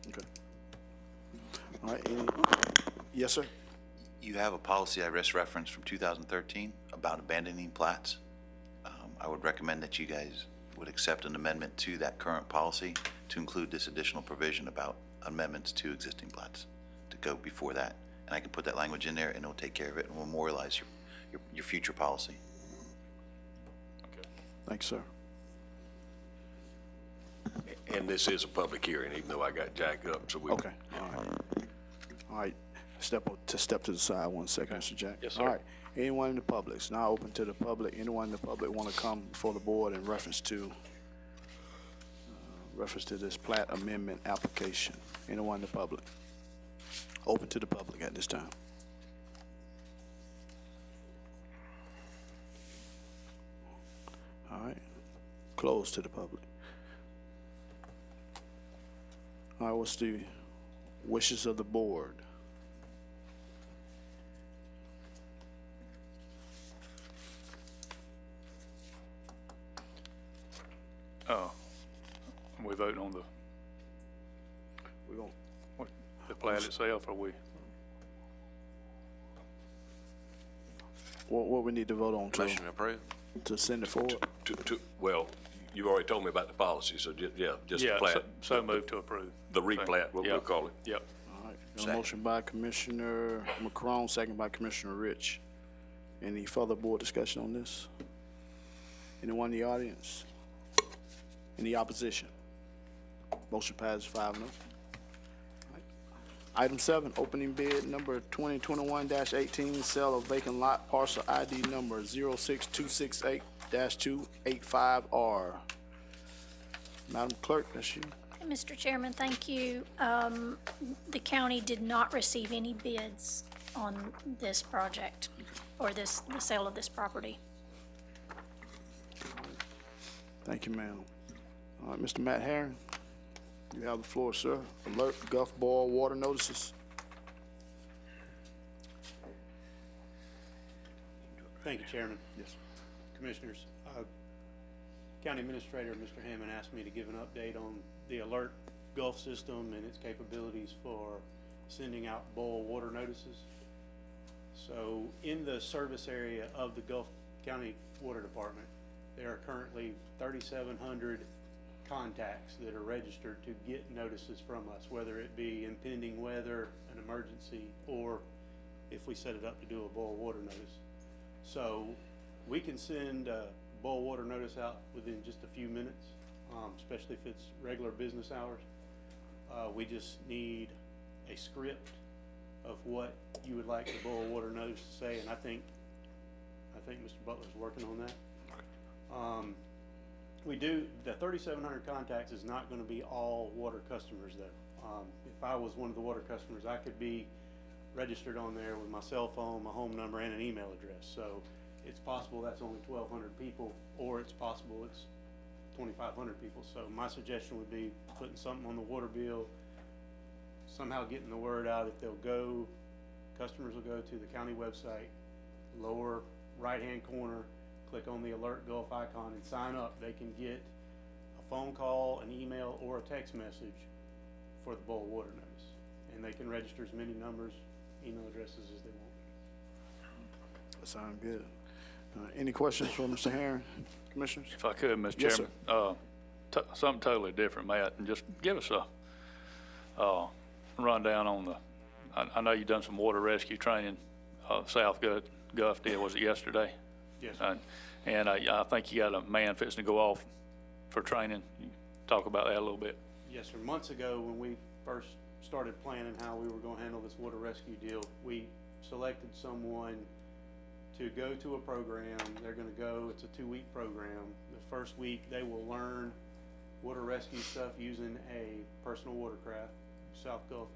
Okay. All right. Yes, sir. You have a policy I just referenced from 2013 about abandoning plats. I would recommend that you guys would accept an amendment to that current policy to include this additional provision about amendments to existing plats to go before that. And I can put that language in there, and it'll take care of it and memorialize your future policy. Okay. Thanks, sir. And this is a public hearing, even though I got Jack up, so we. Okay. All right. All right. Step to the side 1 second, Mr. Jack. Yes, sir. All right. Anyone in the public? It's now open to the public. Anyone in the public want to come before the board in reference to this plat amendment application? Anyone in the public? Open to the public at this time. All right. Closed to the public. All right. What's the wishes of the board? We voting on the plat itself, or we? What we need to vote on Motion approved. to send it forward? Well, you already told me about the policy, so just the Yeah, plat. so move to approve. The replat, what we'll Yep. call it. Yep. All right. Got a motion by Commissioner McCrone, second by Commissioner Rich. Any further board discussion on this? Anyone in the audience? Any opposition? Motion passes 5-0. Item 7, opening bid number 2021-18, sale of vacant lot, parcel ID number 06268-285R. Madam Clerk, that's you. Mr. Chairman, thank you. The county did not receive any bids on this project or the sale of this property. Thank you, ma'am. All right, Mr. Matt Herring, you have the floor, sir. Alert Gulf Boil water notices. Thank you, Chairman. Yes. Commissioners, County Administrator, Mr. Hammond, asked me to give an update on the Alert Gulf system and its capabilities for sending out boil water notices. So in the service area of the Gulf County Water Department, there are currently 3,700 contacts that are registered to get notices from us, whether it be impending weather, an emergency, or if we set it up to do a boil water notice. So we can send a boil water notice out within just a few minutes, especially if it's regular business hours. We just need a script of what you would like the boil water notice to say, and I think Mr. Butler's working on that. The 3,700 contacts is not gonna be all water customers though. If I was one of the water customers, I could be registered on there with my cell phone, my home number, and an email address. So it's possible that's only 1,200 people, or it's possible it's 2,500 people. So my suggestion would be putting something on the water bill, somehow getting the word out. If customers will go to the county website, lower right-hand corner, click on the Alert Gulf icon and sign up. They can get a phone call, an email, or a text message for the boil water notice. And they can register as many numbers, email addresses as they want. That sounds good. Any questions for Mr. Herron, Commissioners? If I could, Mr. Yes, Chairman, something totally different, Matt, and just give us a rundown on I know you've done some water rescue training, South Gulf did, was it yesterday? Yes, sir. And I think you got a man fixing to go off for training. You talk about that a little bit. Yes, sir. Months ago, when we first started planning how we were going to handle this water rescue deal, we selected someone to go to a program. They're going to go, it's a 2-week program. The first week, they will learn water rescue stuff using a personal watercraft. South Gulf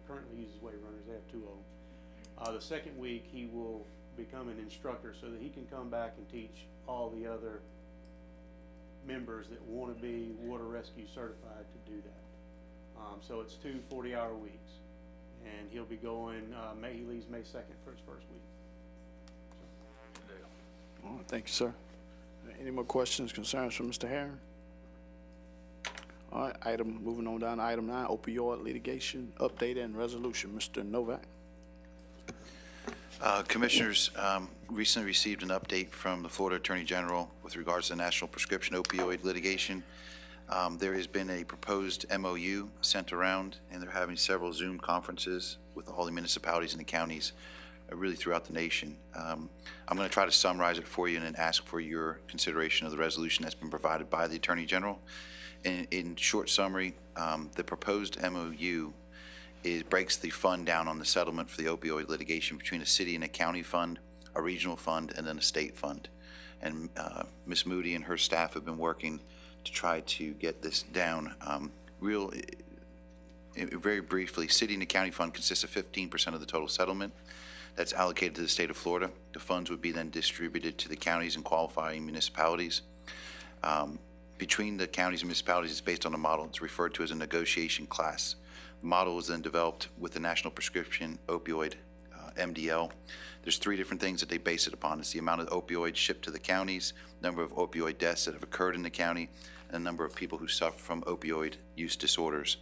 currently uses wave runners. They have 2 of them. The second week, he will become an instructor so that he can come back and teach all the other members that want to be water rescue certified to do that. So it's 2 40-hour weeks, and he'll be going, he leaves May 2nd for his first week. All right, thank you, sir. Any more questions, concerns from Mr. Herron? All right, moving on down to item 9, opioid litigation, update and resolution. Mr. Novak. Commissioners, recently received an update from the Florida Attorney General with regards to the national prescription opioid litigation. There has been a proposed MOU sent around, and they're having several Zoom conferences with all the municipalities and the counties really throughout the nation. I'm going to try to summarize it for you and then ask for your consideration of the resolution that's been provided by the Attorney General. In short summary, the proposed MOU breaks the fund down on the settlement for the opioid litigation between a city and a county fund, a regional fund, and then a state fund. And Ms. Moody and her staff have been working to try to get this down. Very briefly, city and the county fund consists of 15% of the total settlement that's allocated to the state of Florida. The funds would be then distributed to the counties and qualifying municipalities. Between the counties and municipalities, it's based on a model. It's referred to as a negotiation class. The model was then developed with the National Prescription Opioid, MDL. There's 3 different things that they base it upon. It's the amount of opioids shipped to the counties, number of opioid deaths that have occurred in the county, and the number of people who suffer from opioid use disorders.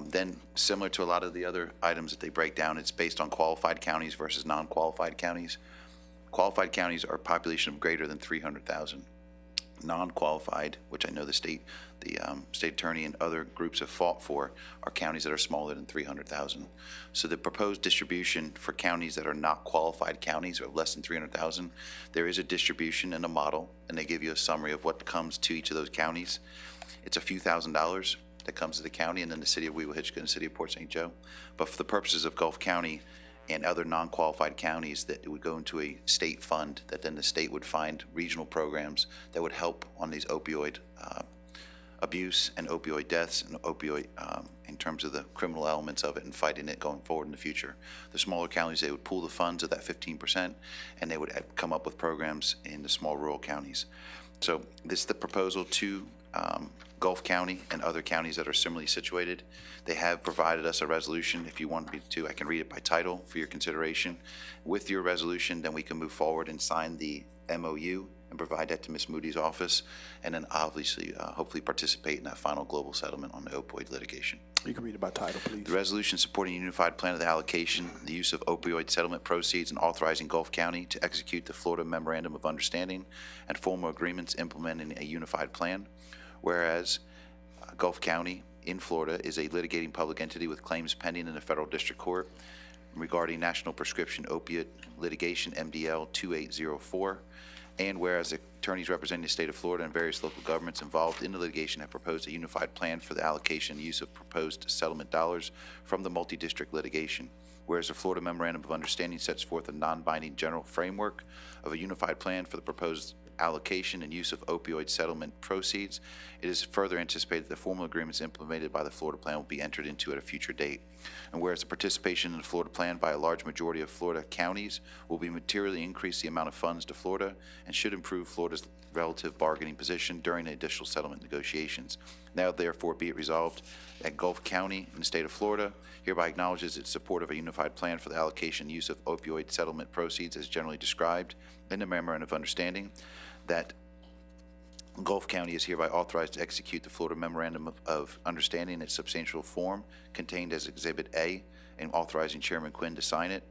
Then, similar to a lot of the other items that they break down, it's based on qualified counties versus non-qualified counties. Qualified counties are a population of greater than 300,000. Non-qualified, which I know the state attorney and other groups have fought for, are counties that are smaller than 300,000. So the proposed distribution for counties that are not qualified counties or less than 300,000, there is a distribution and a model, and they give you a summary of what comes to each of those counties. It's a few $1,000s that comes to the county, and then the city of Weewillitch and the city of Port St. Joe. But for the purposes of Gulf County and other non-qualified counties, that it would go into a state fund that then the state would find regional programs that would help on these opioid abuse and opioid deaths and opioid in terms of the criminal elements of it and fighting it going forward in the future. The smaller counties, they would pool the funds of that 15%, and they would come up with programs in the small rural counties. So this is the proposal to Gulf County and other counties that are similarly situated. They have provided us a resolution. If you want me to, I can read it by title for your consideration. With your resolution, then we can move forward and sign the MOU and provide that to Ms. Moody's office, and then obviously, hopefully participate in that final global settlement on the opioid litigation. You can read it by title, please. The resolution supporting a unified plan of the allocation, the use of opioid settlement proceeds, and authorizing Gulf County to execute the Florida Memorandum of Understanding and formal agreements implementing a unified plan. Whereas Gulf County in Florida is a litigating public entity with claims pending in the federal district court. regarding National Prescription Opiate Litigation, MDL 2804. And whereas attorneys representing the state of Florida and various local governments involved in the litigation have proposed a unified plan for the allocation and use of proposed settlement dollars from the multi-district litigation. Whereas the Florida Memorandum of Understanding sets forth a non-binding general framework of a unified plan for the proposed allocation and use of opioid settlement proceeds, it is further anticipated that the formal agreements implemented by the Florida plan will be entered into at a future date. And whereas the participation in the Florida plan by a large majority of Florida counties will be materially increase the amount of funds to Florida and should improve Florida's relative bargaining position during the additional settlement negotiations. Now therefore be it resolved that Gulf County in the state of Florida hereby acknowledges its support of a unified plan for the allocation and use of opioid settlement proceeds as generally described in the Memorandum of Understanding, that Gulf County is hereby authorized to execute the Florida Memorandum of Understanding in its substantial form contained as Exhibit A and authorizing Chairman Quinn to sign it.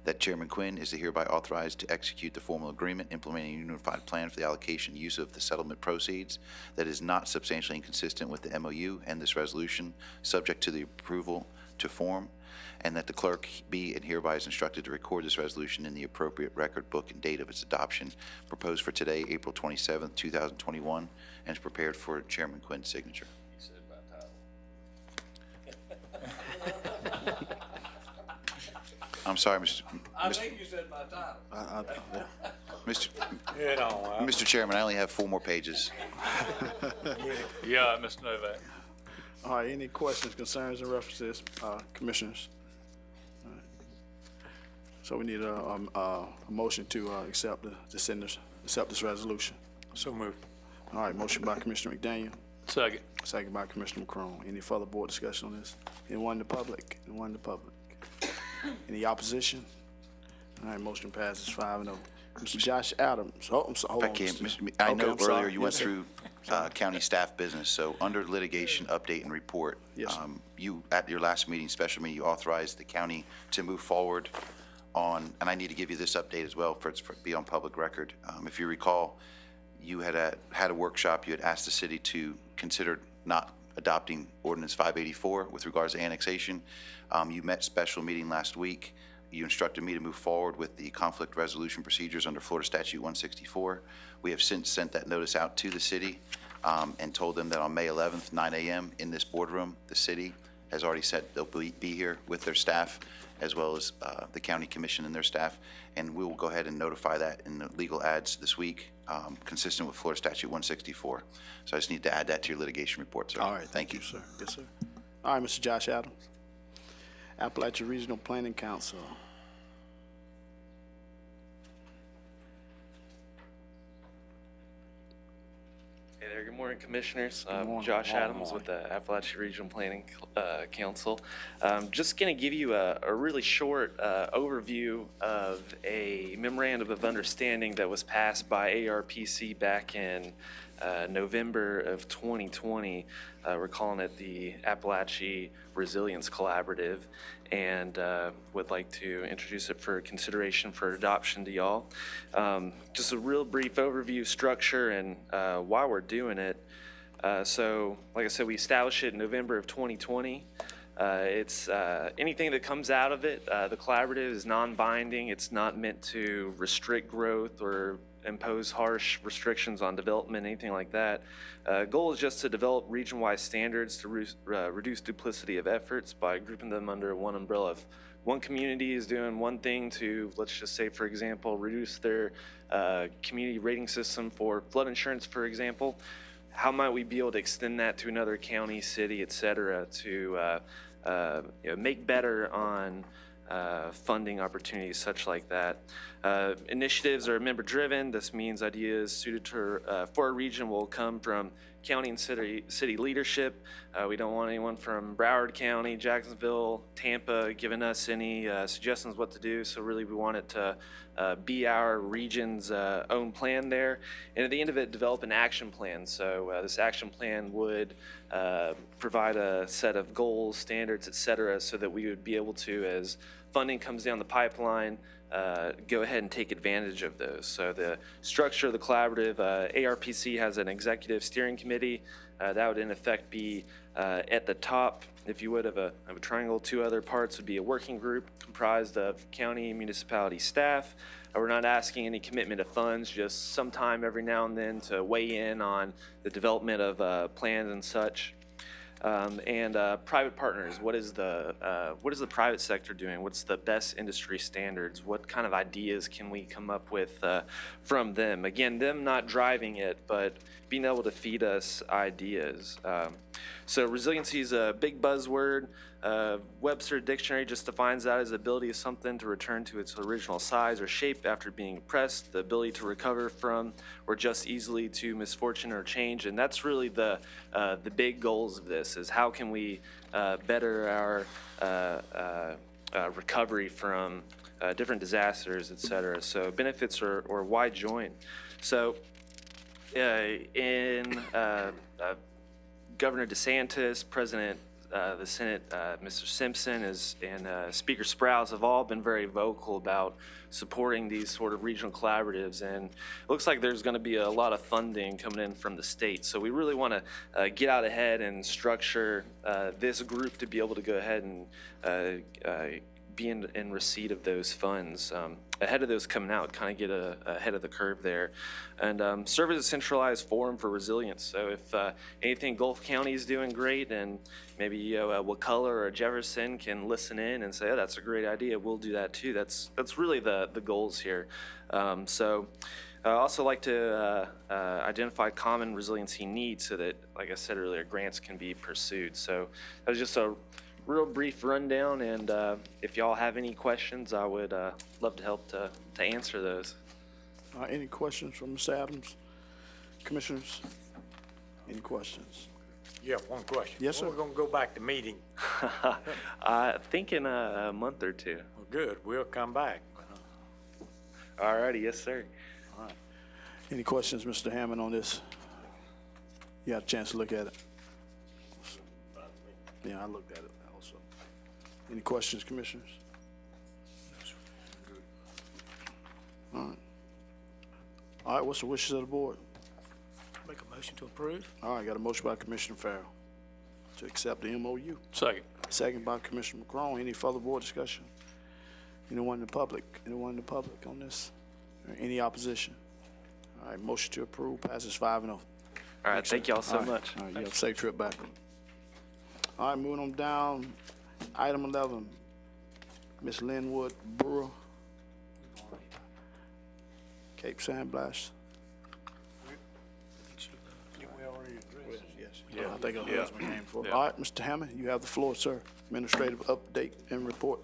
That Chairman Quinn is hereby authorized to execute the formal agreement implementing a unified plan for the allocation and use of the settlement proceeds that is not substantially inconsistent with the MOU and this resolution, subject to the approval to form, and that the clerk be and hereby is instructed to record this resolution in the appropriate record book and date of its adoption, proposed for today, April 27th, 2021, and is prepared for Chairman Quinn's signature. I'm sorry, Mr. I think you said my title. Mr. Chairman, I only have 4 more pages. Yeah, Mr. Novak. All right, any questions, concerns, and references, commissioners? All right. So we need a motion to accept this resolution. So moved. All right, motion by Commissioner McDaniel, Second. second by Commissioner McCrone. Any further board discussion on this? Anyone in the public? Anyone in the public? Any opposition? All right, motion passes 5-0. Mr. Josh Adams. Oh, I'm sorry. If I can, I know earlier you went through county staff business, so under litigation update and report, Yes. You, at your last meeting, special meeting, you authorized the county to move forward on, and I need to give you this update as well for it to be on public record. If you recall, you had a workshop, you had asked the city to consider not adopting ordinance 584 with regards to annexation. You met special meeting last week. You instructed me to move forward with the conflict resolution procedures under Florida Statute 164. We have since sent that notice out to the city and told them that on May 11th, 9 a.m. in this boardroom, the city has already said they'll be here with their staff as well as the county commission and their staff, and we will go ahead and notify that in the legal ads this week, consistent with Florida Statute 164. So I just need to add that to your litigation report, sir. All right, thank you, sir. Yes, sir. All right, Mr. Josh Adams. Appalachia Regional Planning Council. Hey there, good morning, Commissioners. Good morning. Josh Adams with the Appalachia Regional Planning Council. Just going to give you a really short overview of a memorandum of understanding that was passed by ARPC back in November of 2020. We're calling it the Appalachia Resilience Collaborative, and would like to introduce it for consideration for adoption to y'all. Just a real brief overview, structure, and why we're doing it. So, like I said, we established it in November of 2020. It's anything that comes out of it. The collaborative is non-binding. It's not meant to restrict growth or impose harsh restrictions on development, anything like that. Goal is just to develop region-wide standards to reduce duplicity of efforts by grouping them under one umbrella. If one community is doing one thing to, let's just say, for example, reduce their community rating system for flood insurance, for example, how might we be able to extend that to another county, city, et cetera, to make better on funding opportunities such like that. Initiatives are member-driven. This means ideas suited to, for a region will come from county and city leadership. We don't want anyone from Broward County, Jacksonville, Tampa giving us any suggestions what to do. So really we want it to be our region's own plan there. And at the end of it, develop an action plan. So this action plan would provide a set of goals, standards, et cetera, so that we would be able to, as funding comes down the pipeline, go ahead and take advantage of those. So the structure of the collaborative, ARPC has an executive steering committee. That would in effect be at the top, if you would, of a triangle. Two other parts would be a working group comprised of county, municipality staff. We're not asking any commitment of funds, just sometime every now and then to weigh in on the development of plans and such. And private partners, what is the private sector doing? What's the best industry standards? What kind of ideas can we come up with from them? Again, them not driving it, but being able to feed us ideas. So resiliency is a big buzzword. Webster Dictionary just defines that as the ability of something to return to its original size or shape after being oppressed, the ability to recover from or adjust easily to misfortune or change. And that's really the big goals of this, is how can we better our recovery from different disasters, et cetera. So benefits are wide joined. So in Governor DeSantis, the Senate, Mr. Simpson and Speaker Sprouse have all been very vocal about supporting these sort of regional collaboratives, and it looks like there's going to be a lot of funding coming in from the state. So we really want to get out ahead and structure this group to be able to go ahead and be in receipt of those funds ahead of those coming out, kind of get ahead of the curve there, and serve as a centralized forum for resilience. So if anything Gulf County is doing great, and maybe Wakulla or Jefferson can listen in and say, oh, that's a great idea, we'll do that too. That's really the goals here. So I also like to identify common resiliency needs so that, like I said earlier, grants can be pursued. So that was just a real brief rundown, and if y'all have any questions, I would love to help to answer those. Any questions from Mr. Adams? Commissioners, any questions? Yeah, one question. Yes, sir. When we're gonna go back to meeting? I think in a month or two. Well, good, we'll come back. All righty, yes, sir. All right. Any questions, Mr. Hammond, on this? You had a chance to look at it? Yeah, I looked at it also. Any questions, commissioners? All right. All right, what's the wishes of the board? Make a motion to approve. All right, got a motion by Commissioner Farrell to accept the MOU. Second. Second by Commissioner McCrone. Any further board discussion? Anyone in the public? Anyone in the public on this? Or any opposition? All right, motion to approve passes 5-0. All right, thank y'all so much. All right, you have a safe trip back. All right, moving on down. Item 11, Ms. Linwood Brewer, Cape Sandblast. Yeah, I think her husband came for. All right, Mr. Hammond, you have the floor, sir. Administrative update and report.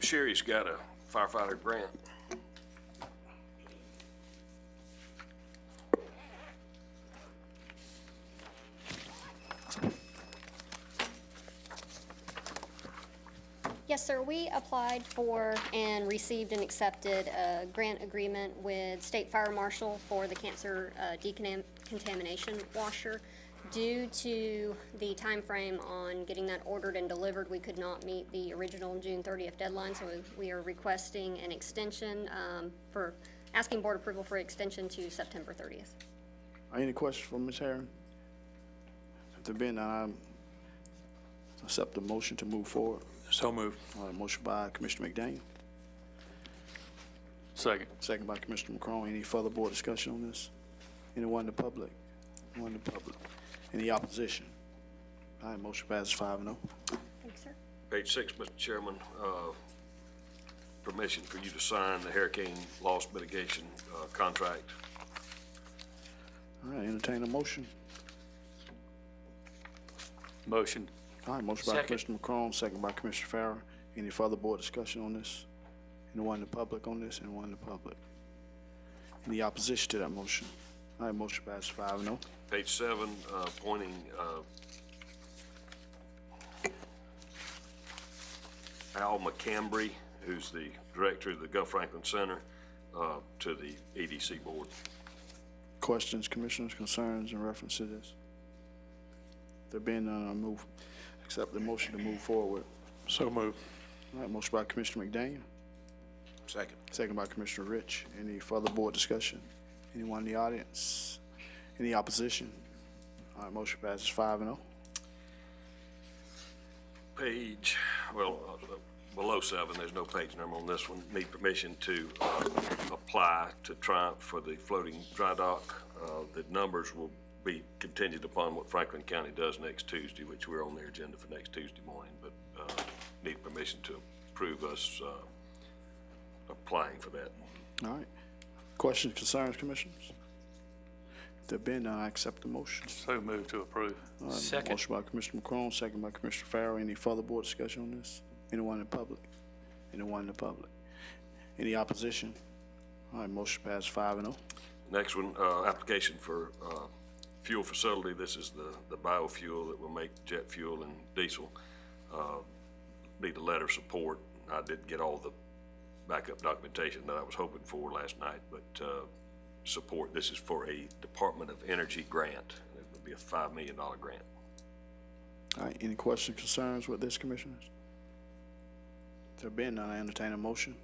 Sherry's got a firefighter grant. Yes, sir. We applied for and received and accepted a grant agreement with State Fire Marshal for the cancer decontamination washer. Due to the time frame on getting that ordered and delivered, we could not meet the original June 30th deadline, so we are requesting an extension for asking board approval for extension to September 30th. Any questions from Ms. Herron? If there been, accept the motion to move forward. So moved. All right, motion by Commissioner McDaniel. Second. Second by Commissioner McCrone. Any further board discussion on this? Anyone in the public? Anyone in the public? Any opposition? All right, motion passes 5-0. Thanks, sir. Page 6, Mr. Chairman, permission for you to sign the hurricane loss mitigation contract. All right, entertain a motion. Motion. All right, motion by Commissioner McCrone, second by Commissioner Farrell. Any further board discussion on this? Anyone in the public on this? Anyone in the public? Any opposition to that motion? All right, motion passes 5-0. Page 7, appointing Al McCambry, who's the director of the Gulf Franklin Center, to the EDC board. Questions, commissioners, concerns in reference to this? There being none, accept the motion to move forward. So moved. All right, motion by Commissioner McDaniel. Second. Second by Commissioner Rich. Any further board discussion? Anyone in the audience? Any opposition? All right, motion passes 5-0. Page, well, below 7, there's no page number on this one. Need permission to apply to Triumph for the floating dry dock. The numbers will be contingent upon what Franklin County does next Tuesday, which we're on their agenda for next Tuesday morning, but need permission to approve us applying for that. All right. Questions, concerns, commissioners? If there be none, I accept the motion. So moved to approve. All right, Second. Motion by Commissioner McCrone, second by Commissioner Farrell. Any further board discussion on this? Anyone in the public? Anyone in the public? Any opposition? All right, motion passed 5-0. Next one, application for fuel facility. This is the biofuel that will make jet fuel and diesel. Need a letter of support. I didn't get all the backup documentation that I was hoping for last night, but support. This is for a Department of Energy grant. It would be a $5 million grant. All right, any questions, concerns with this, commissioners? If there be none, I entertain a motion.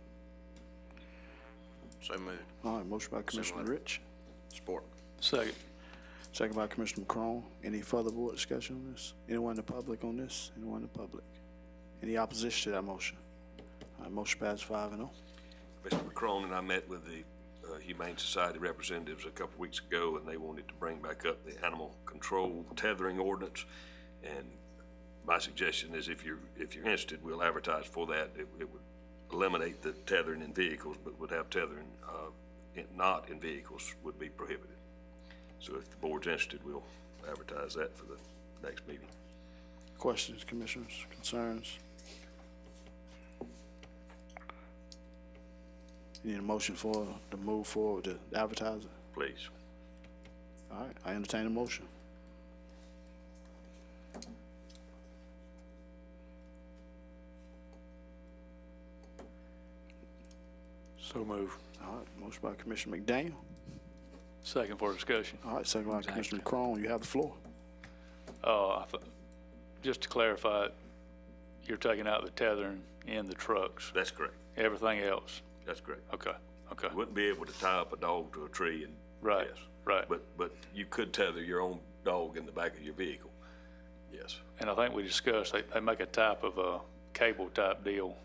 So moved. All right, motion by Commissioner letter. Rich, Support. Second. second by Commissioner McCrone. Any further board discussion on this? Anyone in the public on this? Anyone in the public? Any opposition to that motion? All right, motion passes 5-0. Mr. McCrone and I met with the Humane Society representatives a couple weeks ago, and they wanted to bring back up the animal control tethering ordinance. And my suggestion is if you're interested, we'll advertise for that. It would eliminate the tethering in vehicles, but would have tethering not in vehicles would be prohibited. So if the board's interested, we'll advertise that for the next meeting. Questions, commissioners, concerns? You need a motion for to move forward to advertise it? Please. All right, I entertain a motion. So move. All right, motion by Commissioner McDaniel. Second for discussion. All right, second by Commissioner McCrone. You have the floor. Just to clarify, you're taking out the tethering in the trucks. That's correct. Everything else? That's correct. Okay, okay. You wouldn't be able to tie up a dog to a tree and. Right, Yes. right. But you could tether your own dog in the back of your vehicle. Yes. And I think we discussed, they make a type of a cable type deal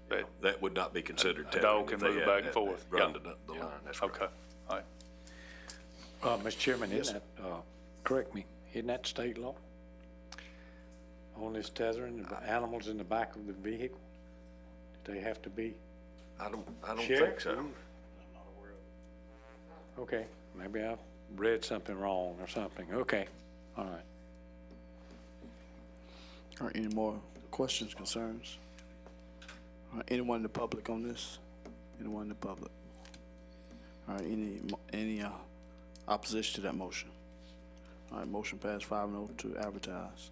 that That would not be considered a tethering. dog can if they move had back and that- forth. Run Yeah. the line, that's Okay, correct. all right. Mr. Chairman, isn't that, correct me, isn't that state law? On this tethering, the animals in the back of the vehicle? Do they have to be? I don't think Sheriff? so. Okay, maybe I've read something wrong or something. Okay, all right. All right, any more questions, concerns? All right, anyone in the public on this? Anyone in the public? All right, any opposition to that motion? All right, motion passed 5-0 to advertise.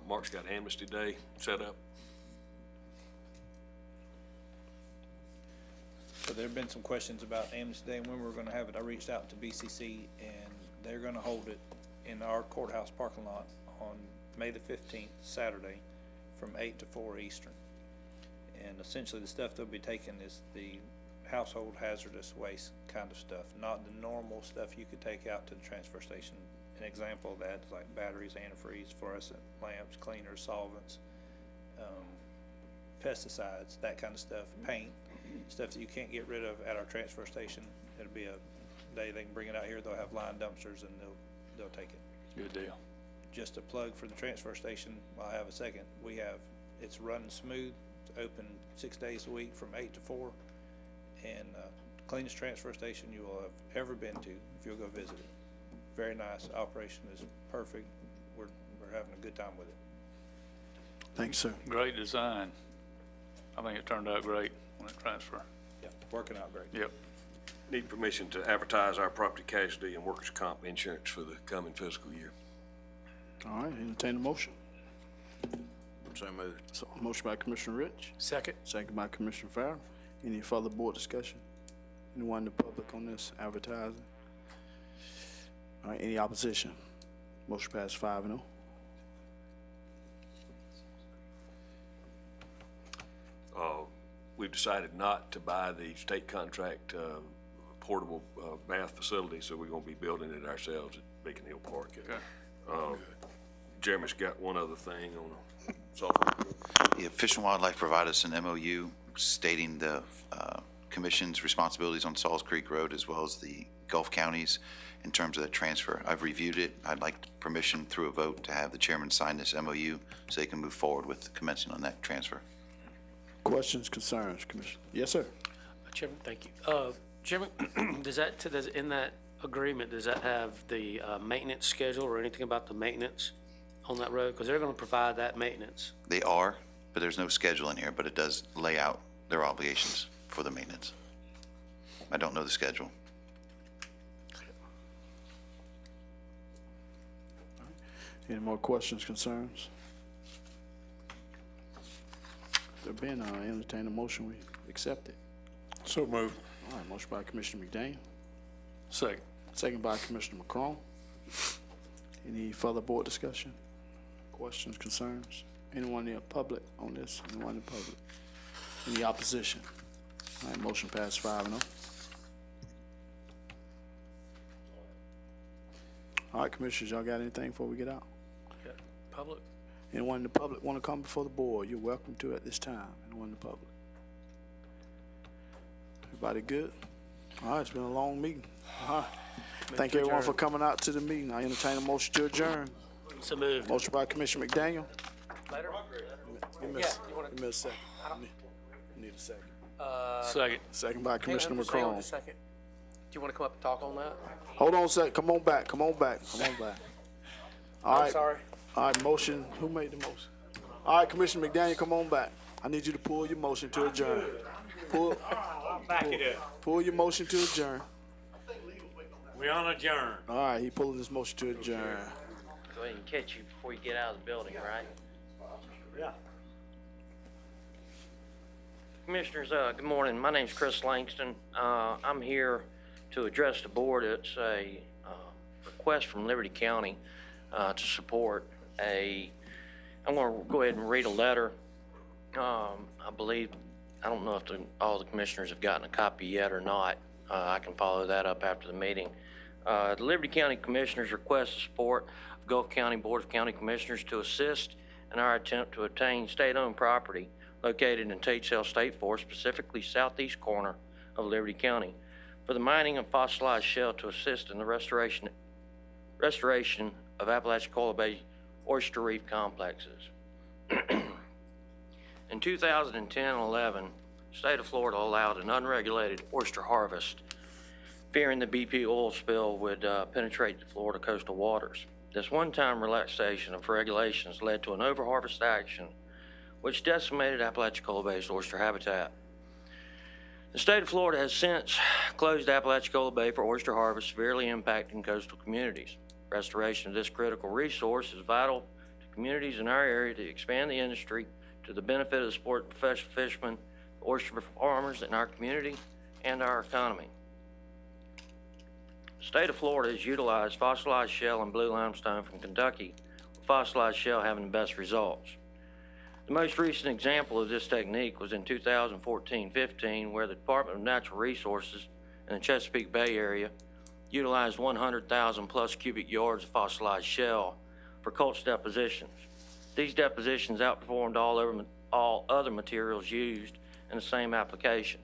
Mark's got Amnesty Day set up. So there have been some questions about Amnesty Day and when we're gonna have it. I reached out to BCC and they're gonna hold it in our courthouse parking lot on May the 15th, Saturday, from 8 to 4 Eastern. And essentially the stuff they'll be taking is the household hazardous waste kind of stuff, not the normal stuff you could take out to the transfer station. An example of that is like batteries, antifreeze, fluorescent lamps, cleaners, solvents, pesticides, that kind of stuff, paint, stuff that you can't get rid of at our transfer station. It'll be a day they can bring it out here, they'll have lined dumpsters and they'll take it. Good deal. Just a plug for the transfer station, I have a second. It's running smooth, it's open 6 days a week from 8 to 4. And cleanest transfer station you will have ever been to if you'll go visit it. Very nice, operation is perfect. We're having a good time with it. Thanks, sir. Great design. I think it turned out great when it transferred. Yeah, working out great. Yep. Need permission to advertise our property casualty and workers' comp insurance for the coming fiscal year. All right, entertain the motion. So moved. So, motion by Commissioner Rich, Second. second by Commissioner Farrell. Any further board discussion? Anyone in the public on this advertising? All right, any opposition? Motion passed 5-0. We we've decided not to buy the state contract portable bath facility, so we're going to be building it ourselves at Beacon Hill Park. Jeremy's got one other thing on software. The Fish and Wildlife provided us an MOU stating the commission's responsibilities on Salls Creek Road as well as the Gulf counties in terms of that transfer. I've reviewed it. I'd like permission through a vote to have the chairman sign this MOU so they can move forward with commencing on that transfer. Questions, concerns, Commissioner? Yes, sir. Chairman, thank you. Chairman, does in that agreement, does that have the maintenance schedule or anything about the maintenance on that road? Because they're going to provide that maintenance. They are, but there's no schedule in here, but it does lay out their obligations for the maintenance. I don't know the schedule. Any more questions, concerns? There being entertain a motion, we accept it. So moved. All right, motion by Commissioner McDaniel, Second. second by Commissioner McCrone. Any further board discussion? Questions, concerns? Anyone in the public on this? Anyone in the public? Any opposition? All right, motion passed 5-0. All right, Commissioners, y'all got anything before we get out? Yeah, public. Anyone in the public want to come before the board? You're welcome to at this time. Anyone in the public? Everybody good? All right, it's been a long meeting. All right. Thank everyone for coming out to the meeting. I entertain a motion to adjourn. So moved. Motion by Commissioner McDaniel. Later? Give me a second. Need a second. Second. Second by Commissioner Hang on McCrone. just a second. Do you want to come up and talk on that? Hold on a second. Come on back. Come on back. Come on back. All I'm right. sorry. All right, motion. Who made the motion? All right, Commissioner McDaniel, come on back. I need you to pull your motion to adjourn. Pull your motion to adjourn. We on adjourn. All right, he pulling his motion to adjourn. Go ahead and catch you before you get out of the building, right? Yeah. Commissioners, good morning. My name's Chris Langston. I'm here to address the board. It's a request from Liberty County to support I'm going to go ahead and read a letter. I don't know if all the commissioners have gotten a copy yet or not. I can follow that up after the meeting. The Liberty County Commissioners request the support of Gulf County Board of County Commissioners to assist in our attempt to obtain state-owned property located in Tatesville State Forest, specifically southeast corner of Liberty County, for the mining of fossilized shell to assist in the restoration of Apalachicola Bay oyster reef complexes. In 2010 and 11, the state of Florida allowed an unregulated oyster harvest, fearing the BP oil spill would penetrate the Florida coastal waters. This one-time relaxation of regulations led to an overharvest action which decimated Apalachicola Bay's oyster habitat. The state of Florida has since closed Apalachicola Bay for oyster harvest, severely impacting coastal communities. Restoration of this critical resource is vital to communities in our area to expand the industry to the benefit of the sport of professional fishermen, oyster farmers in our community, and our economy. The state of Florida has utilized fossilized shell and blue limestone from Kentucky, with fossilized shell having the best results. The most recent example of this technique was in 2014-15, where the Department of Natural Resources in the Chesapeake Bay area utilized 100,000 plus cubic yards of fossilized shell for culture depositions. These depositions outperformed all other materials used in the same application.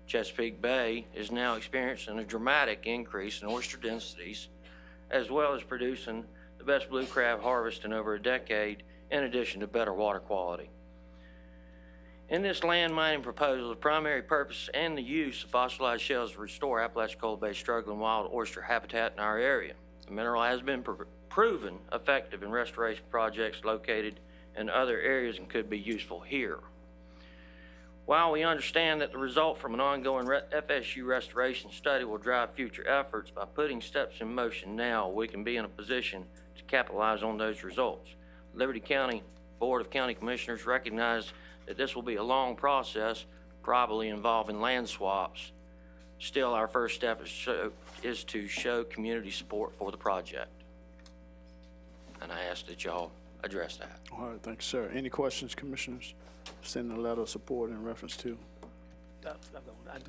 Chesapeake Bay is now experiencing a dramatic increase in oyster densities, as well as producing the best blue crab harvest in over a decade, in addition to better water quality. In this land mining proposal, the primary purpose and the use of fossilized shells to restore Apalachicola Bay's struggling wild oyster habitat in our area. The mineral has been proven effective in restoration projects located in other areas and could be useful here. While we understand that the result from an ongoing FSU restoration study will drive future efforts, by putting steps in motion now, we can be in a position to capitalize on those results. Liberty County Board of County Commissioners recognize that this will be a long process, probably involving land swaps. Still, our first step is to show community support for the project. And I ask that y'all address that. All right, thank you, sir. Any questions, commissioners? Send a letter of support in reference to.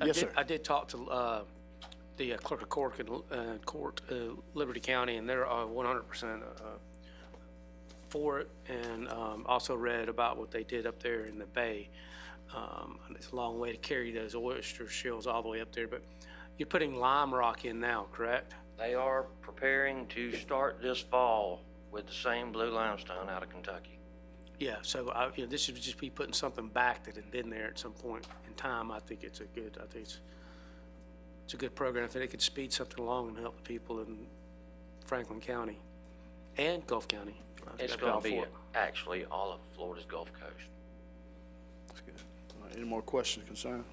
Yes, sir. I did talk to the clerk of court in Liberty County, and they're 100% for it, and also read about what they did up there in the bay. And it's a long way to carry those oyster shells all the way up there, but you're putting lime rock in now, correct? They are preparing to start this fall with the same blue limestone out of Kentucky. Yeah, so this should just be putting something back that had been there at some point in time. I think it's a good program. I think it could speed something along and help the people in Franklin County and Gulf County. It's going to be actually all of Florida's Gulf Coast. That's good. All right, any more questions, concerns?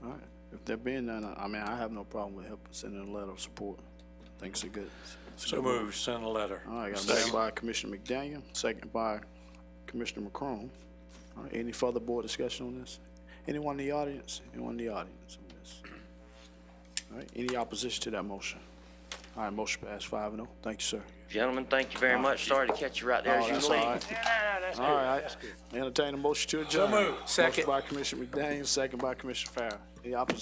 All right. If there being none, I have no problem with helping sending a letter of support. I think it's a good. So moved, send a letter. All right, got a motion by Commissioner McDaniel, second by Commissioner McCrone. All right, any further board discussion on this? Anyone in the audience? Anyone in the audience on this? All right, any opposition to that motion? All right, motion passed 5-0. Thank you, sir. Gentlemen, thank you very much. Sorry to catch you right there as you That's leave. all right. All right, entertain a motion to adjourn. So moved. Second. Motion by Commissioner McDaniel, second by Commissioner Farrell. Any opposition?